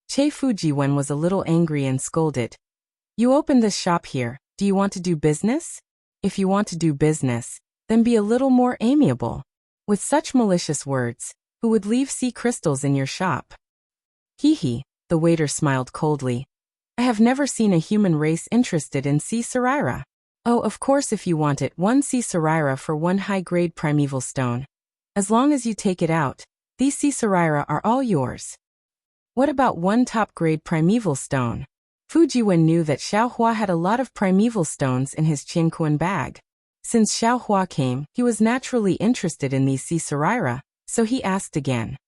Che Fujiwen was a little angry and scolded. "You opened this shop here, do you want to do business? If you want to do business, then be a little more amiable. With such malicious words, who would leave sea crystals in your shop?" "Hee hee," the waiter smiled coldly. "I have never seen a human race interested in sea Sarira. Oh, of course, if you want it, 1 sea Sarira for 1 high-grade primeval stone. As long as you take it out, these sea Sarira are all yours." "What about 1 top-grade primeval stone?" Fujiwen knew that Xiaohua had a lot of primeval stones in his Qingquan bag. Since Xiaohua came, he was naturally interested in these sea Sarira, so he asked again.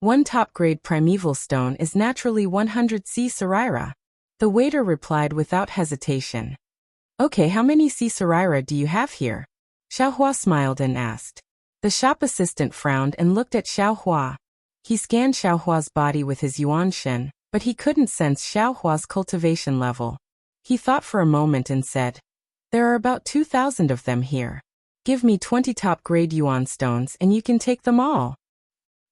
1 top-grade primeval stone is naturally 100 sea Sarira. The waiter replied without hesitation. "Okay, how many sea Sarira do you have here?" Xiaohua smiled and asked. The shop assistant frowned and looked at Xiaohua. He scanned Xiaohua's body with his yuanshen, but he couldn't sense Xiaohua's cultivation level. He thought for a moment and said, "There are about 2,000 of them here. Give me 20 top-grade yuan stones and you can take them all."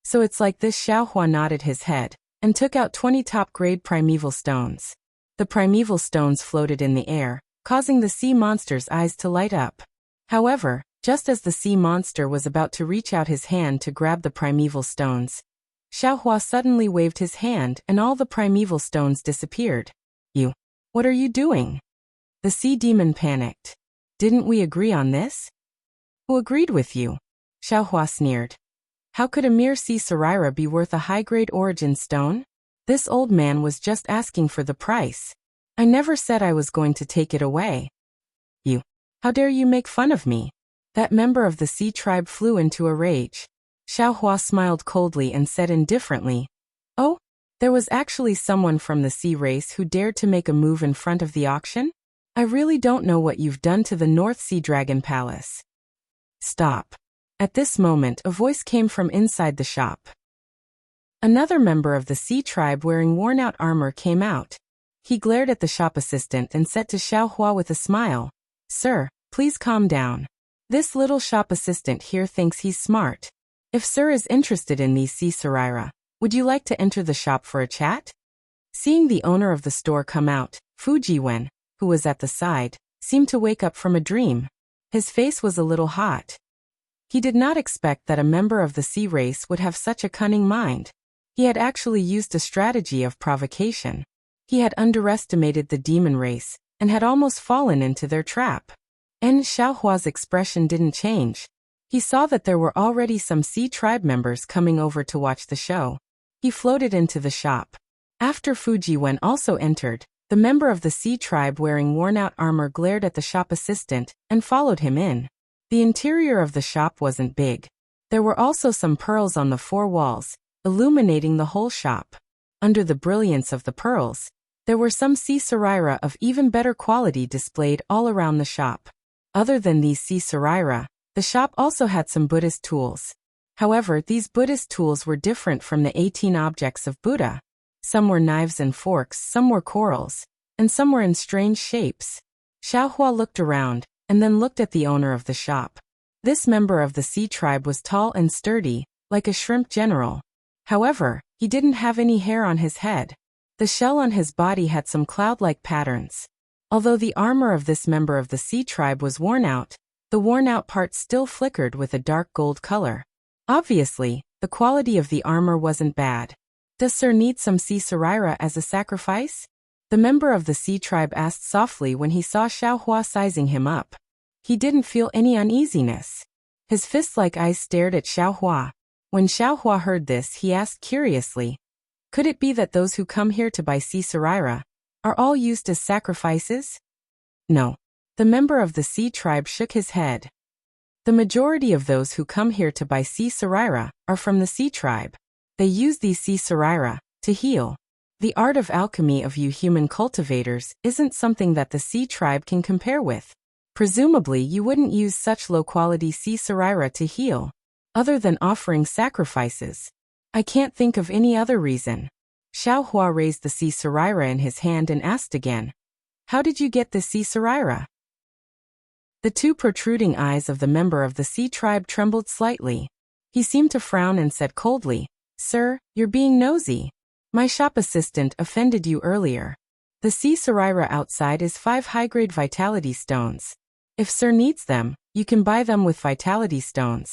"So it's like this." Xiaohua nodded his head, and took out 20 top-grade primeval stones. The primeval stones floated in the air, causing the sea monster's eyes to light up. However, just as the sea monster was about to reach out his hand to grab the primeval stones, Xiaohua suddenly waved his hand and all the primeval stones disappeared. "You, what are you doing?" The sea demon panicked. "Didn't we agree on this?" "Who agreed with you?" Xiaohua sneered. "How could a mere sea Sarira be worth a high-grade origin stone? This old man was just asking for the price. I never said I was going to take it away." "You, how dare you make fun of me?" That member of the sea tribe flew into a rage. Xiaohua smiled coldly and said indifferently, "Oh, there was actually someone from the sea race who dared to make a move in front of the auction? I really don't know what you've done to the North Sea Dragon Palace." "Stop." At this moment, a voice came from inside the shop. Another member of the sea tribe wearing worn-out armor came out. He glared at the shop assistant and said to Xiaohua with a smile, "Sir, please calm down. This little shop assistant here thinks he's smart. If Sir is interested in these sea Sarira, would you like to enter the shop for a chat?" Seeing the owner of the store come out, Fujiwen, who was at the side, seemed to wake up from a dream. His face was a little hot. He did not expect that a member of the sea race would have such a cunning mind. He had actually used a strategy of provocation. He had underestimated the demon race, and had almost fallen into their trap. And Xiaohua's expression didn't change. He saw that there were already some sea tribe members coming over to watch the show. He floated into the shop. After Fujiwen also entered, the member of the sea tribe wearing worn-out armor glared at the shop assistant and followed him in. The interior of the shop wasn't big. There were also some pearls on the 4 walls, illuminating the whole shop. Under the brilliance of the pearls, there were some sea Sarira of even better quality displayed all around the shop. Other than these sea Sarira, the shop also had some Buddhist tools. However, these Buddhist tools were different from the 18 objects of Buddha. Some were knives and forks, some were corals, and some were in strange shapes. Xiaohua looked around, and then looked at the owner of the shop. This member of the sea tribe was tall and sturdy, like a shrimp general. However, he didn't have any hair on his head. The shell on his body had some cloud-like patterns. Although the armor of this member of the sea tribe was worn out, the worn-out part still flickered with a dark gold color. Obviously, the quality of the armor wasn't bad. "Does Sir need some sea Sarira as a sacrifice?" The member of the sea tribe asked softly when he saw Xiaohua sizing him up. He didn't feel any uneasiness. His fist-like eyes stared at Xiaohua. When Xiaohua heard this, he asked curiously, "Could it be that those who come here to buy sea Sarira are all used as sacrifices?" "No." The member of the sea tribe shook his head. "The majority of those who come here to buy sea Sarira are from the sea tribe. They use these sea Sarira to heal. The art of alchemy of you human cultivators isn't something that the sea tribe can compare with. Presumably you wouldn't use such low-quality sea Sarira to heal." Other than offering sacrifices. I can't think of any other reason. Xiao Hua raised the sea saraira in his hand and asked again, "How did you get the sea saraira?" The two protruding eyes of the member of the sea tribe trembled slightly. He seemed to frown and said coldly, "Sir, you're being nosy. My shop assistant offended you earlier. The sea saraira outside is 5 high-grade vitality stones. If Sir needs them, you can buy them with vitality stones.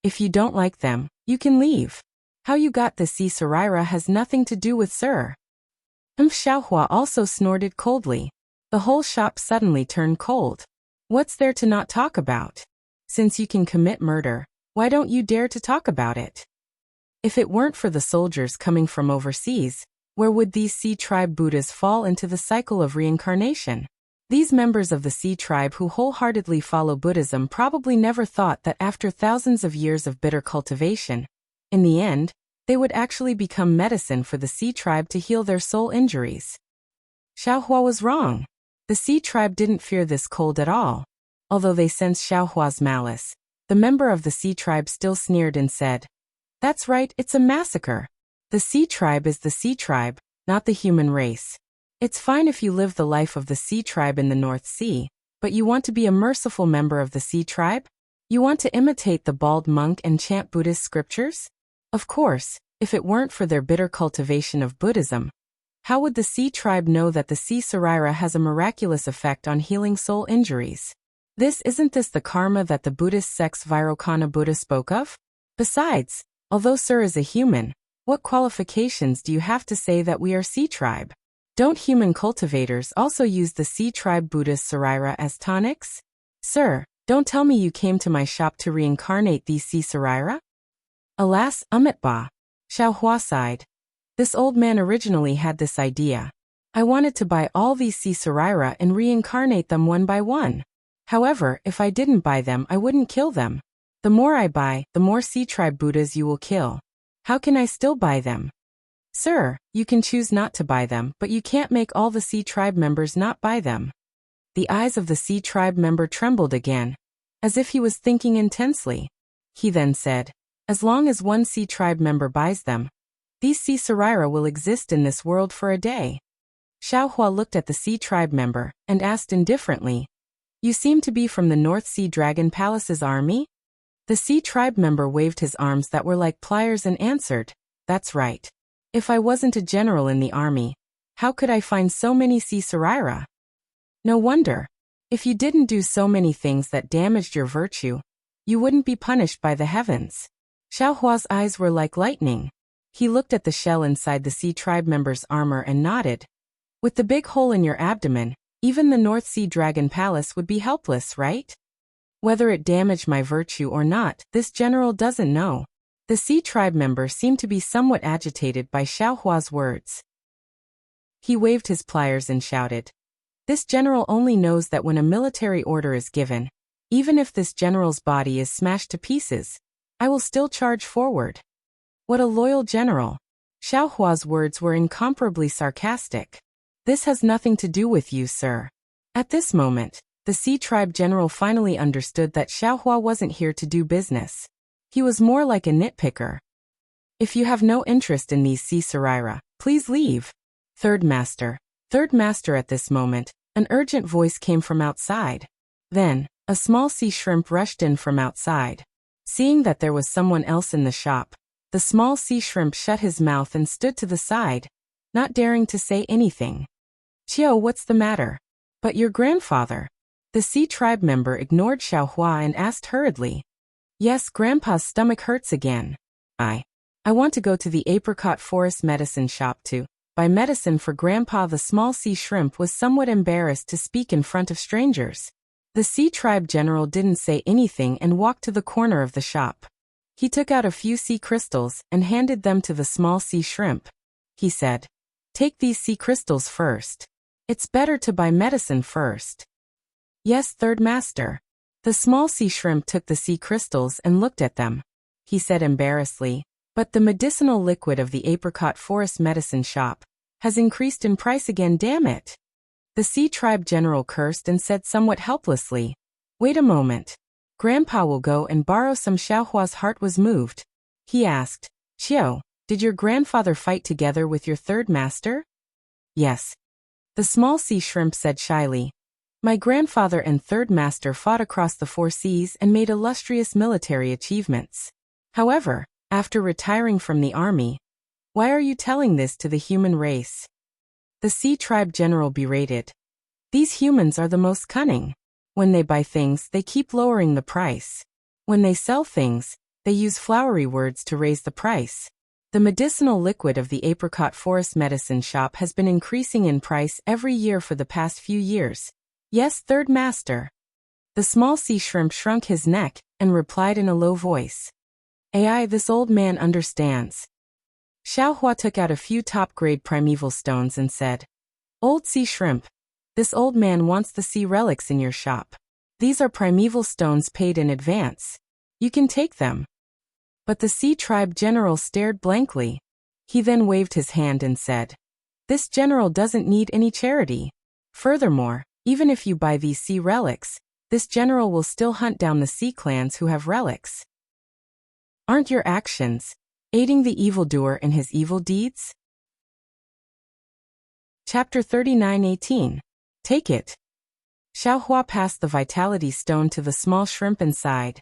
If you don't like them, you can leave. How you got the sea saraira has nothing to do with Sir." Xiaohua also snorted coldly. The whole shop suddenly turned cold. What's there to not talk about? Since you can commit murder, why don't you dare to talk about it? If it weren't for the soldiers coming from overseas, where would these sea tribe Buddhas fall into the cycle of reincarnation? These members of the sea tribe who wholeheartedly follow Buddhism probably never thought that after thousands of years of bitter cultivation, in the end, they would actually become medicine for the sea tribe to heal their soul injuries. Xiaohua was wrong. The sea tribe didn't fear this cold at all. Although they sensed Xiaohua's malice, the member of the sea tribe still sneered and said, "That's right, it's a massacre. The sea tribe is the sea tribe, not the human race. It's fine if you live the life of the sea tribe in the North Sea, but you want to be a merciful member of the sea tribe? You want to imitate the bald monk and chant Buddhist scriptures? Of course, if it weren't for their bitter cultivation of Buddhism, how would the sea tribe know that the sea saraira has a miraculous effect on healing soul injuries? Isn't this the karma that the Buddhist sect's Vairocana Buddha spoke of? Besides, although Sir is a human, what qualifications do you have to say that we are sea tribe? Don't human cultivators also use the sea tribe Buddhist saraira as tonics? Sir, don't tell me you came to my shop to reincarnate these sea saraira? Alas, Umitba. Xiaohua sighed. This old man originally had this idea. I wanted to buy all these sea saraira and reincarnate them one by one. However, if I didn't buy them, I wouldn't kill them. The more I buy, the more sea tribe Buddhas you will kill. How can I still buy them? Sir, you can choose not to buy them, but you can't make all the sea tribe members not buy them. The eyes of the sea tribe member trembled again, as if he was thinking intensely. He then said, as long as one sea tribe member buys them, these sea saraira will exist in this world for a day. Xiaohua looked at the sea tribe member and asked indifferently, "You seem to be from the North Sea Dragon Palace's army?" The sea tribe member waved his arms that were like pliers and answered, "That's right. If I wasn't a general in the army, how could I find so many sea saraira? No wonder. If you didn't do so many things that damaged your virtue, you wouldn't be punished by the heavens." Xiaohua's eyes were like lightning. He looked at the shell inside the sea tribe member's armor and nodded. With the big hole in your abdomen, even the North Sea Dragon Palace would be helpless, right? Whether it damaged my virtue or not, this general doesn't know. The sea tribe member seemed to be somewhat agitated by Xiaohua's words. He waved his pliers and shouted, "This general only knows that when a military order is given, even if this general's body is smashed to pieces, I will still charge forward." What a loyal general. Xiaohua's words were incomparably sarcastic. "This has nothing to do with you, sir." At this moment, the sea tribe general finally understood that Xiaohua wasn't here to do business. He was more like a nitpicker. "If you have no interest in these sea saraira, please leave." Third master. Third master. At this moment, an urgent voice came from outside. Then, a small sea shrimp rushed in from outside. Seeing that there was someone else in the shop, the small sea shrimp shut his mouth and stood to the side, not daring to say anything. "Qiao, what's the matter?" "But your grandfather." The sea tribe member ignored Xiaohua and asked hurriedly. "Yes, Grandpa's stomach hurts again. I want to go to the apricot forest medicine shop to buy medicine for Grandpa." The small sea shrimp was somewhat embarrassed to speak in front of strangers. The sea tribe general didn't say anything and walked to the corner of the shop. He took out a few sea crystals and handed them to the small sea shrimp. He said, "Take these sea crystals first. It's better to buy medicine first." "Yes, third master." The small sea shrimp took the sea crystals and looked at them. He said embarrassedly, "But the medicinal liquid of the apricot forest medicine shop has increased in price again, damn it." The sea tribe general cursed and said somewhat helplessly, "Wait a moment. Grandpa will go and borrow some. Xiaohua's heart was moved. He asked, Qiu, did your grandfather fight together with your third master? Yes. The small sea shrimp said shyly. My grandfather and third master fought across the 4 seas and made illustrious military achievements. However, after retiring from the army, why are you telling this to the human race? The sea tribe general berated. These humans are the most cunning. When they buy things, they keep lowering the price. When they sell things, they use flowery words to raise the price. The medicinal liquid of the apricot forest medicine shop has been increasing in price every year for the past few years. Yes, third master. The small sea shrimp shrunk his neck and replied in a low voice. Ai, this old man understands. Xiaohua took out a few top-grade primeval stones and said, Old sea shrimp, this old man wants the sea relics in your shop. These are primeval stones paid in advance. You can take them. But the sea tribe general stared blankly. He then waved his hand and said, This general doesn't need any charity. Furthermore, even if you buy these sea relics, this general will still hunt down the sea clans who have relics. Aren't your actions aiding the evildoer in his evil deeds? Chapter 39:18. Take it. Xiaohua passed the vitality stone to the small shrimp and sighed.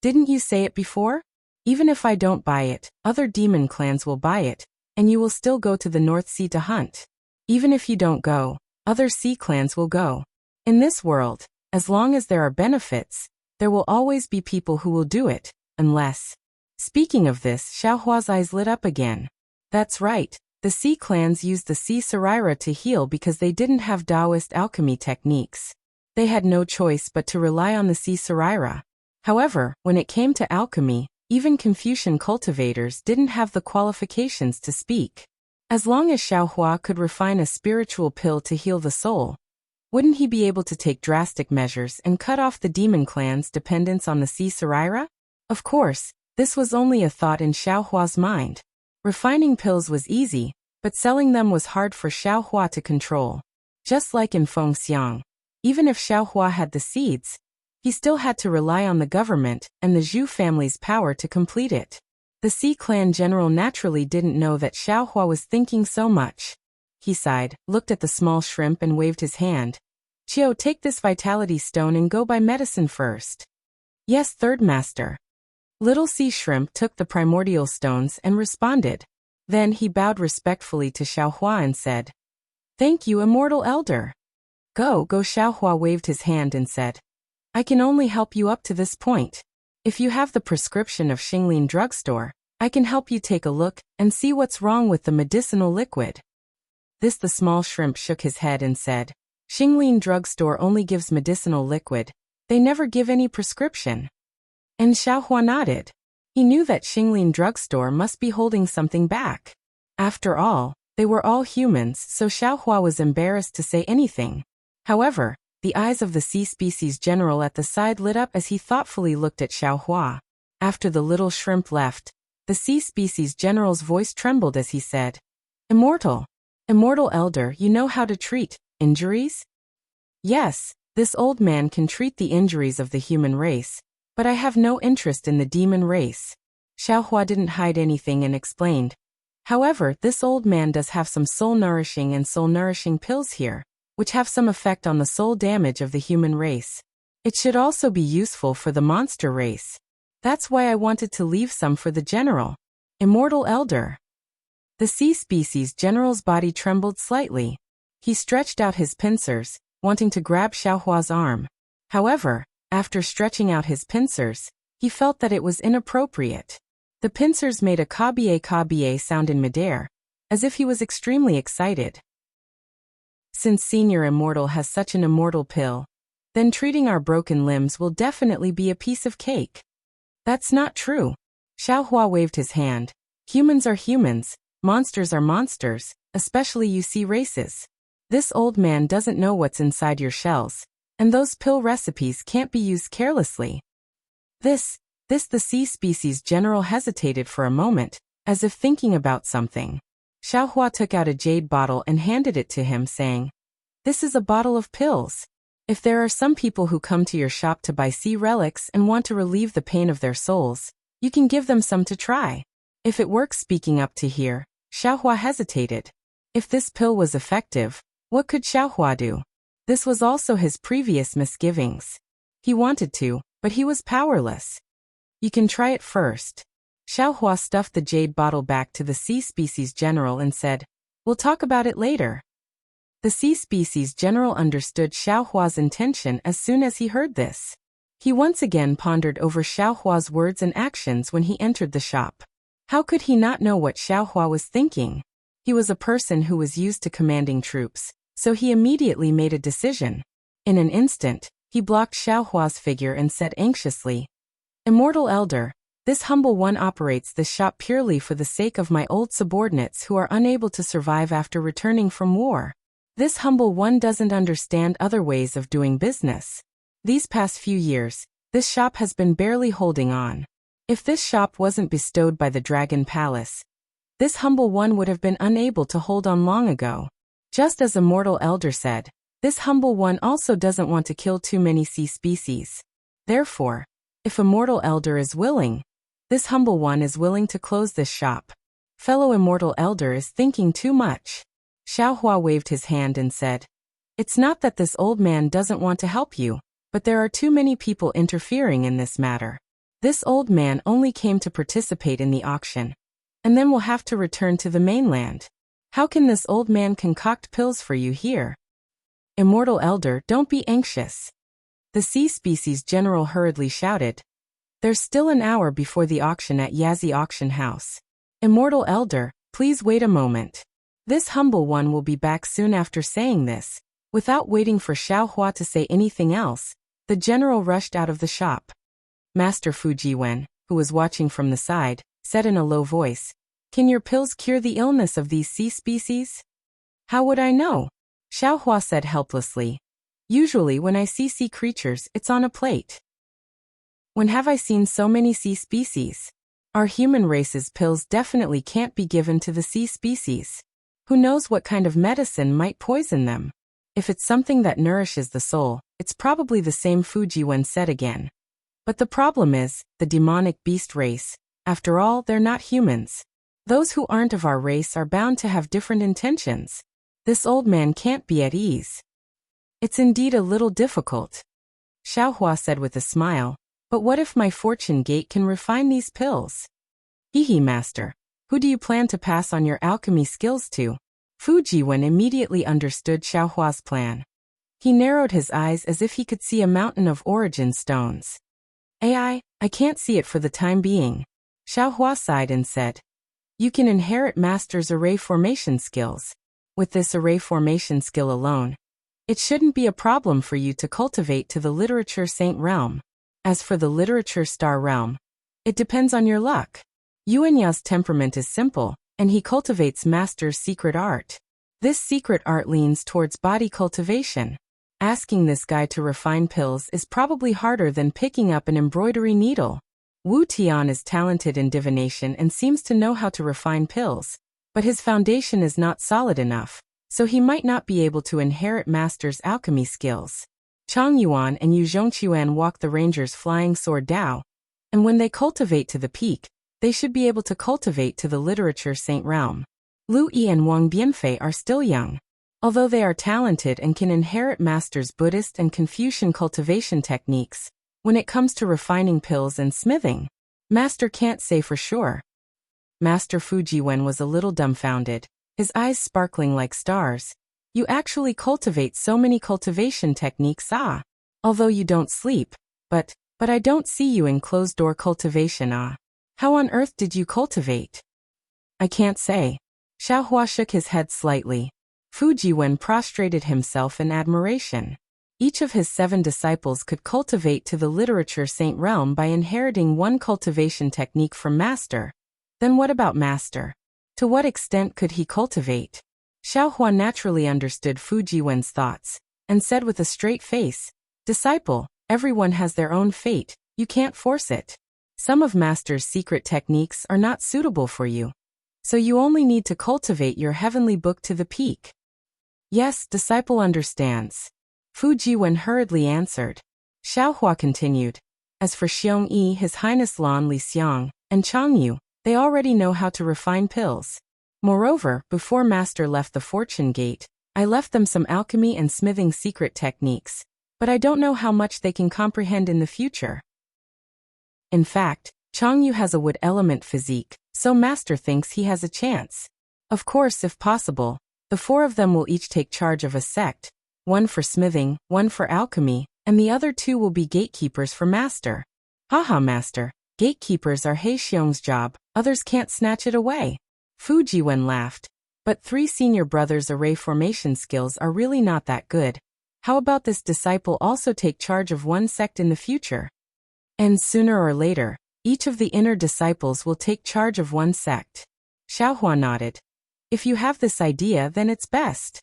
Didn't you say it before? Even if I don't buy it, other demon clans will buy it, and you will still go to the North Sea to hunt. Even if you don't go, other sea clans will go. In this world, as long as there are benefits, there will always be people who will do it, unless... Speaking of this, Xiaohua's eyes lit up again. That's right, the sea clans used the sea Saraira to heal because they didn't have Taoist alchemy techniques. They had no choice but to rely on the sea Saraira. However, when it came to alchemy, even Confucian cultivators didn't have the qualifications to speak. As long as Xiaohua could refine a spiritual pill to heal the soul, wouldn't he be able to take drastic measures and cut off the demon clan's dependence on the sea Saraira? Of course, this was only a thought in Xiaohua's mind. Refining pills was easy, but selling them was hard for Xiaohua to control. Just like in Fengxiang, even if Xiaohua had the seeds, he still had to rely on the government and the Zhu family's power to complete it. The Sea Clan general naturally didn't know that Xiaohua was thinking so much. He sighed, looked at the small shrimp and waved his hand. Qiu, take this vitality stone and go buy medicine first. Yes, third master. Little sea shrimp took the primordial stones and responded. Then he bowed respectfully to Xiaohua and said, Thank you, immortal elder. Go. Xiaohua waved his hand and said, I can only help you up to this point. If you have the prescription of Xinglin drugstore, I can help you take a look and see what's wrong with the medicinal liquid. The small shrimp shook his head and said, Xinglin drugstore only gives medicinal liquid. They never give any prescription. And Xiaohua nodded. He knew that Xinglin drugstore must be holding something back. After all, they were all humans, so Xiaohua was embarrassed to say anything. However, the eyes of the sea species general at the side lit up as he thoughtfully looked at Xiaohua. After the little shrimp left, the sea species general's voice trembled as he said, Immortal elder, you know how to treat injuries? Yes, this old man can treat the injuries of the human race, but I have no interest in the demon race. Xiaohua didn't hide anything and explained. However, this old man does have some soul-nourishing pills here, which have some effect on the soul damage of the human race. It should also be useful for the monster race. That's why I wanted to leave some for the general. Immortal elder. The sea species general's body trembled slightly. He stretched out his pincers, wanting to grab Xiaohua's arm. However, after stretching out his pincers, he felt that it was inappropriate. The pincers made a kabiye sound in midair, as if he was extremely excited. Since Senior Immortal has such an immortal pill, then treating our broken limbs will definitely be a piece of cake. That's not true. Xiaohua waved his hand. Humans are humans, monsters are monsters, especially you sea races. This old man doesn't know what's inside your shells, and those pill recipes can't be used carelessly. The sea species general hesitated for a moment, as if thinking about something. Xiaohua took out a jade bottle and handed it to him, saying, This is a bottle of pills. If there are some people who come to your shop to buy sea relics and want to relieve the pain of their souls, you can give them some to try. If it works. Speaking up to here, Xiaohua hesitated. If this pill was effective, what could Xiaohua do? This was also his previous misgivings. He wanted to, but he was powerless. You can try it first. Xiaohua stuffed the jade bottle back to the sea species general and said, "We'll talk about it later." The sea species general understood Xiaohua's intention as soon as he heard this. He once again pondered over Xiaohua's words and actions when he entered the shop. How could he not know what Xiaohua was thinking? He was a person who was used to commanding troops, so he immediately made a decision. In an instant, he blocked Xiaohua's figure and said anxiously, "Immortal Elder, this humble one operates this shop purely for the sake of my old subordinates who are unable to survive after returning from war. This humble one doesn't understand other ways of doing business. These past few years, this shop has been barely holding on. If this shop wasn't bestowed by the Dragon Palace, this humble one would have been unable to hold on long ago. Just as Immortal Elder said, this humble one also doesn't want to kill too many sea species. Therefore, if Immortal Elder is willing, this humble one is willing to close this shop. Fellow Immortal Elder is thinking too much." Xiaohua waved his hand and said, "It's not that this old man doesn't want to help you, but there are too many people interfering in this matter. This old man only came to participate in the auction, and then will have to return to the mainland. How can this old man concoct pills for you here? Immortal Elder, don't be anxious." The sea species general hurriedly shouted, "There's still an hour before the auction at Yazi Auction House. Immortal Elder, please wait a moment. This humble one will be back soon." After saying this, without waiting for Xiaohua to say anything else, the general rushed out of the shop. Master Fujiwen, who was watching from the side, said in a low voice, "Can your pills cure the illness of these sea species?" "How would I know?" Xiaohua said helplessly. "Usually when I see sea creatures, it's on a plate. When have I seen so many sea species? Our human race's pills definitely can't be given to the sea species. Who knows what kind of medicine might poison them? If it's something that nourishes the soul, it's probably the same." Fujiwen said again. "But the problem is, the demonic beast race. After all, they're not humans. Those who aren't of our race are bound to have different intentions. This old man can't be at ease." "It's indeed a little difficult," Xiaohua said with a smile, "but what if my fortune gate can refine these pills?" "Hehe, master. Who do you plan to pass on your alchemy skills to?" Fujiwen immediately understood Xiaohua's plan. He narrowed his eyes as if he could see a mountain of origin stones. I can't see it for the time being." Xiaohua sighed and said, "You can inherit master's array formation skills. With this array formation skill alone, it shouldn't be a problem for you to cultivate to the literature saint realm. As for the literature star realm, it depends on your luck. Yuanya's temperament is simple, and he cultivates master's secret art. This secret art leans towards body cultivation. Asking this guy to refine pills is probably harder than picking up an embroidery needle. Wu Tian is talented in divination and seems to know how to refine pills, but his foundation is not solid enough, so he might not be able to inherit master's alchemy skills. Chang Yuan and Yu Zhongquan walk the ranger's flying sword Dao, and when they cultivate to the peak, they should be able to cultivate to the literature saint realm. Lu Yi and Wang Bianfei are still young. Although they are talented and can inherit master's Buddhist and Confucian cultivation techniques, when it comes to refining pills and smithing, master can't say for sure." Master Fujiwen was a little dumbfounded, his eyes sparkling like stars. "You actually cultivate so many cultivation techniques, ah? Although you don't sleep, but I don't see you in closed-door cultivation, ah? How on earth did you cultivate?" "I can't say." Xiaohua shook his head slightly. Fujiwen prostrated himself in admiration. Each of his 7 disciples could cultivate to the literature saint realm by inheriting one cultivation technique from master. Then what about master? To what extent could he cultivate? Xiaohua naturally understood Fujiwen's thoughts, and said with a straight face, "Disciple, everyone has their own fate, you can't force it. Some of master's secret techniques are not suitable for you, so you only need to cultivate your heavenly book to the peak." "Yes, disciple understands." Fu Jiwen hurriedly answered. Xiaohua continued. As for Xiong Yi, His Highness Lan Li Xiang, and Chang Yu, they already know how to refine pills. Moreover, before Master left the Fortune Gate, I left them some alchemy and smithing secret techniques, but I don't know how much they can comprehend in the future. In fact, Chang Yu has a wood element physique, so Master thinks he has a chance. Of course, if possible, the 4 of them will each take charge of a sect, 1 for smithing, 1 for alchemy, and the other 2 will be gatekeepers for Master. Haha, Master, gatekeepers are He Xiong's job, others can't snatch it away. Fu Jiwen laughed. But 3 senior brothers' array formation skills are really not that good. How about this disciple also take charge of 1 sect in the future? And sooner or later, each of the inner disciples will take charge of 1 sect. Xiaohua nodded. If you have this idea, then it's best.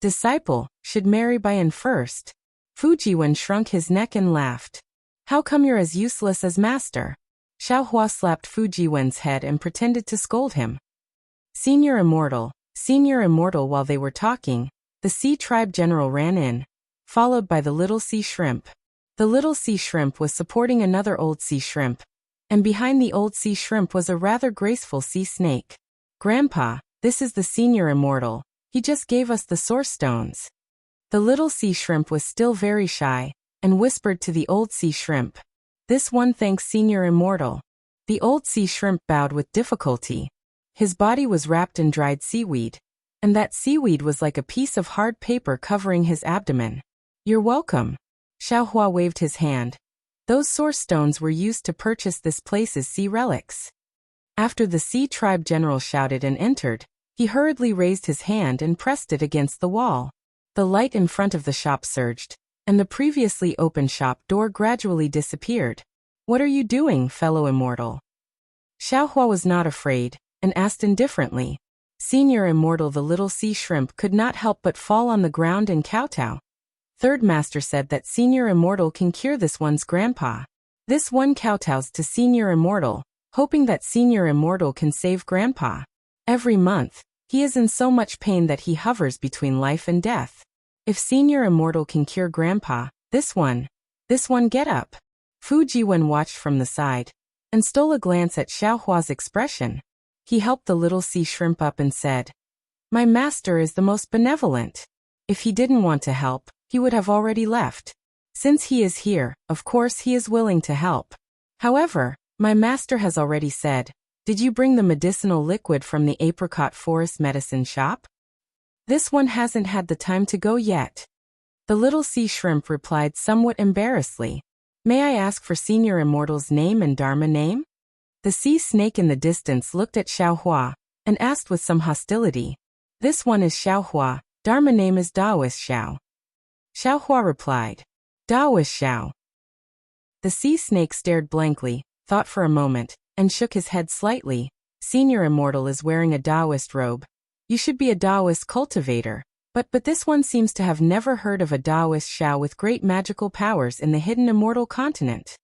Disciple should marry Bayan first. Fu Jiwen shrunk his neck and laughed. How come you're as useless as Master? Xiaohua slapped Fu Jiwen's head and pretended to scold him. Senior Immortal. While they were talking, the Sea Tribe General ran in, followed by the Little Sea Shrimp. The Little Sea Shrimp was supporting another Old Sea Shrimp, and behind the Old Sea Shrimp was a rather graceful sea snake. Grandpa, this is the Senior Immortal. He just gave us the Source Stones. The Little Sea Shrimp was still very shy, and whispered to the Old Sea Shrimp. This one thanks Senior Immortal. The Old Sea Shrimp bowed with difficulty. His body was wrapped in dried seaweed, and that seaweed was like a piece of hard paper covering his abdomen. You're welcome. Xiaohua waved his hand. Those source stones were used to purchase this place's sea relics. After the Sea Tribe General shouted and entered, he hurriedly raised his hand and pressed it against the wall. The light in front of the shop surged, and the previously open shop door gradually disappeared. What are you doing, fellow immortal? Xiaohua was not afraid, and asked indifferently. Senior Immortal the Little Sea Shrimp could not help but fall on the ground and kowtow. Third Master said that Senior Immortal can cure this one's grandpa. This one kowtows to Senior Immortal, hoping that Senior Immortal can save grandpa. Every month, he is in so much pain that he hovers between life and death. If Senior Immortal can cure grandpa, this one get up. Fu Jiwen watched from the side, and stole a glance at Xiaohua's expression. He helped the Little Sea Shrimp up and said, My master is the most benevolent. If he didn't want to help, he would have already left. Since he is here, of course he is willing to help. However, my master has already said, Did you bring the medicinal liquid from the apricot forest medicine shop? This one hasn't had the time to go yet. The Little Sea Shrimp replied somewhat embarrassedly. May I ask for Senior Immortal's name and Dharma name? The sea snake in the distance looked at Xiaohua, and asked with some hostility. This one is Xiaohua, Dharma name is Daoist Xiao. Xiaohua replied. Daoist Xiao. The sea snake stared blankly, thought for a moment, and shook his head slightly. Senior Immortal is wearing a Daoist robe. You should be a Daoist cultivator, but this one seems to have never heard of a Daoist Xiao with great magical powers in the hidden immortal continent.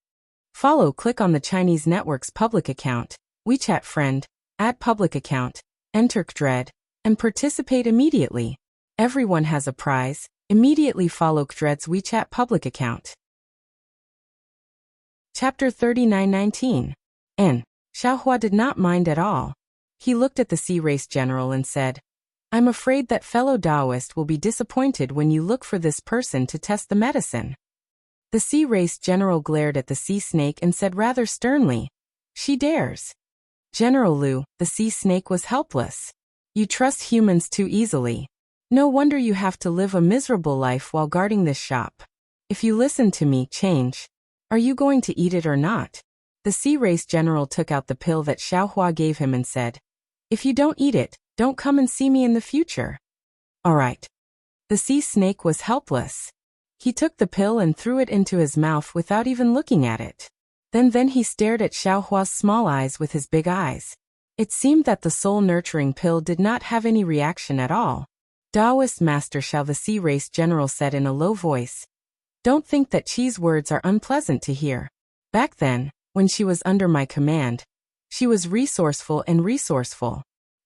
Click on the Chinese network's public account, WeChat friend, add public account, enter Kdred, and participate immediately. Everyone has a prize. Immediately follow Kdred's WeChat public account. Chapter 39:19. Xiaohua did not mind at all. He looked at the Sea Race General and said, I'm afraid that fellow Taoist will be disappointed when you look for this person to test the medicine. The Sea Race General glared at the sea snake and said rather sternly, She dares. General Liu, the sea snake was helpless. You trust humans too easily. No wonder you have to live a miserable life while guarding this shop. If you listen to me, change. Are you going to eat it or not? The Sea Race General took out the pill that Xiaohua gave him and said, If you don't eat it, don't come and see me in the future. All right. The sea snake was helpless. He took the pill and threw it into his mouth without even looking at it. Then he stared at Xiaohua's small eyes with his big eyes. It seemed that the soul-nurturing pill did not have any reaction at all. Taoist Master Xiao, the Sea Race General said in a low voice. Don't think that Chi's words are unpleasant to hear. Back then, when she was under my command, she was resourceful.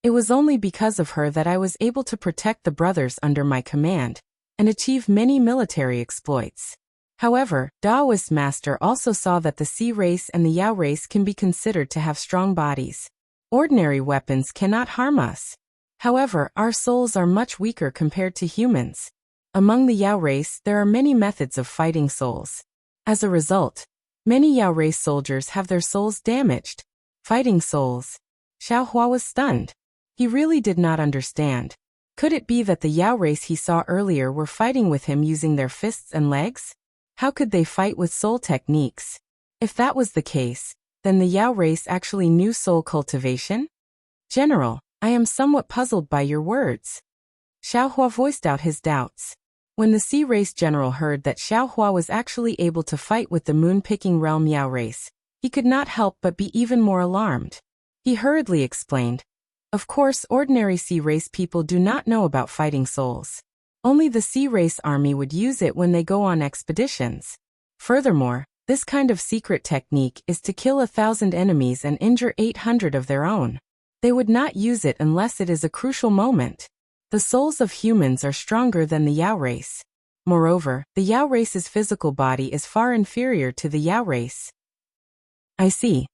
It was only because of her that I was able to protect the brothers under my command, and achieve many military exploits. However, Daoist master also saw that the Sea race and the Yao race can be considered to have strong bodies. Ordinary weapons cannot harm us. However, our souls are much weaker compared to humans. Among the Yao race, there are many methods of fighting souls. As a result, many Yao race soldiers have their souls damaged. Fighting souls. Xiao Hua was stunned. He really did not understand. Could it be that the Yao race he saw earlier were fighting with him using their fists and legs? How could they fight with soul techniques? If that was the case, then the Yao race actually knew soul cultivation? General, I am somewhat puzzled by your words. Xiao Hua voiced out his doubts. When the Sea race general heard that Xiao Hua was actually able to fight with the moon-picking realm Yao race, he could not help but be even more alarmed. He hurriedly explained, "Of course, ordinary Sea race people do not know about fighting souls. Only the Sea race army would use it when they go on expeditions. Furthermore, this kind of secret technique is to kill 1,000 enemies and injure 800 of their own. They would not use it unless it is a crucial moment. The souls of humans are stronger than the Yao race. Moreover, the Yao race's physical body is far inferior to the Yao race." I see.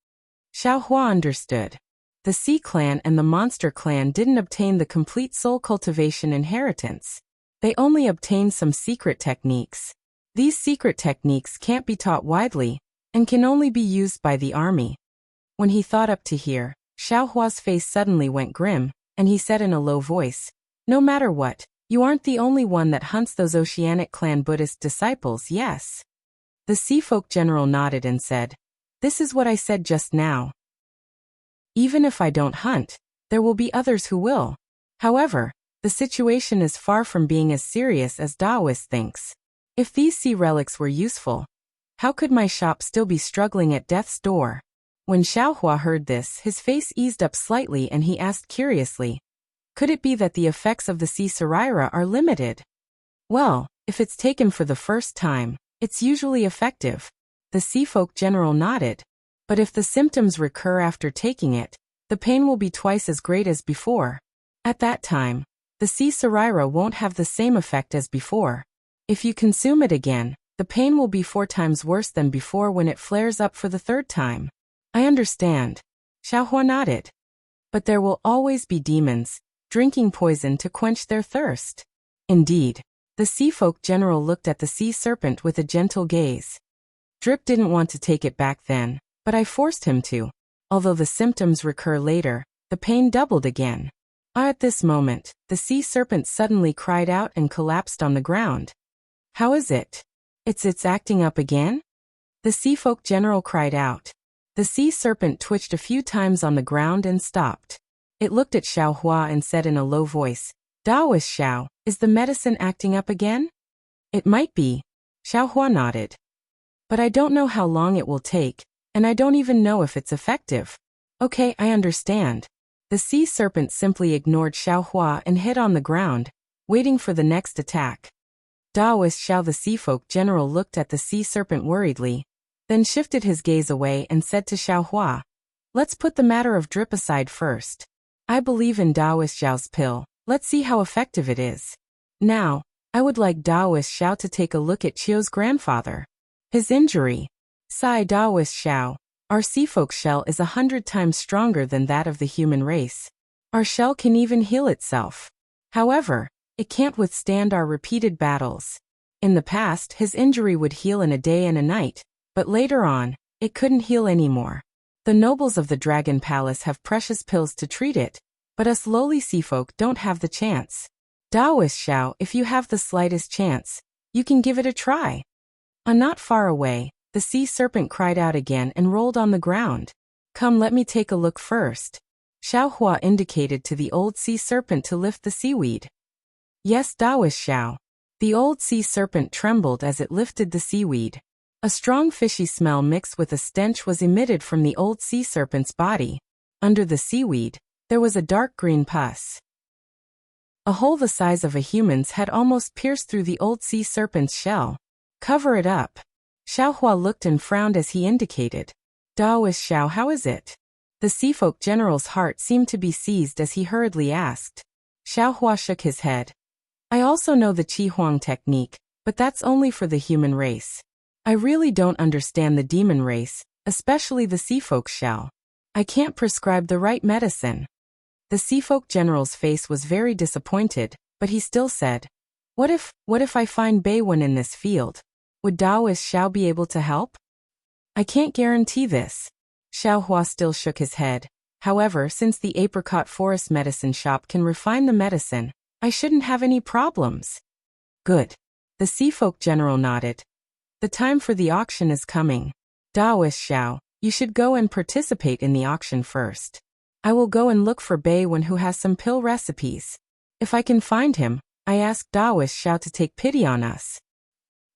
Xiao Hua understood. The Sea clan and the Monster clan didn't obtain the complete soul cultivation inheritance. They only obtained some secret techniques. These secret techniques can't be taught widely, and can only be used by the army. When he thought up to here, Xiao Hua's face suddenly went grim, and he said in a low voice, "No matter what, you aren't the only one that hunts those Oceanic clan Buddhist disciples, yes?" The Sea folk general nodded and said, "This is what I said just now. Even if I don't hunt, there will be others who will. However, the situation is far from being as serious as Daoist thinks. If these sea relics were useful, how could my shop still be struggling at death's door?" When Xiao Hua heard this, his face eased up slightly and he asked curiously, "Could it be that the effects of the sea Saraira are limited?" "Well, if it's taken for the first time, it's usually effective." The sea folk general nodded. "But if the symptoms recur after taking it, the pain will be twice as great as before. At that time, the sea Saraira won't have the same effect as before. If you consume it again, the pain will be 4 times worse than before when it flares up for the 3rd time." "I understand." Xiao Hua nodded. "But there will always be demons, drinking poison to quench their thirst." Indeed. The sea folk general looked at the sea serpent with a gentle gaze. Drip didn't want to take it back then, but I forced him to. Although the symptoms recur later, the pain doubled again. At this moment, the sea serpent suddenly cried out and collapsed on the ground. "How is it? It's acting up again?" The sea folk general cried out. The sea serpent twitched a few times on the ground and stopped. It looked at Xiao Hua and said in a low voice, "Daoist Xiao, is the medicine acting up again?" "It might be." Xiao Hua nodded. "But I don't know how long it will take, and I don't even know if it's effective." "Okay, I understand." The sea serpent simply ignored Xiao Hua and hid on the ground, waiting for the next attack. Daoist Xiao the sea folk general looked at the sea serpent worriedly, then shifted his gaze away and said to Xiao Hua, "Let's put the matter of drip aside first. I believe in Daoist Xiao's pill. Let's see how effective it is. Now, I would like Daoist Xiao to take a look at Chio's grandfather. His injury. Sigh Daoist Xiao. Our sea folk shell is 100 times stronger than that of the human race. Our shell can even heal itself. However, it can't withstand our repeated battles. In the past, his injury would heal in a day and a night, but later on, it couldn't heal anymore. The nobles of the Dragon Palace have precious pills to treat it, but us lowly sea folk don't have the chance. Daoist Xiao, if you have the slightest chance, you can give it a try." Not far away, the sea serpent cried out again and rolled on the ground. "Come, let me take a look first." Xiao Hua indicated to the old sea serpent to lift the seaweed. "Yes, Daoist Xiao." The old sea serpent trembled as it lifted the seaweed. A strong fishy smell mixed with a stench was emitted from the old sea serpent's body. Under the seaweed, there was a dark green pus. A hole the size of a human's had almost pierced through the old sea serpent's shell. "Cover it up." Xiao Hua looked and frowned as he indicated. "Daoist Xiao, how is it?" The sea folk general's heart seemed to be seized as he hurriedly asked. Xiao Hua shook his head. I also know the Qi Huang technique, but that's only for the human race. I really don't understand the demon race, especially the sea folk Xiao. I can't prescribe the right medicine. The sea folk general's face was very disappointed, but he still said, What if I find Beiwen in this field? Would Daoist Xiao be able to help? I can't guarantee this. Xiao Hua still shook his head. However, since the apricot forest medicine shop can refine the medicine, I shouldn't have any problems. Good. The sea folk general nodded. The time for the auction is coming. Daoist Xiao, you should go and participate in the auction first. I will go and look for Beiwen who has some pill recipes. If I can find him, I ask Daoist Xiao to take pity on us.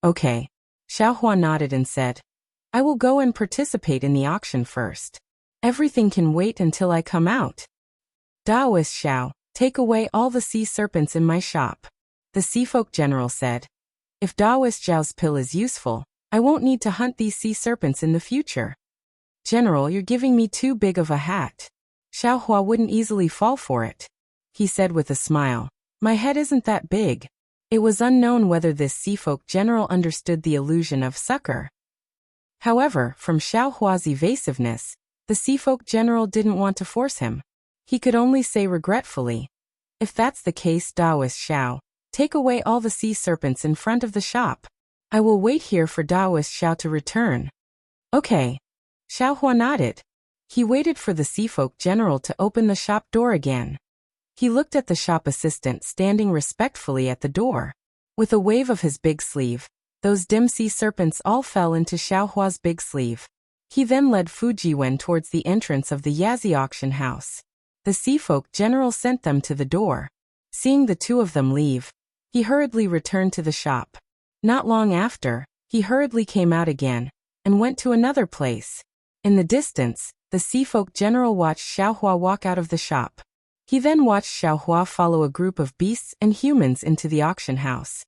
Okay. Xiao Hua nodded and said, I will go and participate in the auction first. Everything can wait until I come out. Daoist Xiao, take away all the sea serpents in my shop. The sea folk general said, If Daoist Xiao's pill is useful, I won't need to hunt these sea serpents in the future. General, you're giving me too big of a hat. Xiao Hua wouldn't easily fall for it. He said with a smile, My head isn't that big. It was unknown whether this sea folk general understood the illusion of succor. However, from Xiao Hua's evasiveness, the sea folk general didn't want to force him. He could only say regretfully, If that's the case, Daoist Xiao, take away all the sea serpents in front of the shop. I will wait here for Daoist Xiao to return. Okay. Xiao Hua nodded. He waited for the sea folk general to open the shop door again. He looked at the shop assistant standing respectfully at the door. With a wave of his big sleeve, those dim sea serpents all fell into Xiao Hua's big sleeve. He then led Fujiwen towards the entrance of the Yazi auction house. The sea folk general sent them to the door. Seeing the two of them leave, he hurriedly returned to the shop. Not long after, he hurriedly came out again, and went to another place. In the distance, the sea folk general watched Xiao Hua walk out of the shop. He then watched Xiao Hua follow a group of beasts and humans into the auction house.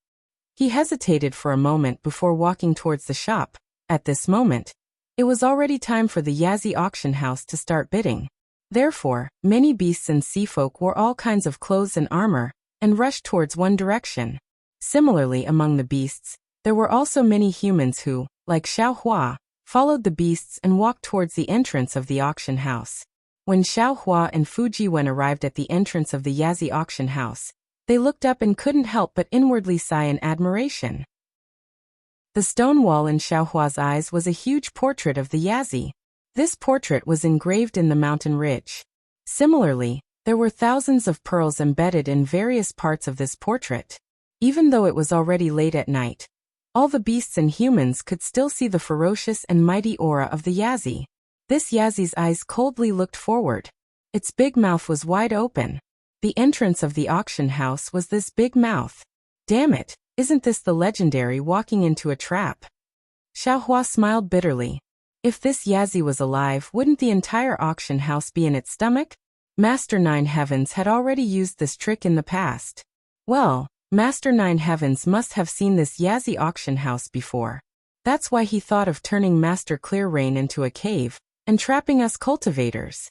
He hesitated for a moment before walking towards the shop. At this moment, it was already time for the Yazi auction house to start bidding. Therefore, many beasts and sea folk wore all kinds of clothes and armor, and rushed towards one direction. Similarly, among the beasts, there were also many humans who, like Xiao Hua, followed the beasts and walked towards the entrance of the auction house. When Xiao Hua and Fujiwen arrived at the entrance of the Yazi auction house, they looked up and couldn't help but inwardly sigh in admiration. The stone wall in Xiao Hua's eyes was a huge portrait of the Yazi. This portrait was engraved in the mountain ridge. Similarly, there were thousands of pearls embedded in various parts of this portrait. Even though it was already late at night, all the beasts and humans could still see the ferocious and mighty aura of the Yazi. This Yazi's eyes coldly looked forward. Its big mouth was wide open. The entrance of the auction house was this big mouth. Damn it, isn't this the legendary walking into a trap? Xiao Hua smiled bitterly. If this Yazi was alive, wouldn't the entire auction house be in its stomach? Master Nine Heavens had already used this trick in the past. Well, Master Nine Heavens must have seen this Yazi auction house before. That's why he thought of turning Master Clear Rain into a cave, and trapping us cultivators.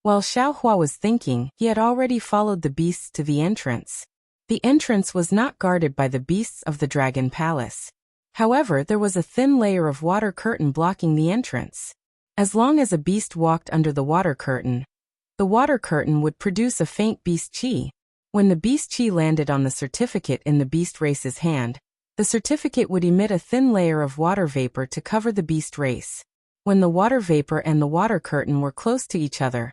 While Xiao Hua was thinking, he had already followed the beasts to the entrance. The entrance was not guarded by the beasts of the Dragon Palace. However, there was a thin layer of water curtain blocking the entrance. As long as a beast walked under the water curtain would produce a faint beast chi. When the beast chi landed on the certificate in the beast race's hand, the certificate would emit a thin layer of water vapor to cover the beast race. When the water vapor and the water curtain were close to each other,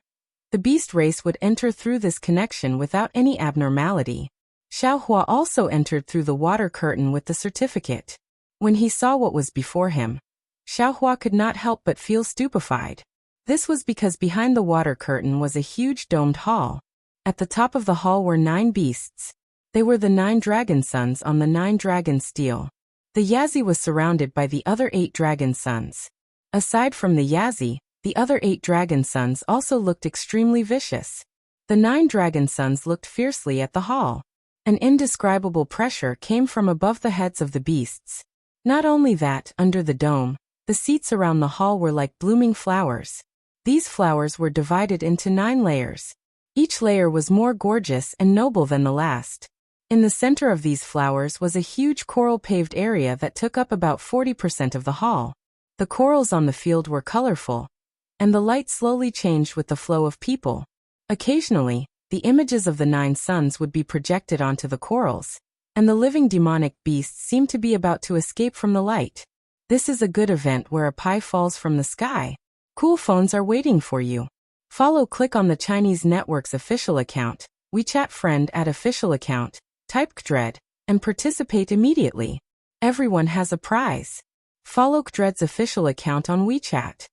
the beast race would enter through this connection without any abnormality. Xiao Hua also entered through the water curtain with the certificate. When he saw what was before him, Xiao Hua could not help but feel stupefied. This was because behind the water curtain was a huge domed hall. At the top of the hall were 9 beasts. They were the 9 dragon sons on the 9 dragon steel. The Yazi was surrounded by the other 8 dragon sons. Aside from the Yazi, the other 8 dragon sons also looked extremely vicious. The 9 dragon sons looked fiercely at the hall. An indescribable pressure came from above the heads of the beasts. Not only that, under the dome, the seats around the hall were like blooming flowers. These flowers were divided into 9 layers. Each layer was more gorgeous and noble than the last. In the center of these flowers was a huge coral-paved area that took up about 40% of the hall. The corals on the field were colorful, and the light slowly changed with the flow of people. Occasionally, the images of the 9 suns would be projected onto the corals, and the living demonic beasts seemed to be about to escape from the light. This is a good event where a pie falls from the sky. Cool phones are waiting for you. Click on the Chinese network's official account, WeChat friend at official account, type Kdred, and participate immediately. Everyone has a prize. Follow Kdred's official account on WeChat.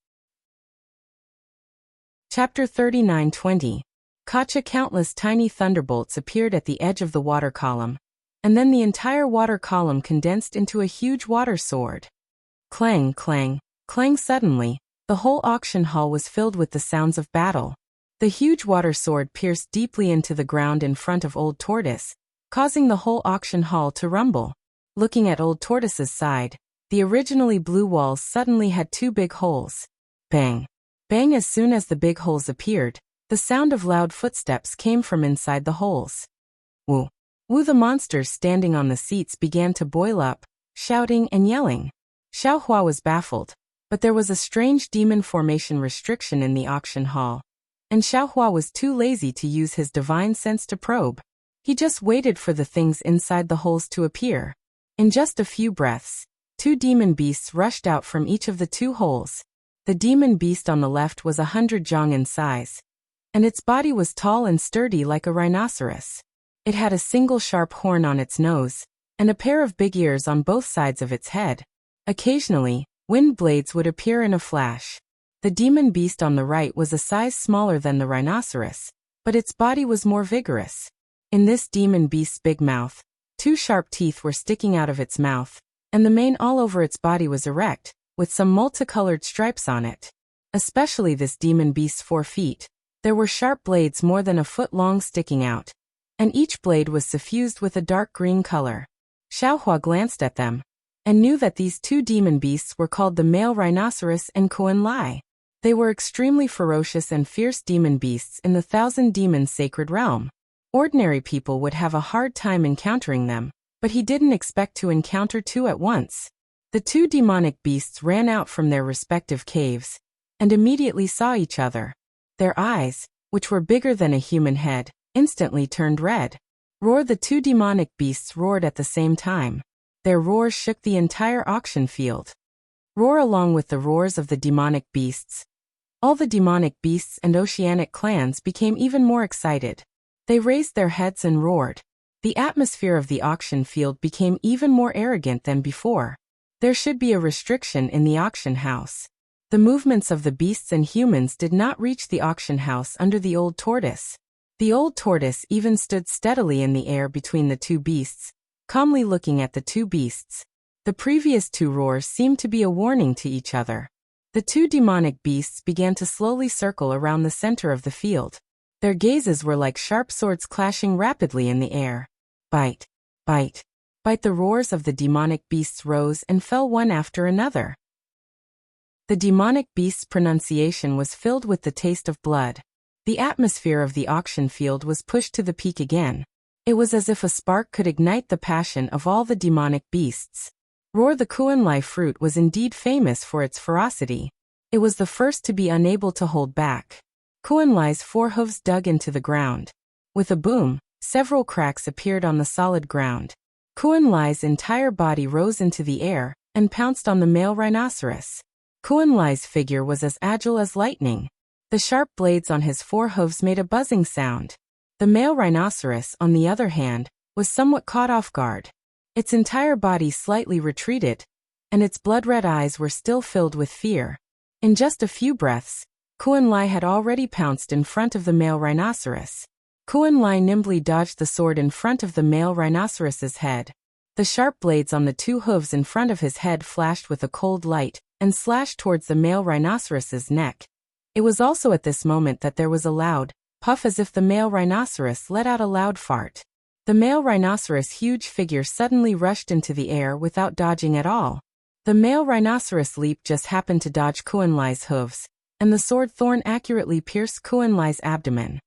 Chapter 39:20. Kacha. Countless tiny thunderbolts appeared at the edge of the water column, and then the entire water column condensed into a huge water sword. Clang, clang, clang. Suddenly, the whole auction hall was filled with the sounds of battle. The huge water sword pierced deeply into the ground in front of Old Tortoise, causing the whole auction hall to rumble. Looking at Old Tortoise's side, the originally blue walls suddenly had 2 big holes. Bang! Bang! As soon as the big holes appeared, the sound of loud footsteps came from inside the holes. Woo! Woo! The monsters standing on the seats began to boil up, shouting and yelling. Xiaohua was baffled, but there was a strange demon formation restriction in the auction hall, and Xiaohua was too lazy to use his divine sense to probe. He just waited for the things inside the holes to appear. In just a few breaths, 2 demon beasts rushed out from each of the 2 holes. The demon beast on the left was 100 zhang in size, and its body was tall and sturdy like a rhinoceros. It had a single sharp horn on its nose, and a pair of big ears on both sides of its head. Occasionally, wind blades would appear in a flash. The demon beast on the right was a size smaller than the rhinoceros, but its body was more vigorous. In this demon beast's big mouth, 2 sharp teeth were sticking out of its mouth, and the mane all over its body was erect, with some multicolored stripes on it. Especially this demon beast's 4 feet. There were sharp blades more than a foot long sticking out, and each blade was suffused with a dark green color. Xiaohua glanced at them, and knew that these 2 demon beasts were called the male rhinoceros and Kuan Lai. They were extremely ferocious and fierce demon beasts in the 1,000 demons sacred realm. Ordinary people would have a hard time encountering them, but he didn't expect to encounter 2 at once. The 2 demonic beasts ran out from their respective caves, and immediately saw each other. Their eyes, which were bigger than a human head, instantly turned red. Roar! The 2 demonic beasts roared at the same time. Their roars shook the entire auction field. Roar! Along with the roars of the demonic beasts, all the demonic beasts and oceanic clans became even more excited. They raised their heads and roared. The atmosphere of the auction field became even more arrogant than before. There should be a restriction in the auction house. The movements of the beasts and humans did not reach the auction house under the Old Tortoise. The Old Tortoise even stood steadily in the air between the 2 beasts, calmly looking at the 2 beasts. The previous 2 roars seemed to be a warning to each other. The 2 demonic beasts began to slowly circle around the center of the field. Their gazes were like sharp swords clashing rapidly in the air. Bite, bite, bite. The roars of the demonic beasts rose and fell one after another. The demonic beast's pronunciation was filled with the taste of blood. The atmosphere of the auction field was pushed to the peak again. It was as if a spark could ignite the passion of all the demonic beasts. Roar! The Kuan Lai fruit was indeed famous for its ferocity. It was the first to be unable to hold back. Kuan Lai's 4 hooves dug into the ground. With a boom, several cracks appeared on the solid ground. Kuan Lai's entire body rose into the air and pounced on the male rhinoceros. Kuan Lai's figure was as agile as lightning. The sharp blades on his 4 hooves made a buzzing sound. The male rhinoceros, on the other hand, was somewhat caught off guard. Its entire body slightly retreated, and its blood-red eyes were still filled with fear. In just a few breaths, Kuan Lai had already pounced in front of the male rhinoceros. Kuan Lai nimbly dodged the sword in front of the male rhinoceros's head. The sharp blades on the 2 hooves in front of his head flashed with a cold light and slashed towards the male rhinoceros's neck. It was also at this moment that there was a loud puff, as if the male rhinoceros let out a loud fart. The male rhinoceros' huge figure suddenly rushed into the air without dodging at all. The male rhinoceros leap just happened to dodge Kuan Lai's hooves, and the sword thorn accurately pierced Kuan Lai's abdomen.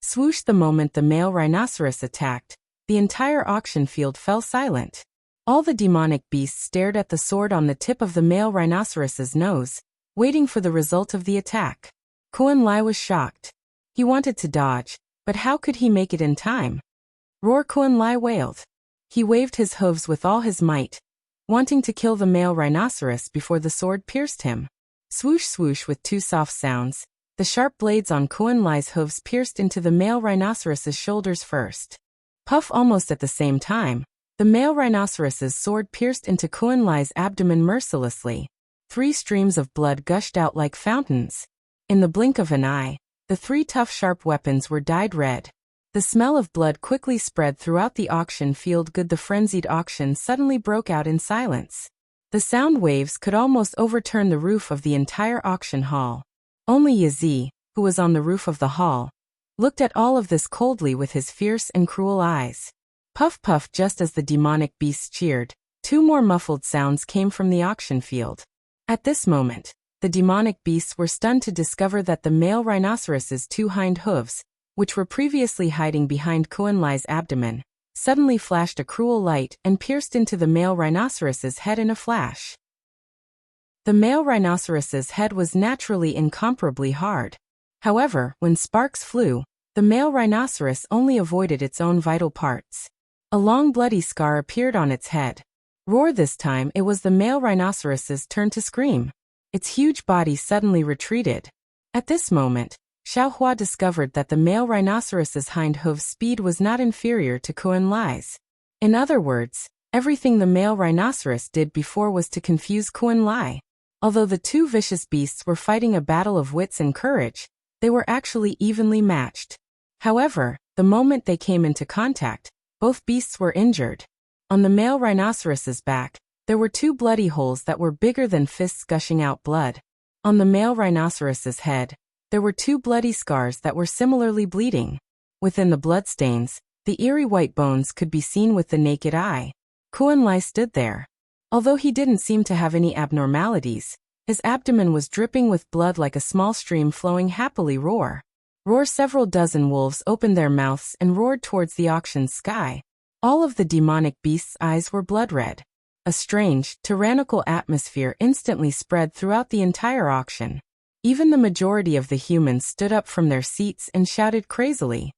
Swoosh! The moment the male rhinoceros attacked, the entire auction field fell silent. All the demonic beasts stared at the sword on the tip of the male rhinoceros's nose, waiting for the result of the attack. Kuan Lai was shocked. He wanted to dodge, but how could he make it in time? Roar! Kuan Lai wailed. He waved his hooves with all his might, wanting to kill the male rhinoceros before the sword pierced him. Swoosh swoosh with two soft sounds, the sharp blades on Kuan Lai's hooves pierced into the male rhinoceros's shoulders first. Puff! Almost at the same time, the male rhinoceros's sword pierced into Kuan Lai's abdomen mercilessly. 3 streams of blood gushed out like fountains. In the blink of an eye, the 3 tough sharp weapons were dyed red. The smell of blood quickly spread throughout the auction field. The frenzied auction suddenly broke out in silence. The sound waves could almost overturn the roof of the entire auction hall. Only Yazi, who was on the roof of the hall, looked at all of this coldly with his fierce and cruel eyes. Puff puff! Just as the demonic beasts cheered, 2 more muffled sounds came from the auction field. At this moment, the demonic beasts were stunned to discover that the male rhinoceros's 2 hind hooves, which were previously hiding behind Kuan Lai's abdomen, suddenly flashed a cruel light and pierced into the male rhinoceros's head in a flash. The male rhinoceros's head was naturally incomparably hard. However, when sparks flew, the male rhinoceros only avoided its own vital parts. A long bloody scar appeared on its head. Roar! This time it was the male rhinoceros's turn to scream. Its huge body suddenly retreated. At this moment, Xiaohua discovered that the male rhinoceros's hind hoof speed was not inferior to Kuan Lai's. In other words, everything the male rhinoceros did before was to confuse Kuan Lai. Although the 2 vicious beasts were fighting a battle of wits and courage, they were actually evenly matched. However, the moment they came into contact, both beasts were injured. On the male rhinoceros's back, there were 2 bloody holes that were bigger than fists gushing out blood. On the male rhinoceros's head, there were 2 bloody scars that were similarly bleeding. Within the bloodstains, the eerie white bones could be seen with the naked eye. Kuan Lai stood there. Although he didn't seem to have any abnormalities, his abdomen was dripping with blood like a small stream flowing happily. Roar! Roar! Several dozen wolves opened their mouths and roared towards the auction's sky. All of the demonic beasts' eyes were blood red. A strange, tyrannical atmosphere instantly spread throughout the entire auction. Even the majority of the humans stood up from their seats and shouted crazily.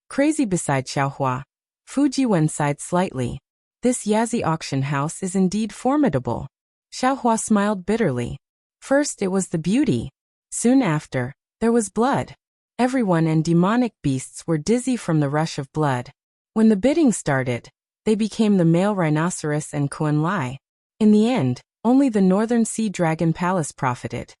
Crazy! Beside Xiaohua, Fujiwen sighed slightly. This Yazi auction house is indeed formidable. Xiaohua smiled bitterly. First it was the beauty. Soon after, there was blood. Everyone and demonic beasts were dizzy from the rush of blood. When the bidding started, they became the male rhinoceros and Kuan Lai. In the end, only the Northern Sea Dragon Palace profited.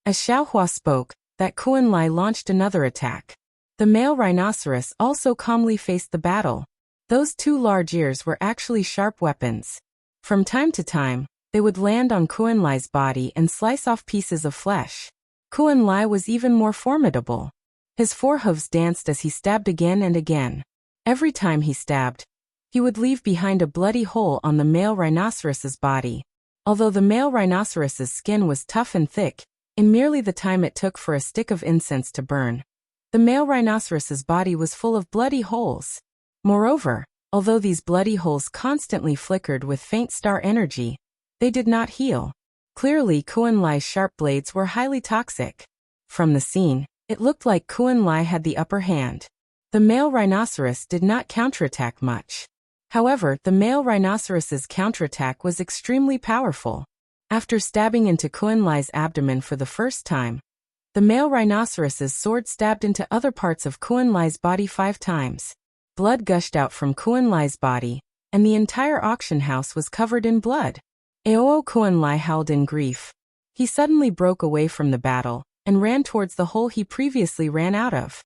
As Xiaohua spoke, that Kuan Lai launched another attack. The male rhinoceros also calmly faced the battle. Those 2 large ears were actually sharp weapons. From time to time, they would land on Kuan Lai's body and slice off pieces of flesh. Kuan Lai was even more formidable. His 4 hooves danced as he stabbed again and again. Every time he stabbed, he would leave behind a bloody hole on the male rhinoceros's body. Although the male rhinoceros's skin was tough and thick, in merely the time it took for a stick of incense to burn, the male rhinoceros's body was full of bloody holes. Moreover, although these bloody holes constantly flickered with faint star energy, they did not heal. Clearly, Kuan Lai's sharp blades were highly toxic. From the scene, it looked like Kuan Lai had the upper hand. The male rhinoceros did not counterattack much. However, the male rhinoceros's counterattack was extremely powerful. After stabbing into Kuan Lai's abdomen for the first time, the male rhinoceros's sword stabbed into other parts of Kuan Lai's body 5 times. Blood gushed out from Kuan Lai's body, and the entire auction house was covered in blood. Aoo! Kuan Lai howled in grief. He suddenly broke away from the battle and ran towards the hole he previously ran out of.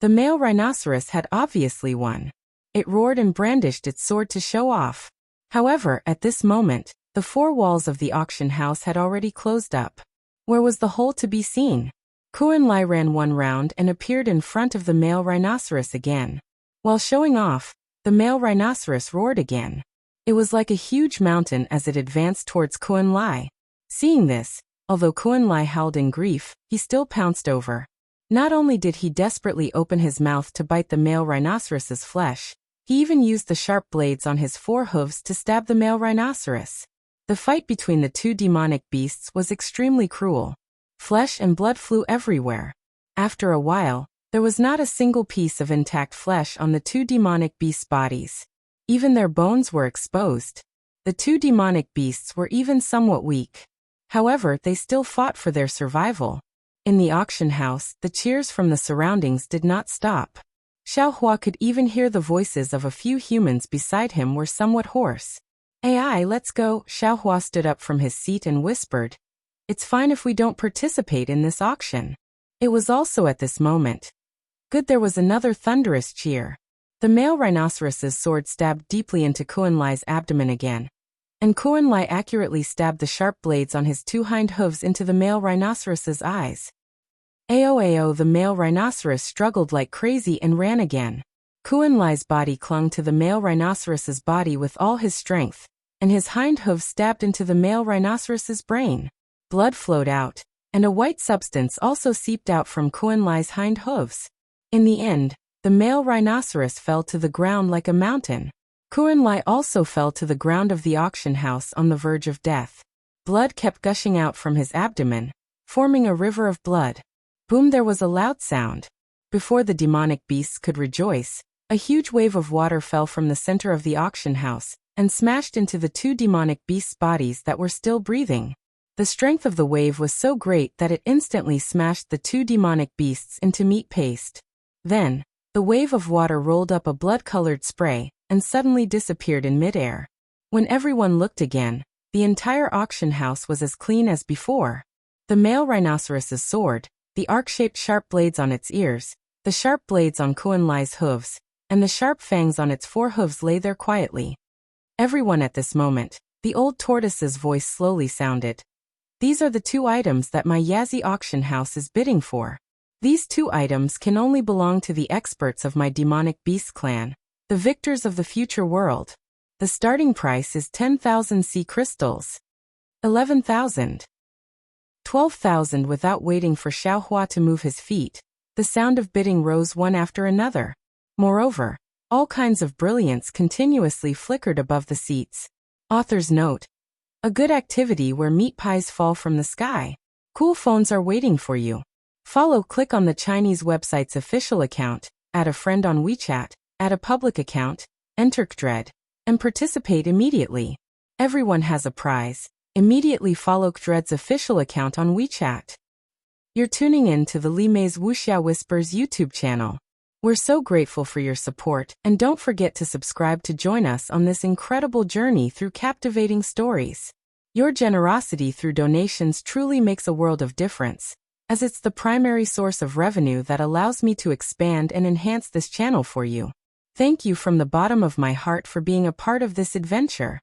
The male rhinoceros had obviously won. It roared and brandished its sword to show off. However, at this moment, the 4 walls of the auction house had already closed up. Where was the hole to be seen? Kuan Lai ran 1 round and appeared in front of the male rhinoceros again. While showing off, the male rhinoceros roared again. It was like a huge mountain as it advanced towards Kuan Lai. Seeing this, although Kuan Lai howled in grief, he still pounced over. Not only did he desperately open his mouth to bite the male rhinoceros's flesh, He even used the sharp blades on his forehooves to stab the male rhinoceros. The fight between the two demonic beasts was extremely cruel. Flesh and blood flew everywhere. After a while, there was not a single piece of intact flesh on the two demonic beasts' bodies. Even their bones were exposed. The two demonic beasts were even somewhat weak. However, they still fought for their survival. In the auction house, the cheers from the surroundings did not stop. Xiaohua could even hear the voices of a few humans beside him were somewhat hoarse. "AI, let's go." Xiaohua stood up from his seat and whispered, "It's fine if we don't participate in this auction." It was also at this moment. Good, there was another thunderous cheer. The male rhinoceros's sword stabbed deeply into Kuan-Lai's abdomen again, and Kuan-Lai accurately stabbed the sharp blades on his two hind hooves into the male rhinoceros's eyes. Ao, the male rhinoceros struggled like crazy and ran again. Kuan-Lai's body clung to the male rhinoceros's body with all his strength, and his hind hooves stabbed into the male rhinoceros's brain. Blood flowed out, and a white substance also seeped out from Kuan-Lai's hind hooves. In the end, the male rhinoceros fell to the ground like a mountain. Kuan-Lai also fell to the ground of the auction house on the verge of death. Blood kept gushing out from his abdomen, forming a river of blood. Boom, there was a loud sound. Before the demonic beasts could rejoice, a huge wave of water fell from the center of the auction house and smashed into the two demonic beasts' bodies that were still breathing. The strength of the wave was so great that it instantly smashed the two demonic beasts into meat paste. Then, the wave of water rolled up a blood-colored spray and suddenly disappeared in midair. When everyone looked again, the entire auction house was as clean as before. The male rhinoceros's sword, the arc-shaped sharp blades on its ears, the sharp blades on Kuan-Lai's hooves, and the sharp fangs on its forehooves lay there quietly. Everyone at this moment, the old tortoise's voice slowly sounded. "These are the two items that my Yazi auction house is bidding for. These two items can only belong to the experts of my demonic beast clan, the victors of the future world. The starting price is 10,000 sea crystals. 11,000. 12,000." Without waiting for Xiaohua to move his feet, the sound of bidding rose one after another. Moreover, all kinds of brilliance continuously flickered above the seats. Author's note: a good activity where meat pies fall from the sky. Cool phones are waiting for you. Click on the Chinese website's official account, add a friend on WeChat, add a public account, enter Kdred, and participate immediately. Everyone has a prize. Immediately follow Kdred's official account on WeChat. You're tuning in to the Li Mei's Wuxia Whispers YouTube channel. We're so grateful for your support, and don't forget to subscribe to join us on this incredible journey through captivating stories. Your generosity through donations truly makes a world of difference, as it's the primary source of revenue that allows me to expand and enhance this channel for you. Thank you from the bottom of my heart for being a part of this adventure.